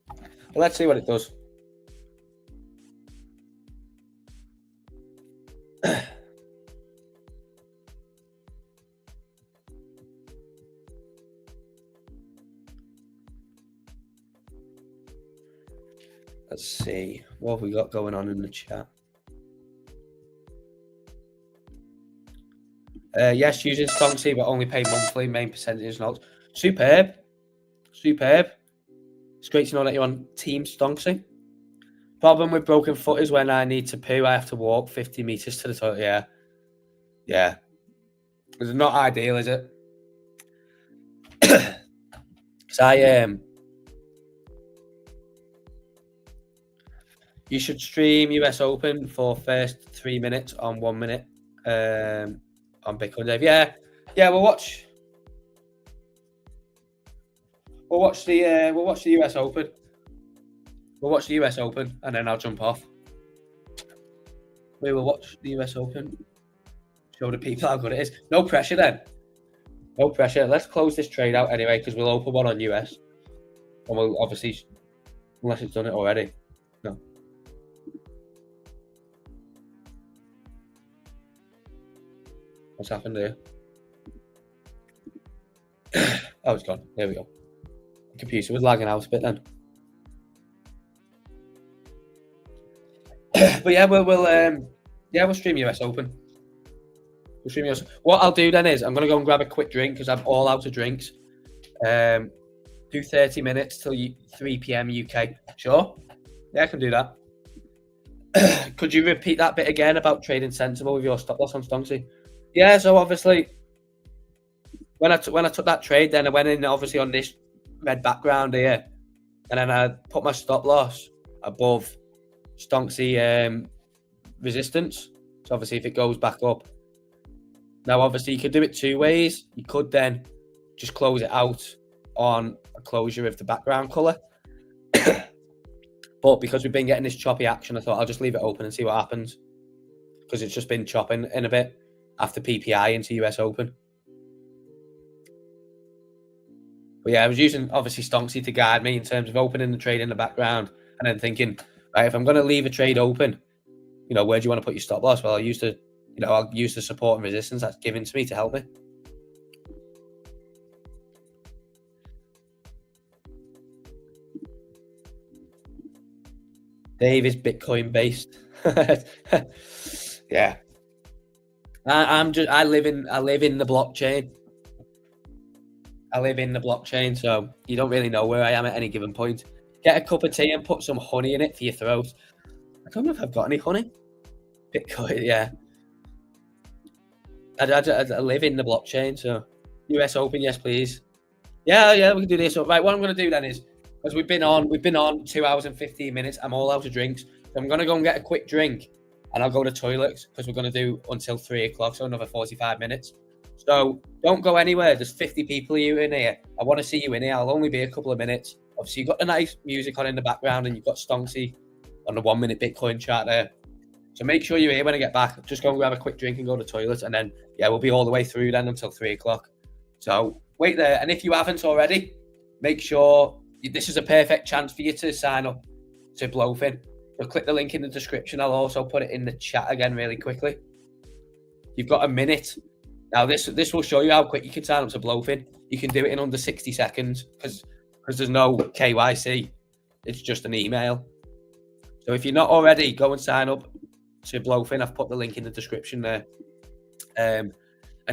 S1: But let's see what it does. Let's see. What have we got going on in the chat? Yes, using Stonksy, but only pay monthly, main percentage notes. Superb. Superb. It's great to know that you're on Team Stonksy. Problem with broken foot is when I need to poo, I have to walk 50 meters to the toilet. Yeah. Yeah. It's not ideal, is it? Because you should stream US Open for first 3 minutes on 1 minute on Bitcoin Dave. Yeah. Yeah, we'll watch the US Open. We'll watch the US Open and then I'll jump off. We will watch the US Open. Show the people how good it is. No pressure then. No pressure. Let's close this trade out anyway because we'll open one on US. And we'll obviously, unless it's done it already. No. What's happened here? Oh, it's gone. There we go. The computer was lagging out a bit then. But yeah, we'll stream US Open. We'll stream US. What I'll do then is I'm gonna go and grab a quick drink because I'm all out of drinks. Do 30 minutes till 3 p.m. UK. Sure? Yeah, I can do that. Could you repeat that bit again about trading sensible with your stop loss on Stonksy? Yeah, so obviously when I took that trade, then I went in obviously on this red background here, and then I put my stop loss above Stonksy resistance. So obviously if it goes back up. Now obviously you could do it two ways. You could then just close it out on a closure of the background color. But because we've been getting this choppy action, I thought I'll just leave it open and see what happens. Because it's just been chopping in a bit after PPI into US Open. But yeah, I was using obviously Stonksy to guide me in terms of opening the trade in the background and then thinking, right, if I'm going to leave a trade open, you know, where do you want to put your stop loss? Well, I'll use the support and resistance that's given to me to help me. Dave is Bitcoin based. Yeah. I live in the blockchain. I live in the blockchain, so you don't really know where I am at any given point. Get a cup of tea and put some honey in it for your throat. I don't know if I've got any honey. Bitcoin, yeah. I live in the blockchain, so US Open, yes, please. Yeah, we can do this. So, right, what I'm going to do then is, as we've been on 2 hours and 15 minutes. I'm all out of drinks, so I'm going to go and get a quick drink, and I'll go to the toilet because we're going to do until 3 o'clock, so another 45 minutes. So don't go anywhere. There's 50 people in here. I want to see you in here. I'll only be a couple of minutes. Obviously, you've got the nice music on in the background, and you've got Stonksy on the 1 minute Bitcoin chart there. So make sure you're here when I get back. Just go and grab a quick drink and go to the toilet, and then we'll be all the way through then until 3 o'clock. So wait there, and if you haven't already, make sure this is a perfect chance for you to sign up to BLOFIN. So click the link in the description. I'll also put it in the chat again really quickly. You've got a minute. Now this will show you how quick you can sign up to BLOFIN. You can do it in under 60 seconds because there's no KYC. It's just an email. So if you're not already, go and sign up to BLOFIN. I've put the link in the description there. And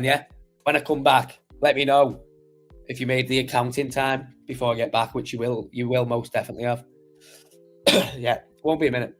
S1: yeah, when I come back, let me know if you made the account in time before I get back, which you will most definitely have. Yeah, won't be a minute.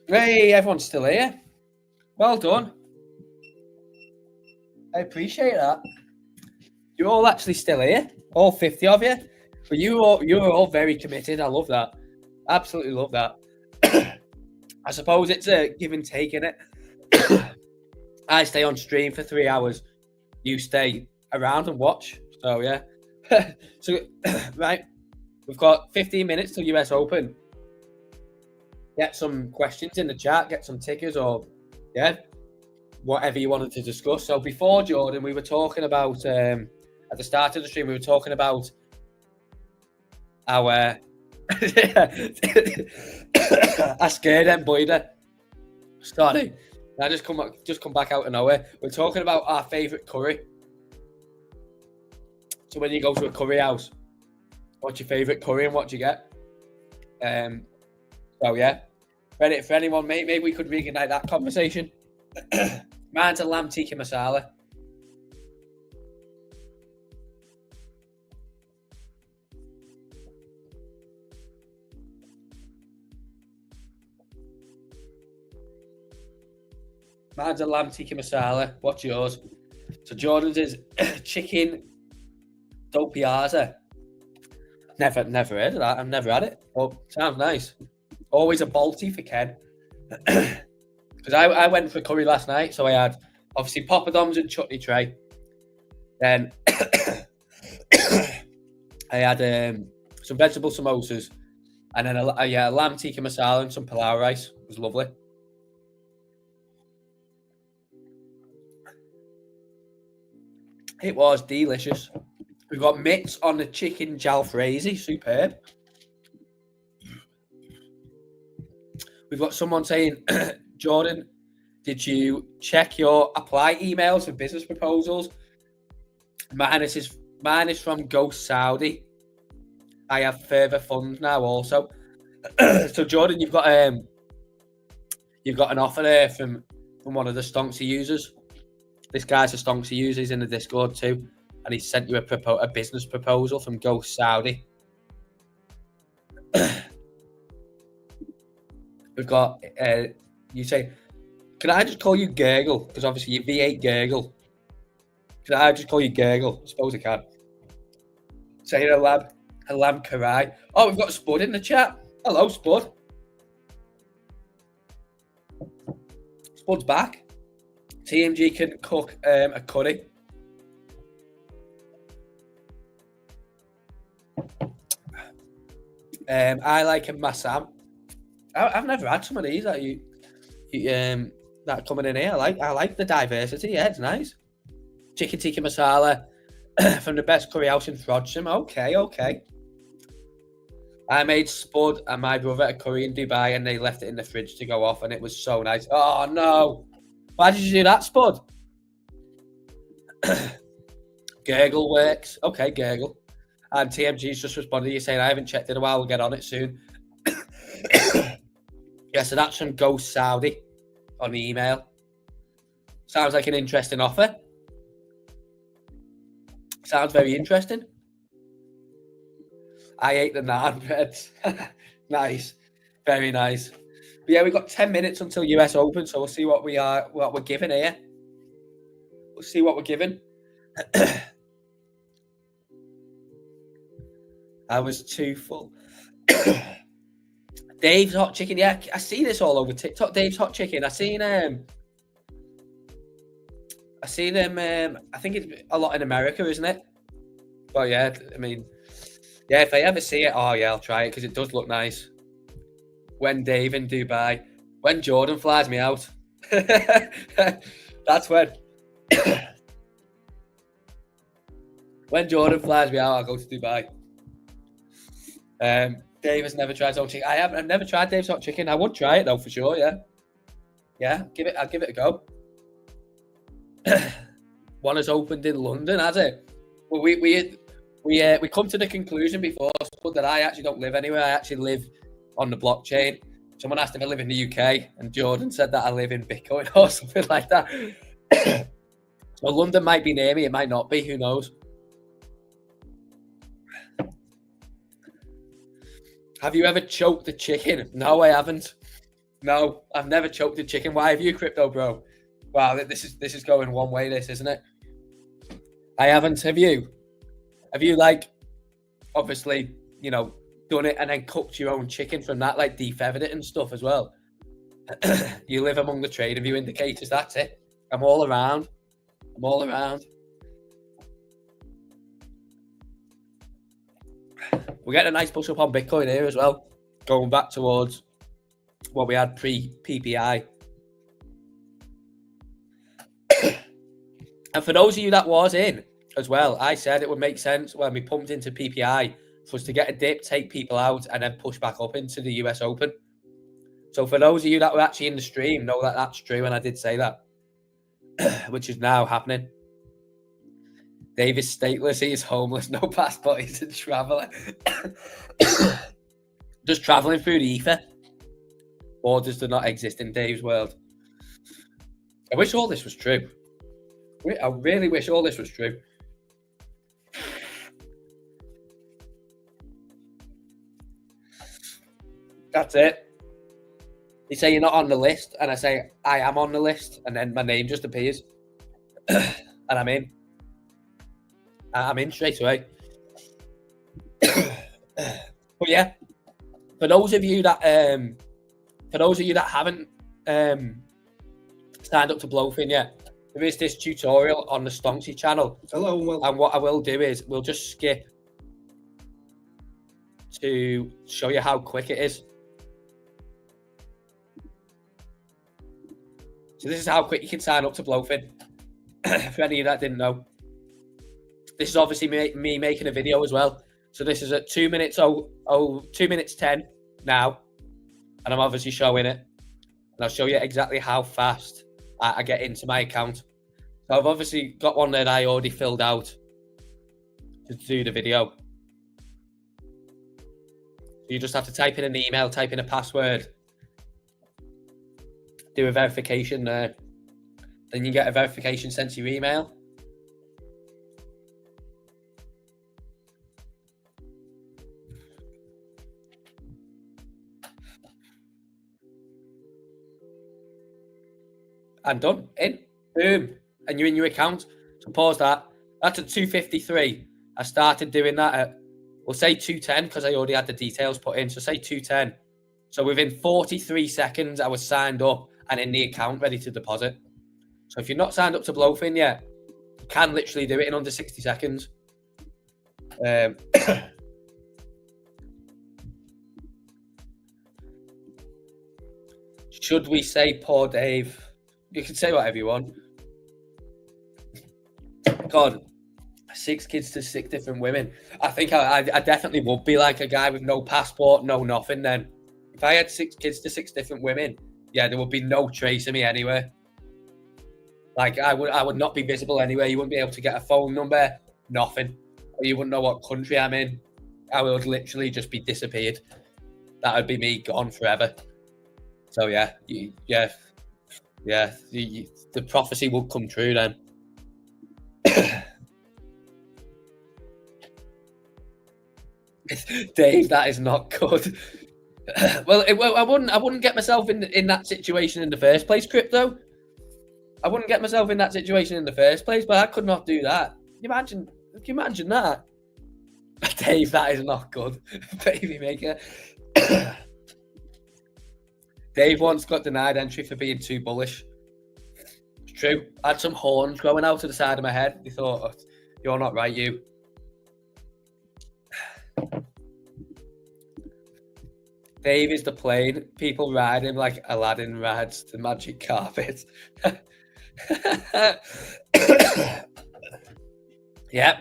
S1: Hey, everyone's still here. Well done. I appreciate that. You're all actually still here, all 50 of you. But you were all very committed. I love that. Absolutely love that. I suppose it's a give and take, innit? I stay on stream for 3 hours. You stay around and watch. So yeah. So right, we've got 15 minutes till US Open. Get some questions in the chat. Get some tickers or yeah, whatever you wanted to discuss. So before Jordan, we were talking about at the start of the stream, we were talking about our I scared them boyder. Sorry. I just come back out of nowhere. We're talking about our favourite curry. So when you go to a curry house, what's your favourite curry and what do you get? So yeah. For anyone, maybe we could reignite that conversation. Mine's a lamb tikka masala. Mine's a lamb tikka masala. What's yours? So Jordan's is chicken dopiaza. Never heard of that. I've never had it. Oh, sounds nice. Always a balti for Ken. Because I went for curry last night, so I had obviously poppadoms and chutney tray. Then I had some vegetable samosas, and then a lamb tikka masala and some pilau rice. It was lovely. It was delicious. We've got mitts on the chicken jalfrezi. Superb. We've got someone saying, Jordan, did you check your apply emails for business proposals? Mine is from Ghost Saudi. I have further funds now also. So Jordan, you've got an offer there from one of the Stonksy users. This guy's a Stonksy user. He's in the Discord too, and he sent you a business proposal from Ghost Saudi. We've got you say, can I just call you Gurgle? Because obviously you V8 Gurgle. Can I just call you Gurgle? I suppose I can. Say a lamb karai. Oh, we've got Spud in the chat. Hello, Spud. Spud's back. TMG can cook a curry. I like a masam. I've never had some of these that that coming in here. I like the diversity. Yeah, it's nice. Chicken tikka masala from the best curry house in Frodsham. Okay. I made Spud and my brother a curry in Dubai, and they left it in the fridge to go off, and it was so nice. Oh no! Why did you do that, Spud? Gurgle works. Okay, Gurgle. And TMG's just responded. You're saying I haven't checked in a while. We'll get on it soon. Yeah, so that's from Ghost Saudi on the email. Sounds like an interesting offer. Sounds very interesting. I ate the naan bread. Nice. Very nice. But yeah, we've got 10 minutes until US Open, so we'll see what we're given here. We'll see what we're given. I was too full. Dave's Hot Chicken. Yeah, I see this all over TikTok. Dave's Hot Chicken. I seen him. I think it's a lot in America, isn't it? But yeah, I mean, yeah, if I ever see it, oh yeah, I'll try it because it does look nice. When Dave in Dubai, when Jordan flies me out, that's when. When Jordan flies me out, I'll go to Dubai. Dave has never tried hot chicken. I've never tried Dave's Hot Chicken. I would try it though for sure. Yeah. I'll give it a go. One has opened in London, has it? Well, we come to the conclusion before that I actually don't live anywhere. I actually live on the blockchain. Someone asked if I live in the UK, and Jordan said that I live in Bitcoin or something like that. So London might be near me. It might not be. Who knows? Have you ever choked a chicken? No, I haven't. No, I've never choked a chicken. Why have you, crypto bro? Wow, this is going one way, this, isn't it? I haven't. Have you? Have you, like, obviously, you know, done it and then cooked your own chicken from that, like defeathered it and stuff as well? You live among the trade of you indicators. That's it. I'm all around. I'm all around. We're getting a nice push up on Bitcoin here as well, going back towards what we had pre-PPI. And for those of you that was in as well, I said it would make sense when we pumped into PPI for us to get a dip, take people out, and then push back up into the US Open. So for those of you that were actually in the stream, know that that's true, and I did say that, which is now happening. Dave is stateless, he is homeless, no passport, he's a traveller. Just travelling through the ether. Borders do not exist in Dave's world. I wish all this was true. I really wish all this was true. That's it. They say you're not on the list, and I say I am on the list, and then my name just appears, and I'm in. I'm in straight away. But yeah, for those of you that haven't signed up to BLOFIN yet, there is this tutorial on the Stonksy channel.
S2: Hello, well,
S1: and what I will do is we'll just skip to show you how quick it is. So this is how quick you can sign up to BLOFIN. For any of you that didn't know, this is obviously me making a video as well. So this is at 2 minutes 2 minutes 10 now, and I'm obviously showing it, and I'll show you exactly how fast I get into my account. So I've obviously got one that I already filled out to do the video. You just have to type in an email, type in a password, do a verification there. Then you get a verification sent to your email. And done. In. Boom. And you're in your account. So pause that. That's at 2:53. I started doing that at, we'll say 2:10, because I already had the details put in. So say 2:10. So within 43 seconds, I was signed up and in the account ready to deposit. So if you're not signed up to BLOFIN yet, you can literally do it in under 60 seconds. Should we say poor Dave? You can say whatever you want. God, 6 kids to 6 different women. I think I definitely would be like a guy with no passport, no nothing then. If I had 6 kids to 6 different women, yeah, there would be no trace of me anywhere. Like, I would not be visible anywhere. You wouldn't be able to get a phone number, nothing. Or you wouldn't know what country I'm in. I would literally just be disappeared. That would be me gone forever. So yeah, the prophecy will come true then. Dave, that is not good. Well, I wouldn't get myself in that situation in the first place, crypto. I wouldn't get myself in that situation in the first place, but I could not do that. Can you imagine that? Dave, that is not good. Baby maker. Dave once got denied entry for being too bullish. It's true. I had some horns growing out to the side of my head. They thought, oh, you're not right, you. Dave is the plane. People ride him like Aladdin rides the magic carpet. Yep.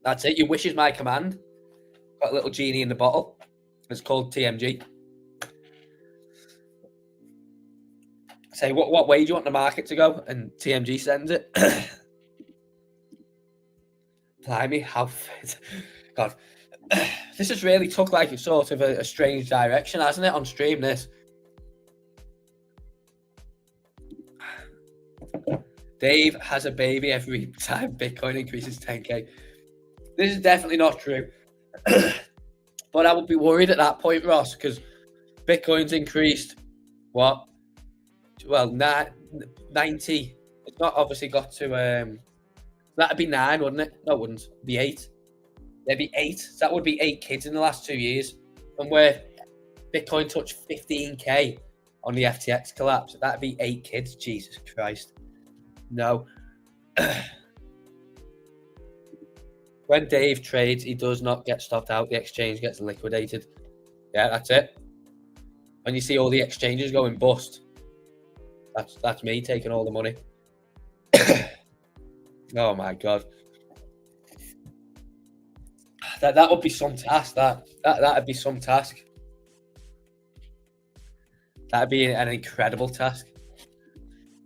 S1: That's it. Your wish is my command. Got a little genie in the bottle. It's called TMG. Say, what way do you want the market to go? And TMG sends it. Blimey, how fit. God. This has really took like a sort of a strange direction, hasn't it, on stream, this? Dave has a baby every time Bitcoin increases 10k. This is definitely not true. But I would be worried at that point, Ross, because Bitcoin's increased. What? Well, 90. It's not obviously got to. That'd be 9, wouldn't it? No, it wouldn't. It'd be 8. There'd be 8. So that would be 8 kids in the last 2 years. And where Bitcoin touched 15K on the FTX collapse, that'd be 8 kids. Jesus Christ. No. When Dave trades, he does not get stopped out. The exchange gets liquidated. Yeah, that's it. When you see all the exchanges going bust, that's me taking all the money. Oh my God. That would be some task. That'd be some task. That'd be an incredible task.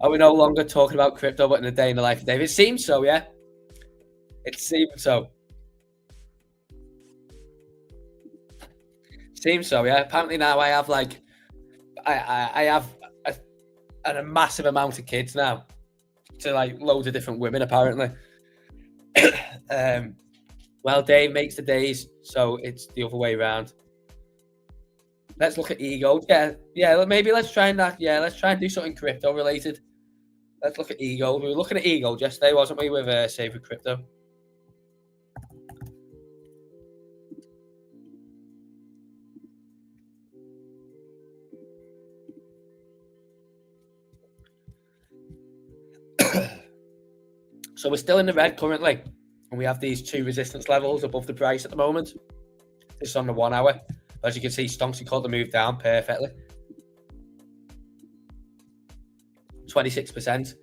S1: Are we no longer talking about crypto, but in a day in the life of Dave? It seems so, yeah. It seems so. Seems so, yeah. Apparently now I have like, I have a massive amount of kids now, to like loads of different women apparently. Well, Dave makes the days, so it's the other way around. Let's look at ego. Yeah. Maybe let's try and that. Yeah, let's try and do something crypto related. Let's look at ego. We were looking at ego yesterday, wasn't we, with Save with Crypto? So we're still in the red currently, and we have these 2 resistance levels above the price at the moment. This is on the 1 hour. As you can see, Stonksy caught the move down perfectly. 26%.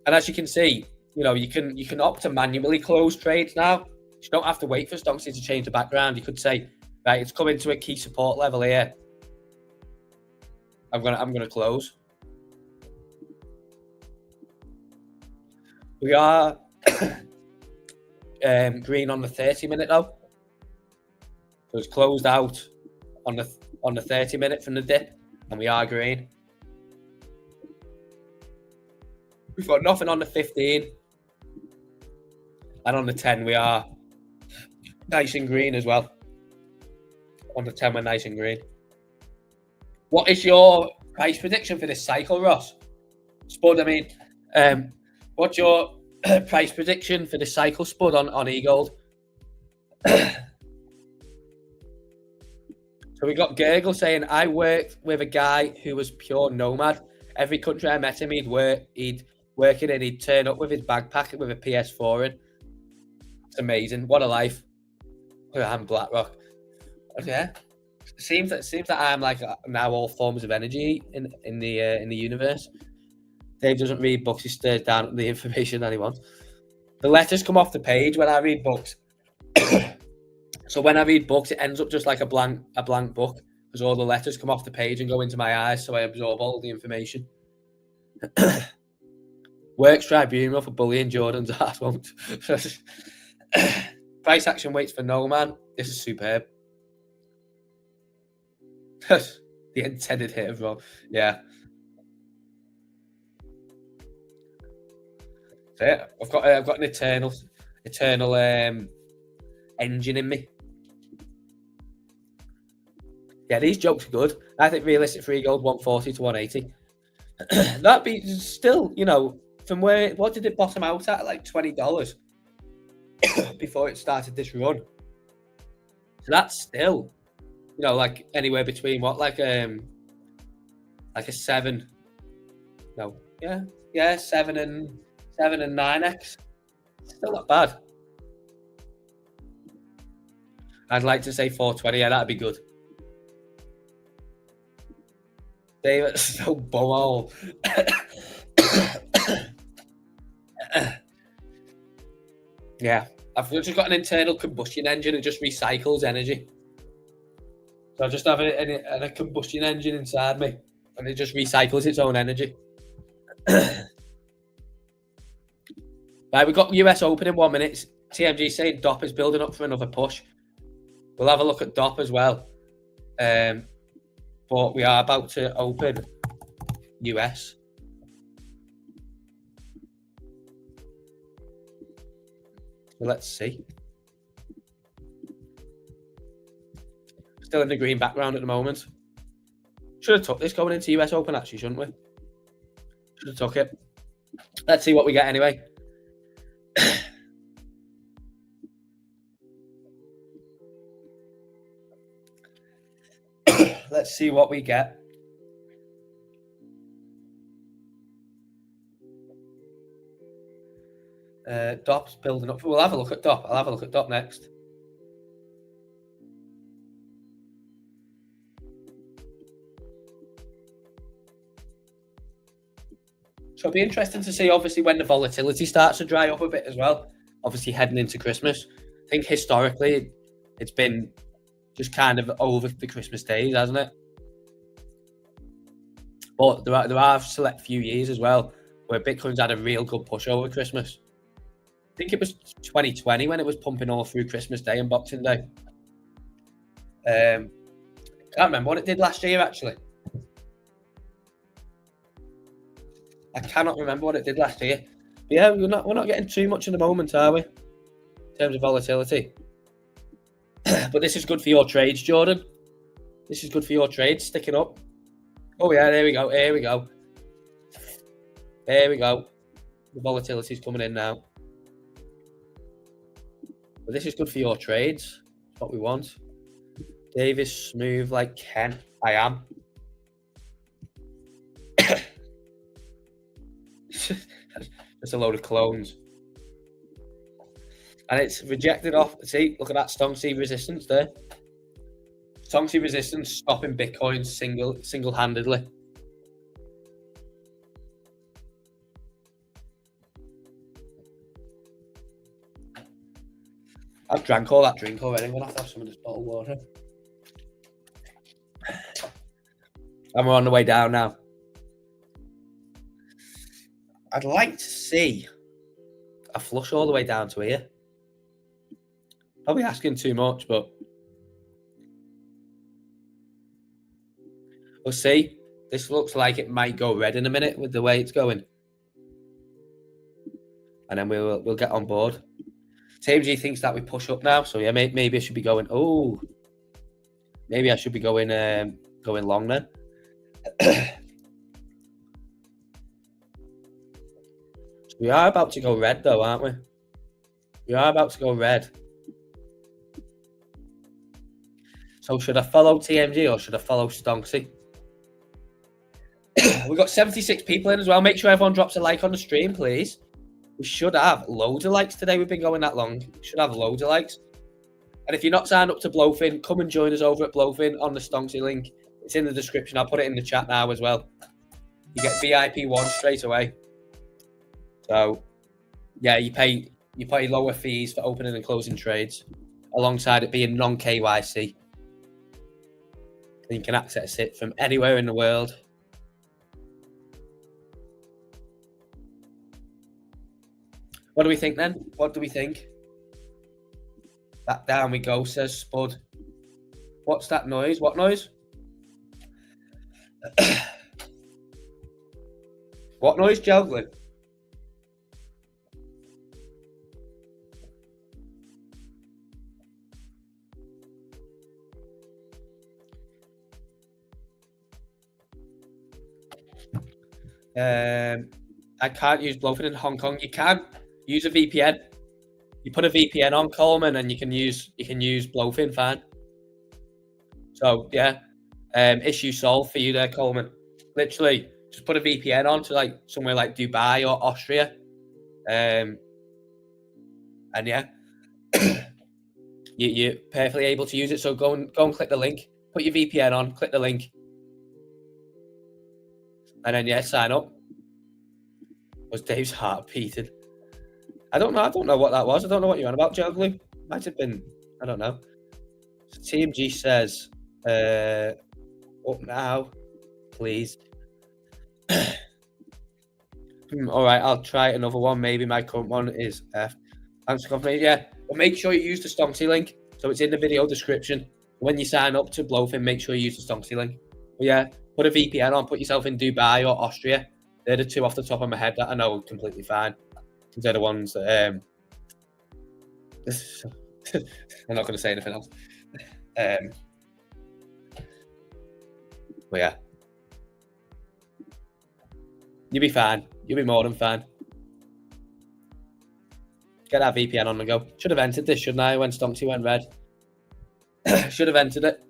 S1: And as you can see, you can opt to manually close trades now. You don't have to wait for Stonksy to change the background. You could say, right, it's coming to a key support level here. I'm gonna close. We are green on the 30-minute though. So it's closed out on the 30-minute from the dip, and we are green. We've got nothing on the 15, and on the 10 we are nice and green as well. On the 10 we're nice and green. What is your price prediction for this cycle, Ross? Spud, I mean, what's your price prediction for the cycle, Spud, on e-gold? So we got Gurgle saying, I worked with a guy who was pure nomad. Every country I met him, he'd work in and he'd turn up with his backpack with a PS4 in. It's amazing. What a life. I'm BlackRock. Yeah. It seems that I'm like now all forms of energy in the universe. Dave doesn't read books, he stares down at the information that he wants. The letters come off the page when I read books. So when I read books, it ends up just like a blank book, because all the letters come off the page and go into my eyes, so I absorb all the information. Works tribunal for bullying Jordan's ass won't. Price action waits for no man. This is superb. The intended hit of Rob. Yeah. So yeah, I've got an eternal engine in me. Yeah, these jokes are good. I think realistic free gold 140 to 180. That'd be still, from what did it bottom out at? Like $20 before it started this run. So that's still, like anywhere between like a 7. No, yeah, 7 and 9x. Still not bad. I'd like to say 420. Yeah, that'd be good. David, so bumhole. Yeah, I've just got an internal combustion engine. It just recycles energy. So I just have a combustion engine inside me, and it just recycles its own energy. Right, we've got US Open in 1 minute. TMG saying DOP is building up for another push. We'll have a look at DOP as well. But we are about to open US. So let's see. Still in the green background at the moment. Should have took this going into US Open, actually, shouldn't we? Should have took it. Let's see what we get anyway. Let's see what we get. Dop's building up. We'll have a look at Dop. I'll have a look at Dop next. So it'll be interesting to see, obviously, when the volatility starts to dry up a bit as well. Obviously, heading into Christmas. I think historically, it's been just kind of over the Christmas days, hasn't it? But there are select few years as well where Bitcoin's had a real good push over Christmas. I think it was 2020 when it was pumping all through Christmas Day and Boxing Day. Can't remember what it did last year, actually. I cannot remember what it did last year. But yeah, we're not getting too much in the moment, are we? In terms of volatility. But this is good for your trades, Jordan. This is good for your trades, sticking up. Oh yeah, there we go. Here we go. There we go. The volatility's coming in now. But this is good for your trades. That's what we want. Davis smooth like Ken. I am. Just a load of clones. And it's rejected off. See, look at that Stonksy resistance there. Stonksy resistance stopping Bitcoin single-handedly. I've drank all that drink already. I'm going to have some of this bottled water. And we're on the way down now. I'd like to see a flush all the way down to here. Probably asking too much, but we'll see. This looks like it might go red in a minute with the way it's going. And then we'll get on board. TMG thinks that we push up now, so yeah, maybe I should be going. Oh, maybe I should be going long then. So we are about to go red, though, aren't we? We are about to go red. So should I follow TMG or should I follow Stonksy? We've got 76 people in as well. Make sure everyone drops a like on the stream, please. We should have loads of likes today. We've been going that long. We should have loads of likes. And if you're not signed up to BLOFIN, come and join us over at BLOFIN on the Stonksy link. It's in the description. I'll put it in the chat now as well. You get VIP 1 straight away. So, yeah, you pay lower fees for opening and closing trades, alongside it being non-KYC. And you can access it from anywhere in the world. What do we think then? What do we think? Back down we go, says Spud. What's that noise? What noise? What noise, Joglin? I can't use BLOFIN in Hong Kong. You can use a VPN. You put a VPN on, Coleman, and you can use BLOFIN fine. So yeah, issue solved for you there, Coleman. Literally, just put a VPN on to like somewhere like Dubai or Austria, and yeah, you're perfectly able to use it. So go and click the link. Put your VPN on. Click the link. And then, yeah, sign up. Was Dave's heart beating? I don't know what that was. I don't know what you're on about, Jogley. Might have been, I don't know. So TMG says, up now, please. All right, I'll try another one. Maybe my current one is F. Thanks for confirmation. Yeah, but make sure you use the Stonksy link. So it's in the video description. When you sign up to BLOFIN, make sure you use the Stonksy link. But yeah, put a VPN on, put yourself in Dubai or Austria. They're the two off the top of my head that I know are completely fine. They're the ones that I'm not going to say anything else. But yeah, You'll be fine. You'll be more than fine. Get that VPN on the go. Should have entered this, shouldn't I, when Stonksy went red? Should have entered it.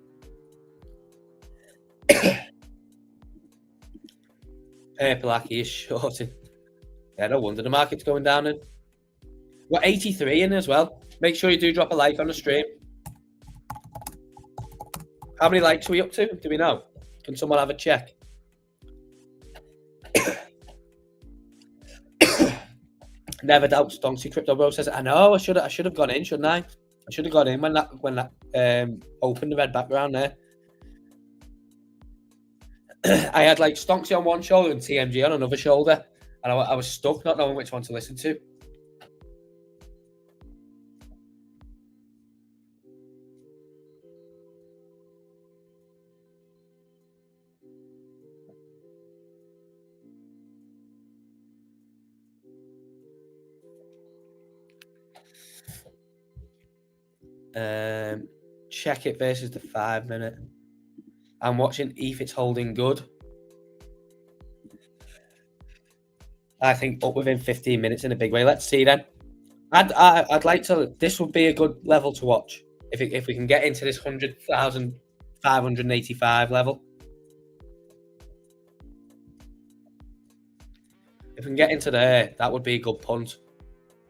S1: Purple Aki is shorting. Yeah, no wonder the market's going down in. We're 83 in as well. Make sure you do drop a like on the stream. How many likes are we up to? Do we know? Can someone have a check? Never doubt Stonksy Crypto Bro says, I know, I should have gone in, shouldn't I? I should have gone in when that opened the red background there. I had like Stonksy on one shoulder and TMG on another shoulder, and I was stuck not knowing which one to listen to. Check it versus the 5 minute. I'm watching ETH, it's holding good. I think up within 15 minutes in a big way. Let's see then. I'd like to. This would be a good level to watch if we can get into this 100,585 level. If we can get into there, that would be a good punt.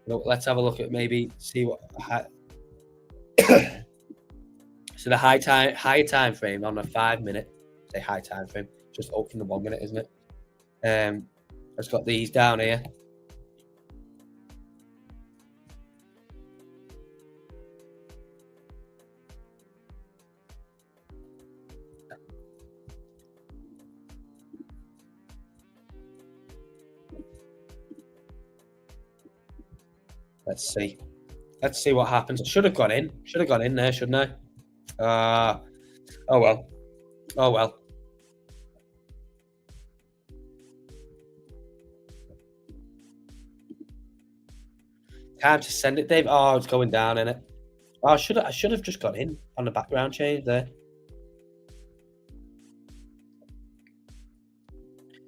S1: Look, let's have a look at maybe see what. So the high time frame on a 5 minute, say high time frame, just up from the 1 minute, isn't it? Let's got these down here. Let's see. Let's see what happens. I should have gone in. Should have gone in there, shouldn't I? Oh well. Oh well. Time to send it, Dave. Oh, it's going down, isn't it? Oh, I should have just gone in on the background change there.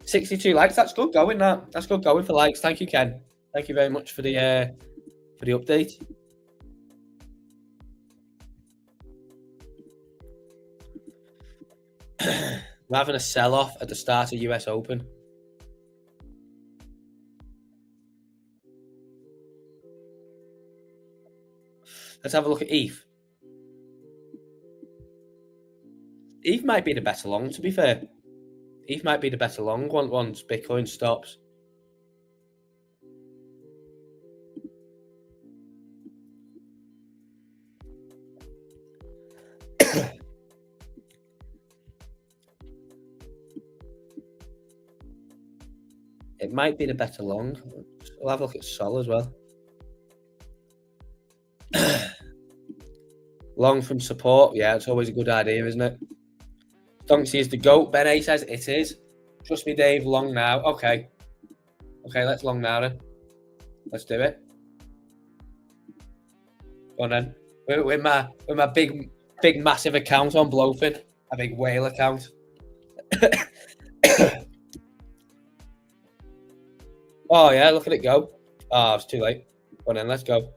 S1: 62 likes. That's good going. That's good going for likes. Thank you, Ken. Thank you very much for the update. We're having a sell-off at the start of US Open. Let's have a look at ETH. ETH might be the better long, to be fair. ETH might be the better long once Bitcoin stops. It might be the better long. We'll have a look at Sol as well. Long from support. Yeah, it's always a good idea, isn't it? Stonksy is the GOAT. Ben A says it is. Trust me, Dave. Long now. Okay. Okay, let's long now then. Let's do it. Go on then. With my big massive account on BLOFIN. A big whale account. Oh, yeah, look at it go. Oh, it's too late. Go on then, let's go.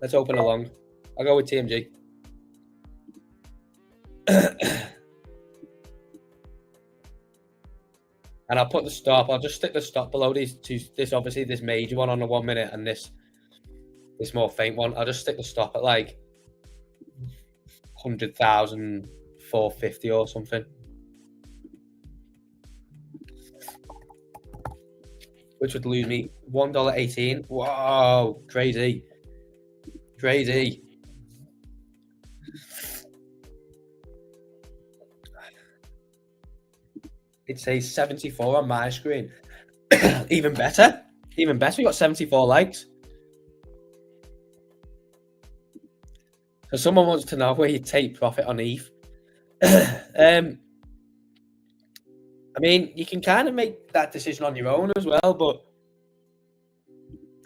S1: Let's open a long. I'll go with TMG. And I'll put the stop. I'll just stick the stop below these two. This obviously this major one on the 1 minute and this more faint one. I'll just stick the stop at like 100,450 or something. Which would lose me $1.18. Whoa, crazy. Crazy. It says 74 on my screen. Even better. Even better. We got 74 likes. So someone wants to know where you take profit on ETH. I mean, you can kind of make that decision on your own as well, but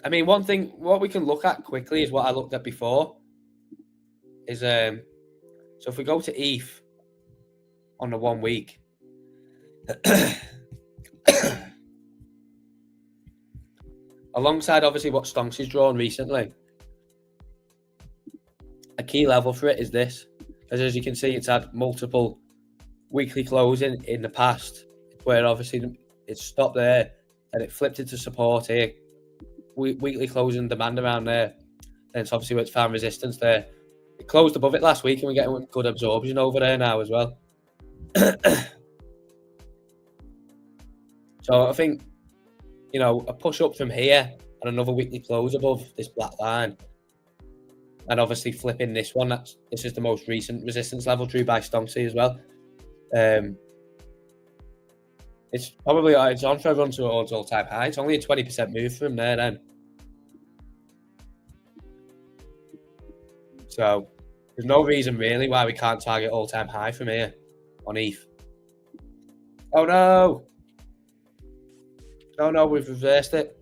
S1: I mean, one thing, what we can look at quickly is what I looked at before. Is so if we go to ETH on the 1 week, alongside obviously what Stonksy's drawn recently, a key level for it is this. As you can see, it's had multiple weekly closing in the past, where obviously it stopped there and it flipped into support here. Weekly closing demand around there. And it's obviously where it's found resistance there. It closed above it last week and we're getting good absorption over there now as well. So I think, you know, a push up from here and another weekly close above this black line. And obviously flipping this one, this is the most recent resistance level drew by Stonksy as well. It's on for a run towards all-time high. It's only a 20% move from there then. So there's no reason really why we can't target all-time high from here on ETH. Oh no! Oh no, we've reversed it.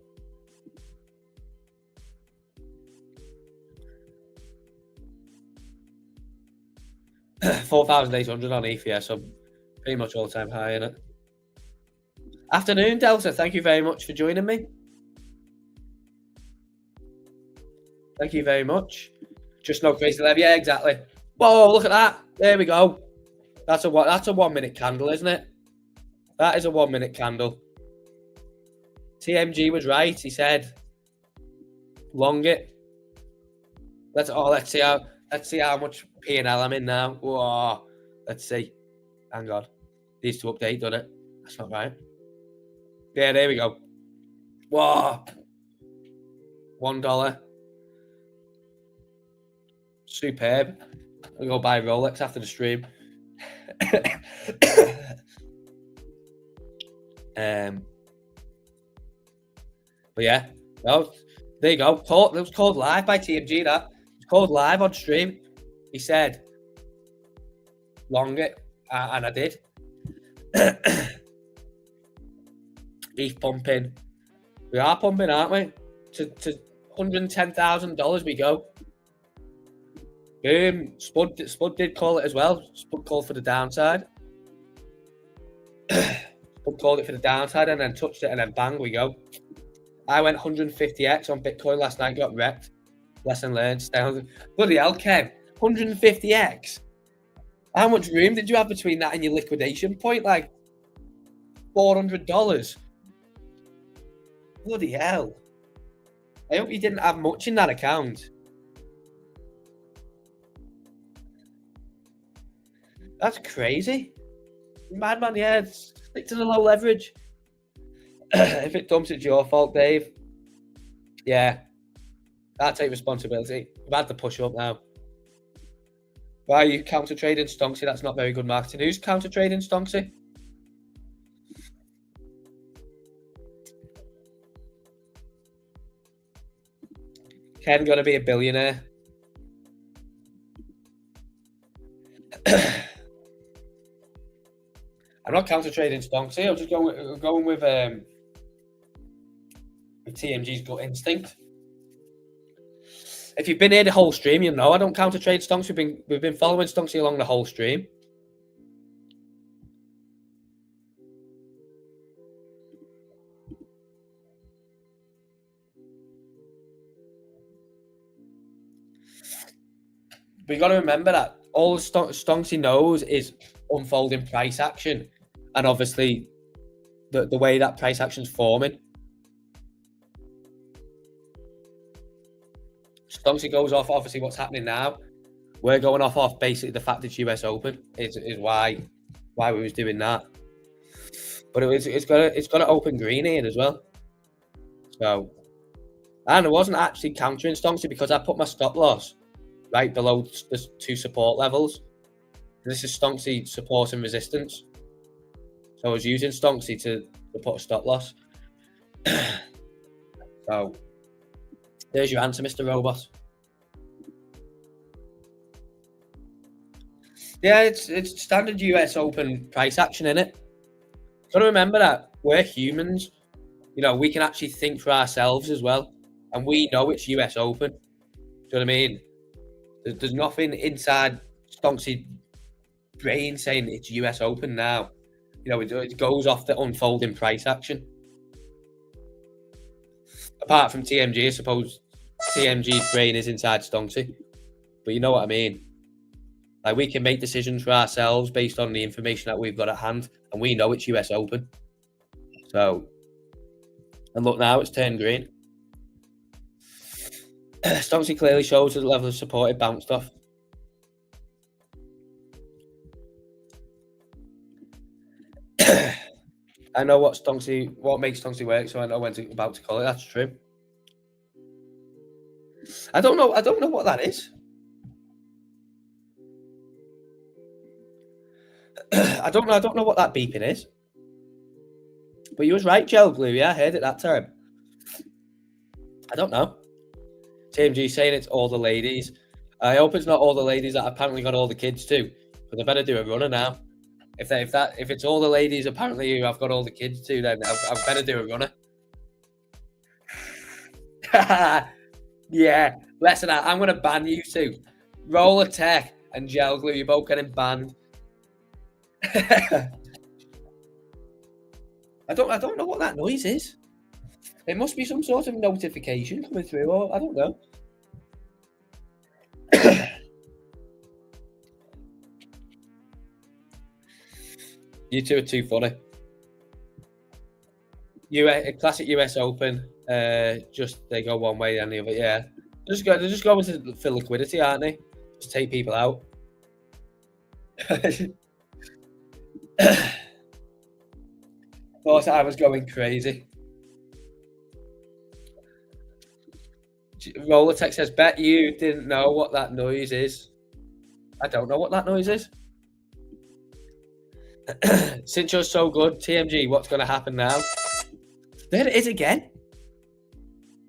S1: $4,800 on ETH, yeah, so pretty much all-time high in it. Afternoon, Delta. Thank you very much for joining me. Thank you very much. Just no crazy level. Yeah, exactly. Whoa, look at that. There we go. That's a 1 minute candle, isn't it? That is a 1 minute candle. TMG was right. He said long it. Let's see how much P&L I'm in now. Whoa. Let's see. Hang on. Needs to update, doesn't it? That's not right. Yeah, there we go. Whoa. $1. Superb. I'll go buy Rolex after the stream. But yeah, well, there you go. It was called live by TMG. That it was called live on stream. He said, "Long it," and I did. ETH pumping. We are pumping, aren't we? To $110,000 we go. Spud did call it as well. Spud called for the downside. Spud called it for the downside and then touched it and then bang, we go. I went 150x on Bitcoin last night, got wrecked. Lesson learned. Bloody hell, Ken. 150x. How much room did you have between that and your liquidation point? Like $400. Bloody hell. I hope you didn't have much in that account. That's crazy. Madman, yeah. Stick to the low leverage. If it dumps, it's your fault, Dave. Yeah. I'll take responsibility. We've had to push up now. Why are you counter trading Stonksy? That's not very good marketing. Who's counter trading Stonksy? Ken gonna be a billionaire. I'm not counter trading Stonksy. I'm just going with TMG's gut instinct. If you've been here the whole stream, you know I don't counter trade Stonksy. We've been following Stonksy along the whole stream. We got to remember that all Stonksy knows is unfolding price action, and obviously the way that price action's forming. Stonksy goes off obviously what's happening now. We're going off basically the fact it's US Open is why we was doing that. But it's got to open green here as well. So, and I wasn't actually countering Stonksy because I put my stop loss right below the two support levels. This is Stonksy support and resistance. So I was using Stonksy to put a stop loss. So there's your answer, Mr. Robot. Yeah, it's standard US Open price action, innit? Got to remember that we're humans. You know, we can actually think for ourselves as well. And we know it's US Open. Do you know what I mean? There's nothing inside Stonksy brain saying it's US Open now. You know, it goes off the unfolding price action. Apart from TMG, I suppose TMG's brain is inside Stonksy. But you know what I mean? Like, we can make decisions for ourselves based on the information that we've got at hand, and we know it's US Open. So, and look now, it's turned green. Stonksy clearly shows the level of support it bounced off. I know what makes Stonksy work, so I know when about to call it. That's true. I don't know what that is. I don't know what that beeping is. But you was right, Gel Glue. Yeah, I heard it that time. I don't know. TMG saying it's all the ladies. I hope it's not all the ladies that apparently got all the kids too. But they better do a runner now. If it's all the ladies apparently who I've got all the kids too, then I've better do a runner. Yeah, listen, I'm gonna ban you two. Roller Tech and Gel Glue, you're both getting banned. I don't know what that noise is. It must be some sort of notification coming through, or I don't know. You two are too funny. Classic US Open. Just they go one way and the other. Yeah, they're just going for liquidity, aren't they? Just take people out. Thought I was going crazy. Rollertech says, bet you didn't know what that noise is. I don't know what that noise is. Since you're so good, TMG, what's going to happen now? There it is again.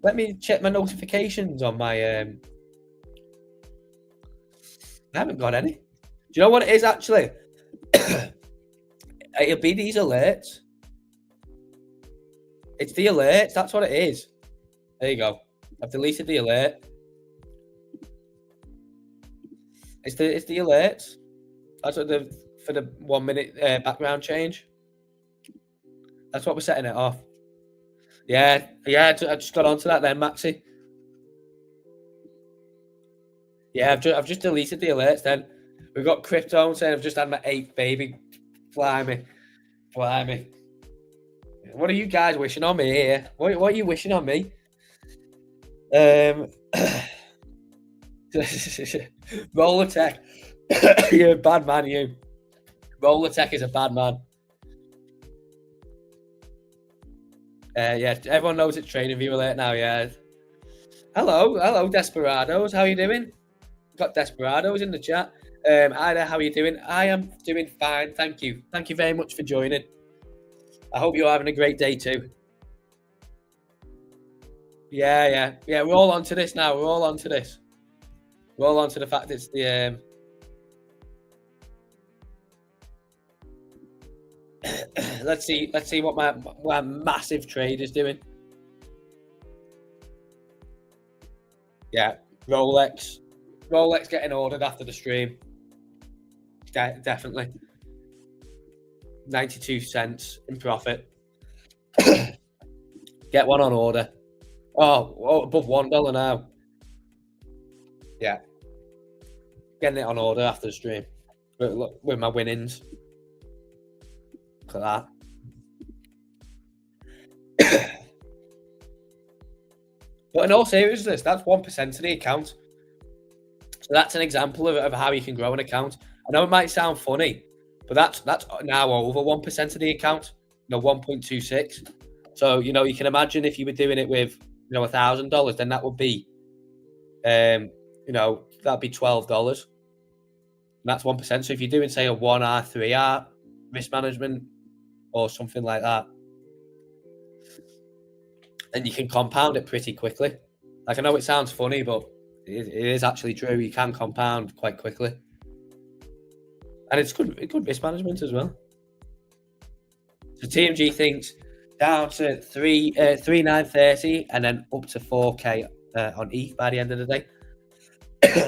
S1: Let me check my notifications on my... I haven't got any. Do you know what it is, actually? It'll be these alerts. It's the alerts. That's what it is. There you go. I've deleted the alert. It's the alerts. That's what for the 1 minute background change. That's what we're setting it off. Yeah. I just got onto that then, Maxi. Yeah, I've just deleted the alerts then. We've got Crypto saying I've just had my 8th baby. Fly me. What are you guys wishing on me here? What are you wishing on me? Rollertech. You're a bad man, you. Rollertech is a bad man. Yeah, everyone knows it's Training View alert now, yeah. Hello, Desperados. How are you doing? Got Desperados in the chat. Hi there, how are you doing? I am doing fine, thank you. Thank you very much for joining. I hope you're having a great day too. Yeah, we're all on to this now. We're all on to this. We're all on to the fact it's the... Let's see what my massive trade is doing. Yeah, Rolex getting ordered after the stream. Definitely. 92 cents in profit. Get one on order. Oh, above $1 now. Yeah. Getting it on order after the stream. Look, with my winnings. Look at that. But in all seriousness, that's 1% of the account. So that's an example of how you can grow an account. I know it might sound funny, but that's now over 1% of the account. 1.26. So you can imagine if you were doing it with $1,000, then that would be that'd be $12. And that's 1%. So if you're doing say a 1R, 3R risk management or something like that, then you can compound it pretty quickly. Like, I know it sounds funny, but it is actually true. You can compound quite quickly. And it's good risk management as well. So TMG thinks down to 3,930 and then up to 4K on ETH by the end of the day.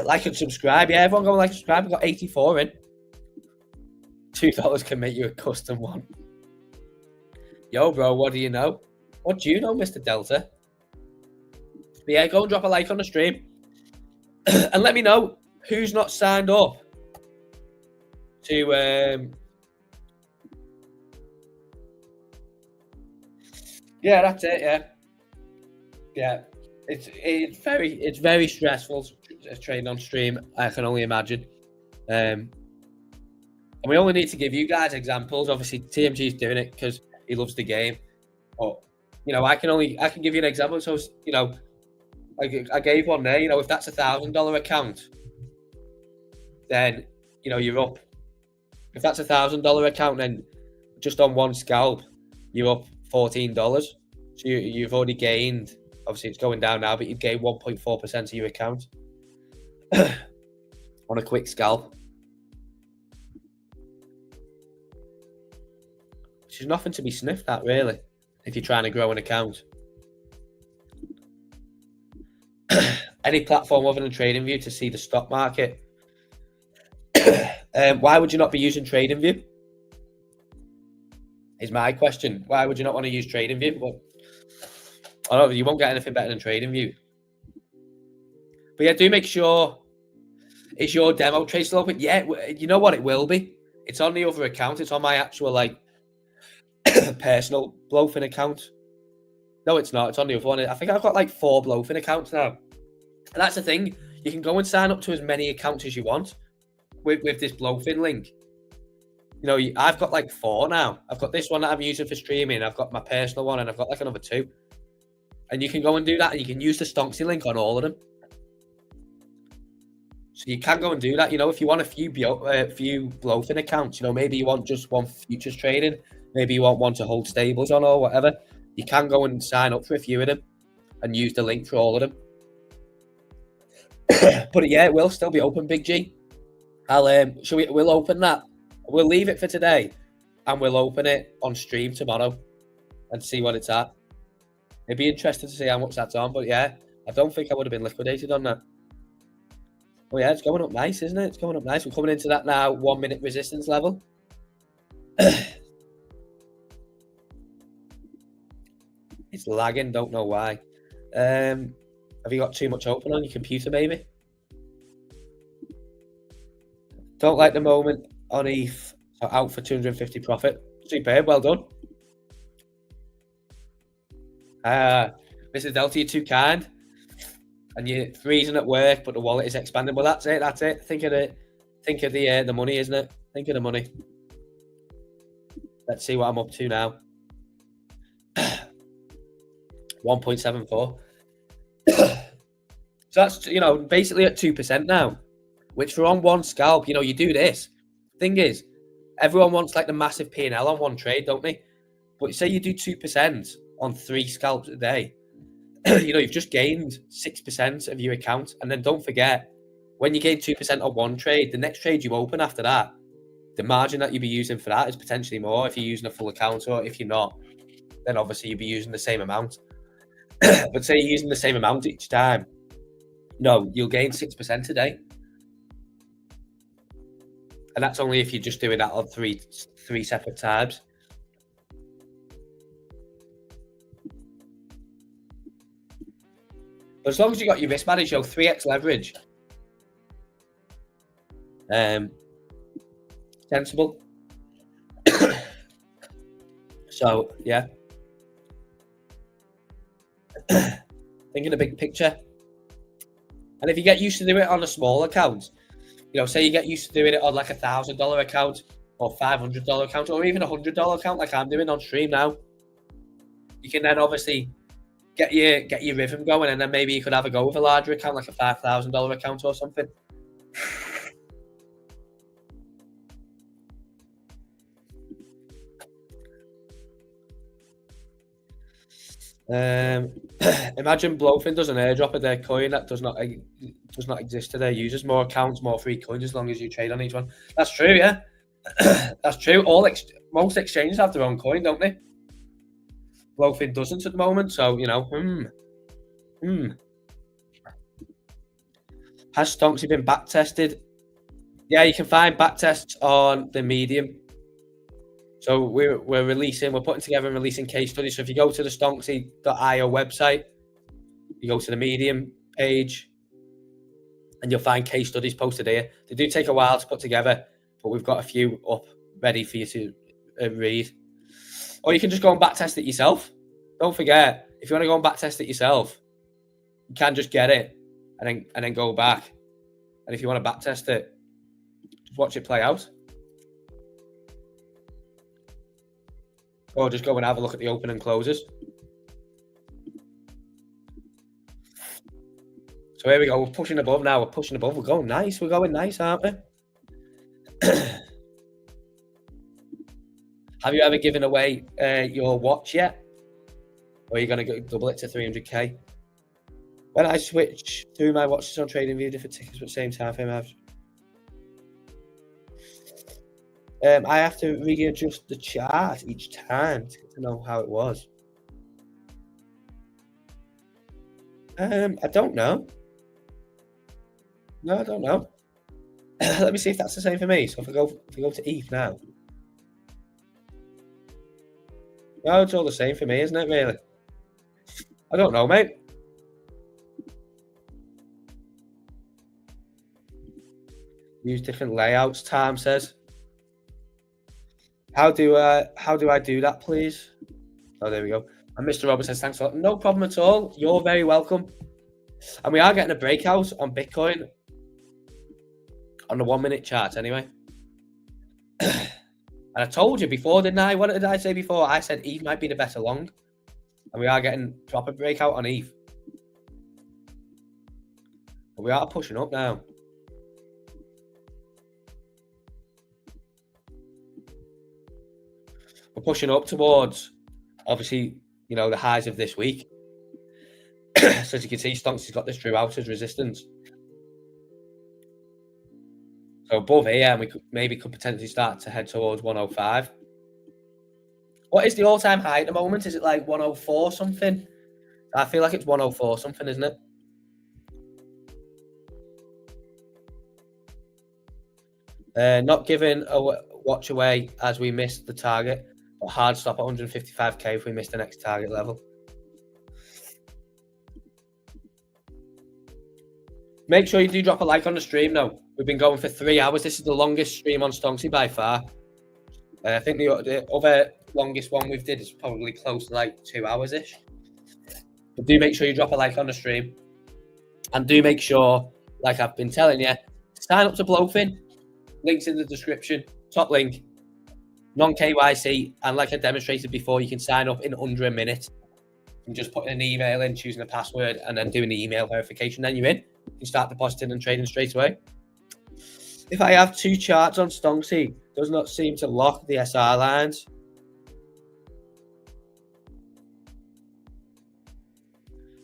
S1: Like and subscribe. Yeah, everyone go like and subscribe. We've got 84 in. $2 can make you a custom one. Yo, bro, what do you know? What do you know, Mr. Delta? But yeah, go and drop a like on the stream. And let me know who's not signed up to yeah, that's it. Yeah, it's very stressful trading on stream. I can only imagine. And we only need to give you guys examples. Obviously, TMG's doing it because he loves the game. But you know, I can give you an example. So you know, I gave one there. You know, if that's $1,000 account, then you know you're up. If that's $1,000 account, then just on one scalp, you're up $14. So you've already gained. Obviously, it's going down now, but you've gained 1.4% of your account on a quick scalp, which is nothing to be sniffed at, really, if you're trying to grow an account. Any platform other than TradingView to see the stock market. Why would you not be using TradingView? Is my question. Why would you not want to use TradingView? Well, I don't know, you won't get anything better than TradingView. But yeah, do make sure is your demo trade still open? Yeah, you know what? It will be. It's on the other account. It's on my actual like personal BLOFIN account. No, it's not. It's on the other one. I think I've got like 4 BLOFIN accounts now. And that's the thing. You can go and sign up to as many accounts as you want with this BLOFIN link. You know, I've got like 4 now. I've got this one that I'm using for streaming. I've got my personal one, and I've got like another 2. And you can go and do that, and you can use the Stonksy link on all of them. So you can go and do that. You know, if you want a few BLOFIN accounts, you know, maybe you want just one for futures trading, maybe you want one to hold stables on or whatever, you can go and sign up for a few of them and use the link for all of them. But yeah, it will still be open, Big G. We'll open that. We'll leave it for today, and we'll open it on stream tomorrow and see what it's at. It'd be interesting to see how much that's on, but yeah, I don't think I would have been liquidated on that. Oh yeah, it's going up nice, isn't it? It's going up nice. We're coming into that now 1 minute resistance level. It's lagging, don't know why. Have you got too much open on your computer, maybe? Don't like the moment on ETH. So out for 250 profit. Superb, well done. Mr. Delta, you're too kind. And you're freezing at work, but the wallet is expanding. Well, that's it. Think of the money, isn't it? Think of the money. Let's see what I'm up to now. 1.74. So that's, you know, basically at 2% now, which for on one scalp, you know, you do this. Thing is, everyone wants like the massive P&L on one trade, don't they? But say you do 2% on 3 scalps a day. You know, you've just gained 6% of your account. And then don't forget, when you gain 2% on one trade, the next trade you open after that, the margin that you'll be using for that is potentially more if you're using a full account, or if you're not, then obviously you'll be using the same amount. But say you're using the same amount each time, no, you'll gain 6% a day. And that's only if you're just doing that on three separate times. But as long as you got your risk managed, 3x leverage. Sensible. So, yeah. Thinking the big picture. And if you get used to doing it on a small account, you know, say you get used to doing it on like $1,000 account or $500 account or even $100 account like I'm doing on stream now, you can then obviously get your rhythm going, and then maybe you could have a go with a larger account like a $5,000 account or something. Imagine BLOFIN does an airdrop of their coin that does not exist to their users. More accounts, more free coins, as long as you trade on each one. That's true, yeah. That's true. Most exchanges have their own coin, don't they? BLOFIN doesn't at the moment, so you know. Has Stonksy been back tested? Yeah, you can find back tests on the Medium. So we're putting together and releasing case studies. So if you go to the Stonksy.io website, You go to the Medium page, and you'll find case studies posted here. They do take a while to put together, but we've got a few up ready for you to read. Or you can just go and backtest it yourself. Don't forget, if you want to go and backtest it yourself, you can just get it and then go back. And if you want to backtest it, just watch it play out. Or just go and have a look at the open and closes. So here we go. We're pushing above now. We're pushing above. We're going nice. We're going nice, aren't we? Have you ever given away your watch yet? Or are you going to double it to 300k? When I switch through my watches on TradingView, different tickets at the same time frame, I have to readjust the chart each time to know how it was. I don't know. No, I don't know. Let me see if that's the same for me. So if I go to ETH now. No, it's all the same for me, isn't it, really? I don't know, mate. Use different layouts, Tom says. How do I do that, please? Oh, there we go. And Mr. Robert says, thanks a lot. No problem at all. You're very welcome. And we are getting a breakout on Bitcoin on the 1 minute chart anyway. And I told you before, didn't I? What did I say before? I said ETH might be the better long. And we are getting proper breakout on ETH. But we are pushing up now. We're pushing up towards, obviously, you know, the highs of this week. So as you can see, Stonksy's got this drew out as resistance. So above here, and we could potentially start to head towards 105. What is the all-time high at the moment? Is it like 104 something? I feel like it's 104 something, isn't it? Not giving a watch away as we missed the target. But hard stop at 155k if we miss the next target level. Make sure you do drop a like on the stream now. We've been going for 3 hours. This is the longest stream on Stonksy by far. I think the other longest one we've did is probably close to like 2 hours-ish. But do make sure you drop a like on the stream. And do make sure, like I've been telling you, sign up to BLOFIN. Links in the description. Top link. Non-KYC, and like I demonstrated before, you can sign up in under a minute. You can just put an email in, choosing a password, and then doing the email verification. Then you're in. You can start depositing and trading straight away. If I have 2 charts on Stonksy, does not seem to lock the SR lines.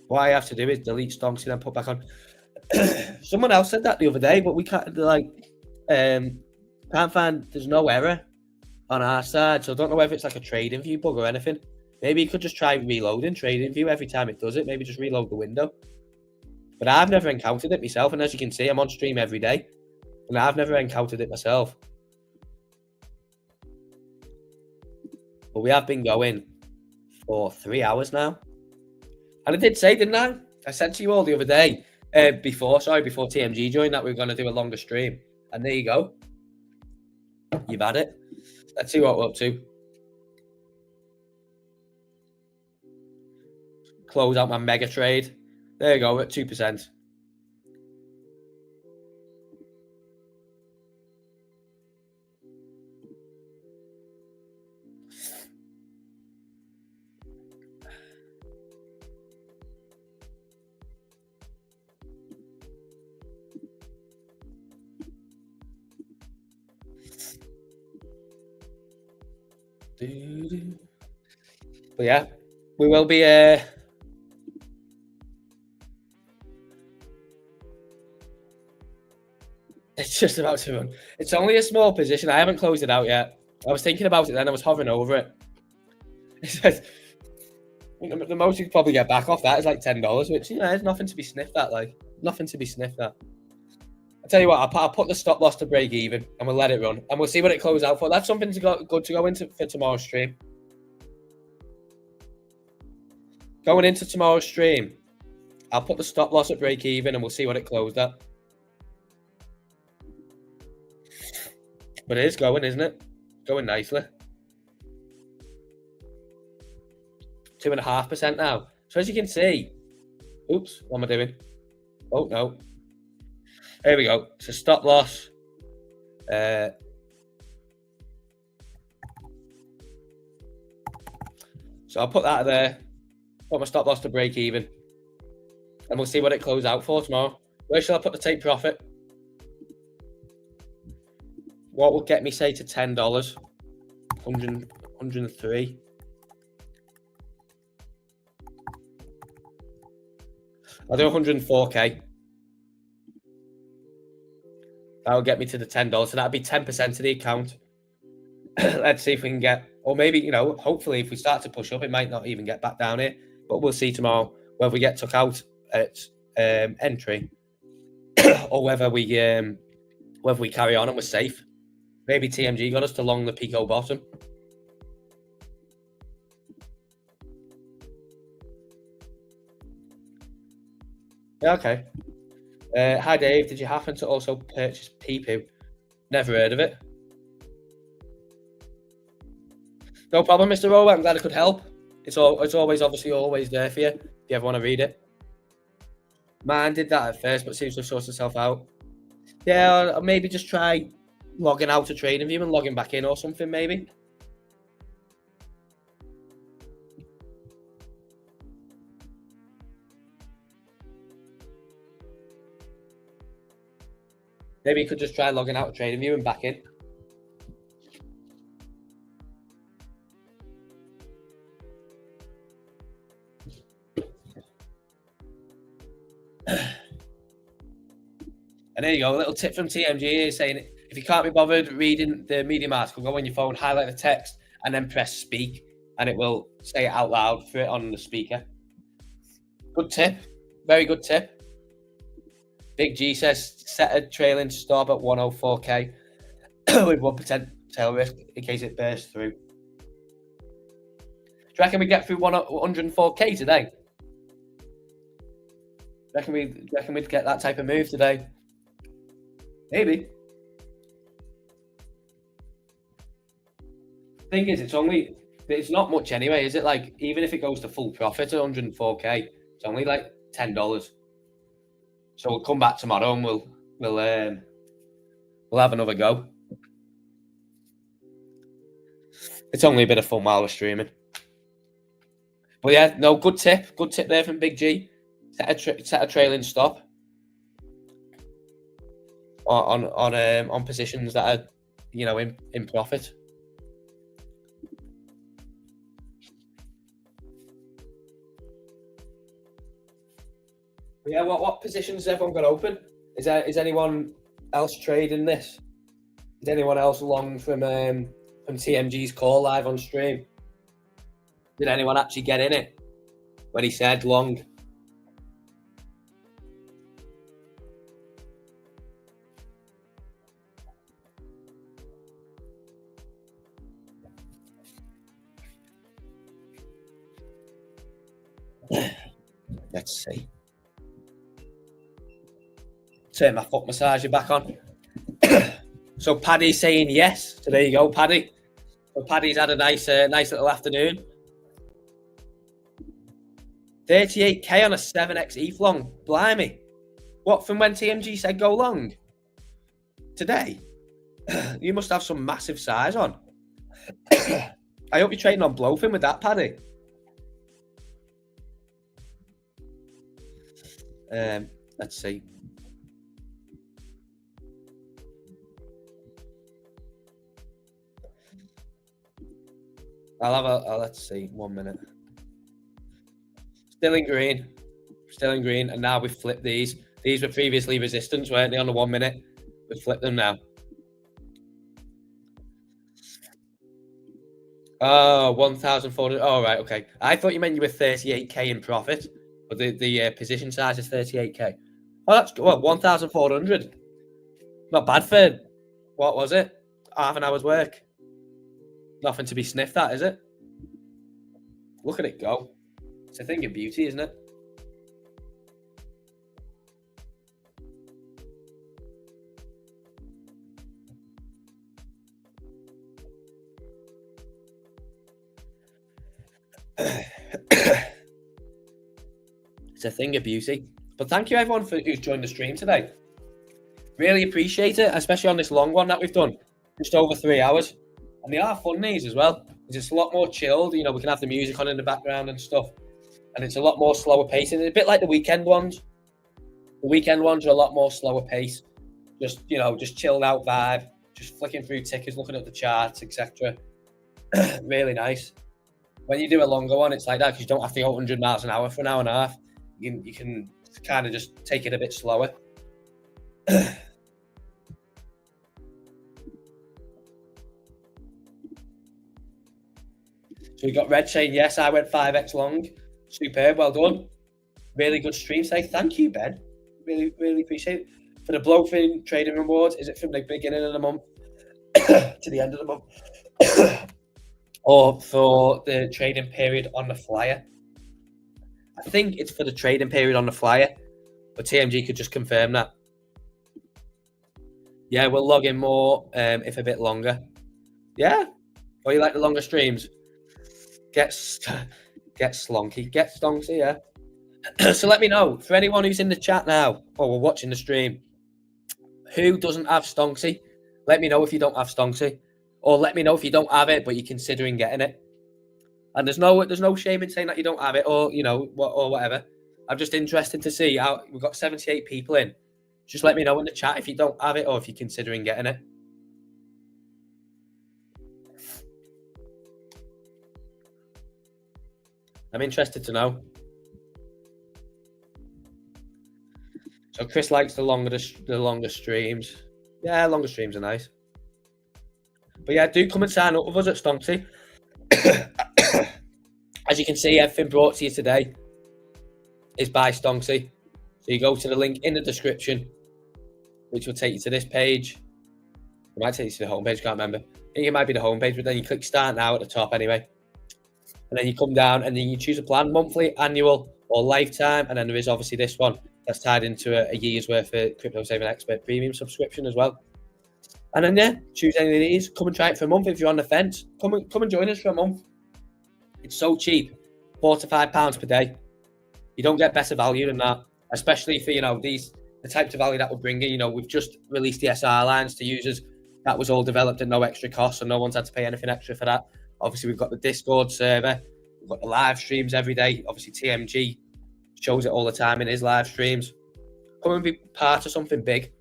S1: What I have to do is delete Stonksy and put back on. Someone else said that the other day, but we can't can't find. There's no error on our side, so I don't know whether it's like a TradingView bug or anything. Maybe you could just try reloading TradingView every time it does it. Maybe just reload the window. But I've never encountered it myself, and as you can see, I'm on stream every day, and I've never encountered it myself. But we have been going for 3 hours now, and I did say, didn't I? I said to you all the other day, before TMG joined, that we were going to do a longer stream, and there you go. You've had it. Let's see what we're up to. Close out my mega trade. There you go, we're at 2%. But yeah, we will be it's just about to run. It's only a small position. I haven't closed it out yet. I was thinking about it then. I was hovering over it. It says the most you could probably get back off that is like $10, which, you know, there's nothing to be sniffed at. Like, nothing to be sniffed at. I tell you what, I'll put the stop loss to break even, and we'll let it run, and we'll see what it closes out for. That's something good to go into for tomorrow's stream. Going into tomorrow's stream, I'll put the stop loss at break even and we'll see what it closed at. But it is going, isn't it? Going nicely. 2.5% now. So as you can see, oops, what am I doing? Oh no. There we go. So stop loss. So I'll put that there. Put my stop loss to break even. And we'll see what it closes out for tomorrow. Where shall I put the take profit? What will get me, say, to $10? 103. I'll do 104k. That will get me to the $10. So that'll be 10% of the account. Let's see if we can get, or maybe, you know, hopefully if we start to push up, it might not even get back down here. But we'll see tomorrow whether we get took out at entry or whether we carry on and we're safe. Maybe TMG got us to long the Pico bottom. Yeah, okay. Hi Dave, did you happen to also purchase Peepoo? Never heard of it. No problem, Mr. Rowe. I'm glad I could help. It's always obviously always there for you if you ever want to read it. Mine did that at first, but seems to have sorted itself out. Yeah, or maybe just try logging out of TradingView and logging back in or something, maybe. Maybe you could just try logging out of TradingView and back in. And there you go, a little tip from TMG here saying if you can't be bothered reading the Medium article, go on your phone, highlight the text, and then press speak, and it will say it out loud for it on the speaker. Good tip. Very good tip. Big G says set a trailing stop at 104k with 1% tail risk in case it bursts through. Do you reckon we get through 104k today? Do you reckon we'd get that type of move today? Maybe. Thing is, it's not much anyway, is it? Like, even if it goes to full profit at 104k, it's only like $10. So we'll come back tomorrow and we'll have another go. It's only a bit of fun while we're streaming. But yeah, no, good tip there from Big G. Set a trailing stop on positions that are, you know, in profit. Yeah, what positions has everyone got open? Is anyone else trading this? Is anyone else long from TMG's call live on stream? Did anyone actually get in it when he said long? Let's see. Turn my foot massager back on. So Paddy's saying yes. So there you go, Paddy. So Paddy's had a nice little afternoon. 38k on a 7x ETH long. Blimey. What, from when TMG said go long? Today? You must have some massive size on. I hope you're trading on BLOFIN with that, Paddy. Let's see. Let's see, 1 minute. Still in green, and now we've flipped these. These were previously resistance, weren't they, on the 1 minute? We've flipped them now. Oh, 1,400. Oh, right, okay. I thought you meant you were 38k in profit, but the position size is 38k. Oh, that's good. Well, 1,400. Not bad for, what was it? Half an hour's work. Nothing to be sniffed at, is it? Look at it go. It's a thing of beauty, isn't it? It's a thing of beauty. But thank you everyone who's joined the stream today. Really appreciate it, especially on this long one that we've done, just over 3 hours. And they are fun, these as well. It's just a lot more chilled. You know, we can have the music on in the background and stuff. And it's a lot more slower pacing. It's a bit like the weekend ones. The weekend ones are a lot more slower pace. Just, you know, just chilled out vibe. Just flicking through tickets, looking at the charts, etc. Really nice. When you do a longer one, it's like that because you don't have to go 100 miles an hour for an hour and a half. You can kind of just take it a bit slower. So we got Red saying, yes, I went 5x long. Superb, well done. Really good stream today. Thank you, Ben. Really, really appreciate it. For the BLOFIN trading rewards, is it from the beginning of the month to the end of the month? Or for the trading period on the flyer? I think it's for the trading period on the flyer, but TMG could just confirm that. Yeah, we'll log in more if a bit longer. Yeah? Or you like the longer streams? Get slonky. Get stonksy, yeah. So let me know, for anyone who's in the chat now, or we're watching the stream, who doesn't have Stonksy? Let me know if you don't have Stonksy. Or let me know if you don't have it, but you're considering getting it. And there's no shame in saying that you don't have it, or, you know, or whatever. I'm just interested to see how we've got 78 people in. Just let me know in the chat if you don't have it or if you're considering getting it. I'm interested to know. So Chris likes the longer streams. Yeah, longer streams are nice. But yeah, do come and sign up with us at Stonksy. As you can see, everything brought to you today is by Stonksy. So you go to the link in the description, which will take you to this page. It might take you to the homepage, can't remember. I think it might be the homepage, but then you click start now at the top anyway. And then you come down and then you choose a plan, monthly, annual, or lifetime. And then there is obviously this one that's tied into a year's worth of Crypto Saving Expert premium subscription as well. And then, yeah, choose any of these. Come and try it for a month if you're on the fence. Come and join us for a month. It's so cheap, £4 to £5 per day. You don't get better value than that, especially for, you know, the types of value that we're bringing. You know, we've just released the SR lines to users. That was all developed at no extra cost, so no one's had to pay anything extra for that. Obviously, we've got the Discord server. We've got the live streams every day. Obviously, TMG shows it all the time in his live streams. Come and be part of something big.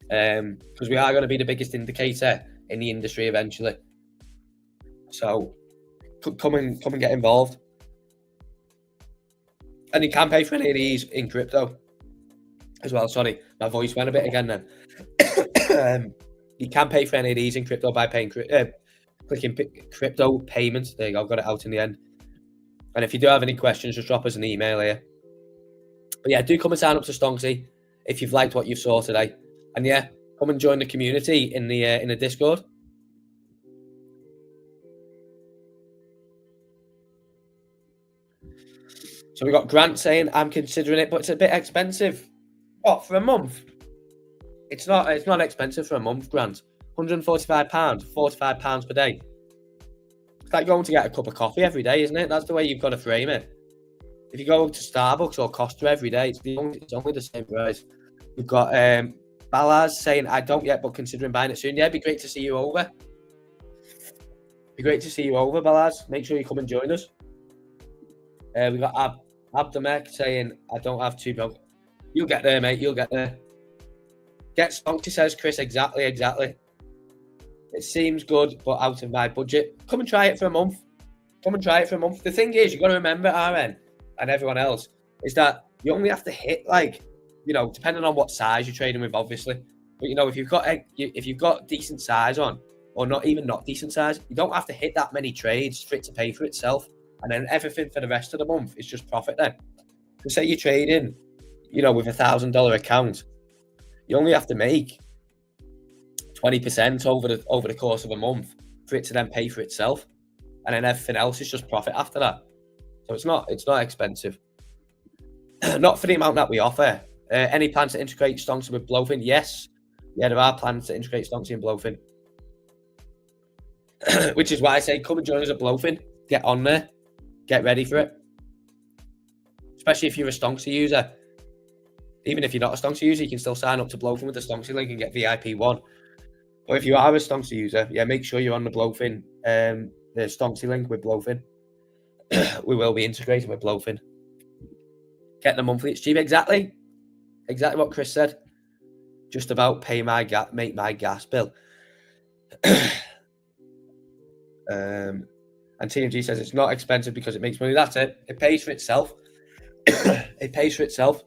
S1: Because we are going to be the biggest indicator in the industry eventually. So come and get involved. And you can pay for any of these in crypto as well. Sorry, my voice went a bit again then. You can pay for any of these in crypto by paying clicking crypto payments. There you go, got it out in the end. And if you do have any questions, just drop us an email here. But yeah, do come and sign up to Stonksy if you've liked what you saw today. And yeah, come and join the community in the Discord. So we got Grant saying, I'm considering it, but it's a bit expensive. What, for a month? It's not expensive for a month, Grant. £145, £4 to £5 per day. It's like going to get a cup of coffee every day, isn't it? That's the way you've got to frame it. If you go to Starbucks or Costa every day, it's only the same price. We've got Balaz saying, I don't yet, but considering buying it soon. Yeah, it'd be great to see you over. Be great to see you over, Balaz. Make sure you come and join us. We got Abdamek saying, I don't have two bills. You'll get there, mate. You'll get there. Get Stonksy, says Chris. Exactly. It seems good, but out of my budget. Come and try it for a month. The thing is, you've got to remember, RN and everyone else, is that you only have to hit, like, you know, depending on what size you're trading with, obviously. But, you know, if you've got decent size on, or not decent size, you don't have to hit that many trades for it to pay for itself. And then everything for the rest of the month is just profit then. So say you're trading, you know, with $1,000 account, you only have to make 20% over the course of a month for it to then pay for itself. And then everything else is just profit after that. So it's not expensive. Not for the amount that we offer. Any plans to integrate Stonksy with BLOFIN? Yes. Yeah, there are plans to integrate Stonksy and BLOFIN. Which is why I say come and join us at BLOFIN. get on there, get ready for it. Especially if you're a Stonksy user. Even if you're not a Stonksy user, you can still sign up to BLOFIN with the Stonksy link and get VIP 1. Or if you are a Stonksy user, yeah, make sure you're on the BLOFIN, the Stonksy link with BLOFIN. We will be integrating with BLOFIN. Getting the monthly, it's cheap. Exactly what Chris said. Just about make my gas bill. And TMG says it's not expensive because it makes money. That's it. It pays for itself. It pays for itself.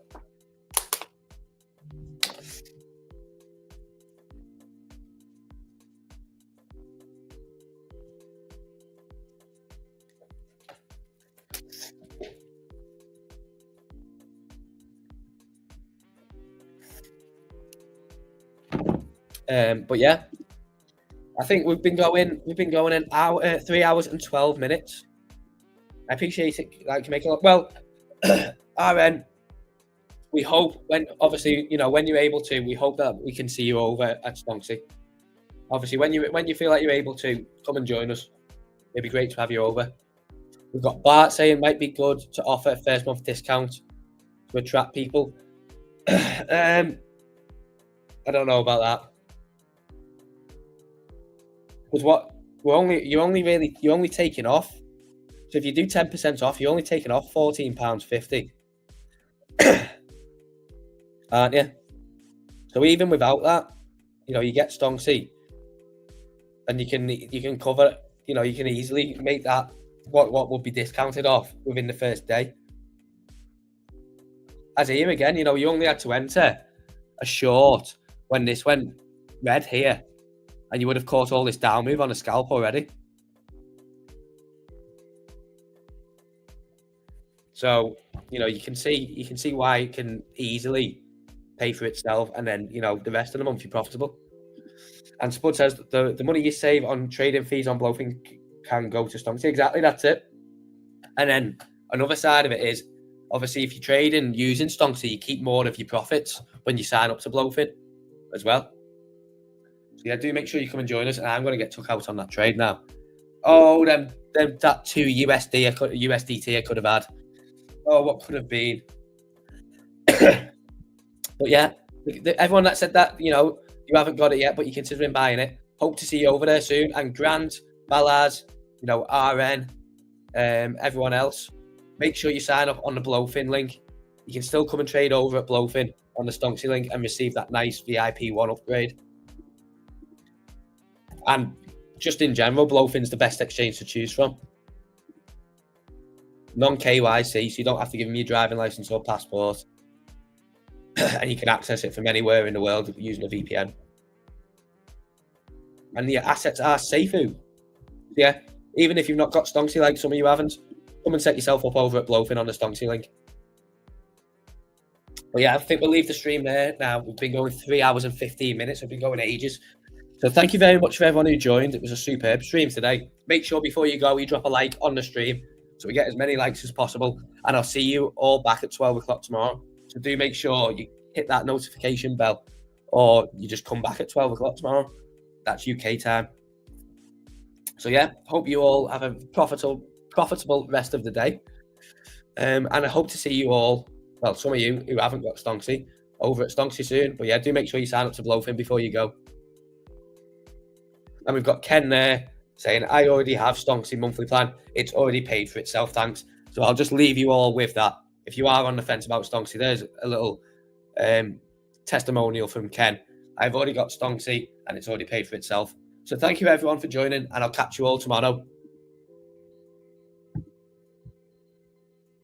S1: But yeah, I think we've been going an hour, 3 hours and 12 minutes. I appreciate it. Like, make it well. RN, we hope when you're able to, we hope that we can see you over at Stonksy. Obviously, when you feel like you're able to, come and join us. It'd be great to have you over. We've got Bart saying it might be good to offer a first month discount to attract people. I don't know about that. Because you're only taking off. So if you do 10% off, you're only taking off £14.50. Aren't you? So even without that, you get Stonksy, and you can cover, you can easily make that what would be discounted off within the first day. As here again, you only had to enter a short when this went red here, and you would have caught all this down move on a scalp already. So, you can see why it can easily pay for itself, and then, the rest of the month you're profitable. And Spud says the money you save on trading fees on BLOFIN can go to Stonksy. Exactly, that's it. And then another side of it is, obviously, if you're trading using Stonksy, you keep more of your profits when you sign up to BLOFIN as well. So yeah, do make sure you come and join us. And I'm going to get took out on that trade now. Oh, that 2 USDT I could have had. Oh, what could have been? But yeah, everyone that said that, you haven't got it yet, but you're considering buying it. Hope to see you over there soon. And Grant, Balaz, RN, everyone else, make sure you sign up on the BLOFIN link. You can still come and trade over at BLOFIN on the Stonksy link and receive that nice VIP 1 upgrade. And just in general, BLOFIN's the best exchange to choose from. Non-KYC, so you don't have to give them your driving license or passport. And you can access it from anywhere in the world using a VPN. And the assets are safe. Yeah, even if you've not got Stonksy like some of you haven't, come and set yourself up over at BLOFIN on the Stonksy link. But yeah, I think we'll leave the stream there now. We've been going 3 hours and 15 minutes. We've been going ages. So thank you very much for everyone who joined. It was a superb stream today. Make sure before you go, you drop a like on the stream so we get as many likes as possible. And I'll see you all back at 12 o'clock tomorrow. So do make sure you hit that notification bell, or you just come back at 12 o'clock tomorrow. That's UK time. So yeah, hope you all have a profitable rest of the day. And I hope to see you all, well, some of you who haven't got Stonksy, over at Stonksy soon. But yeah, do make sure you sign up to BLOFIN before you go. And we've got Ken there saying, I already have Stonksy monthly plan. It's already paid for itself, thanks. So I'll just leave you all with that. If you are on the fence about Stonksy, there's a little testimonial from Ken. I've already got Stonksy and it's already paid for itself. So thank you everyone for joining, and I'll catch you all tomorrow.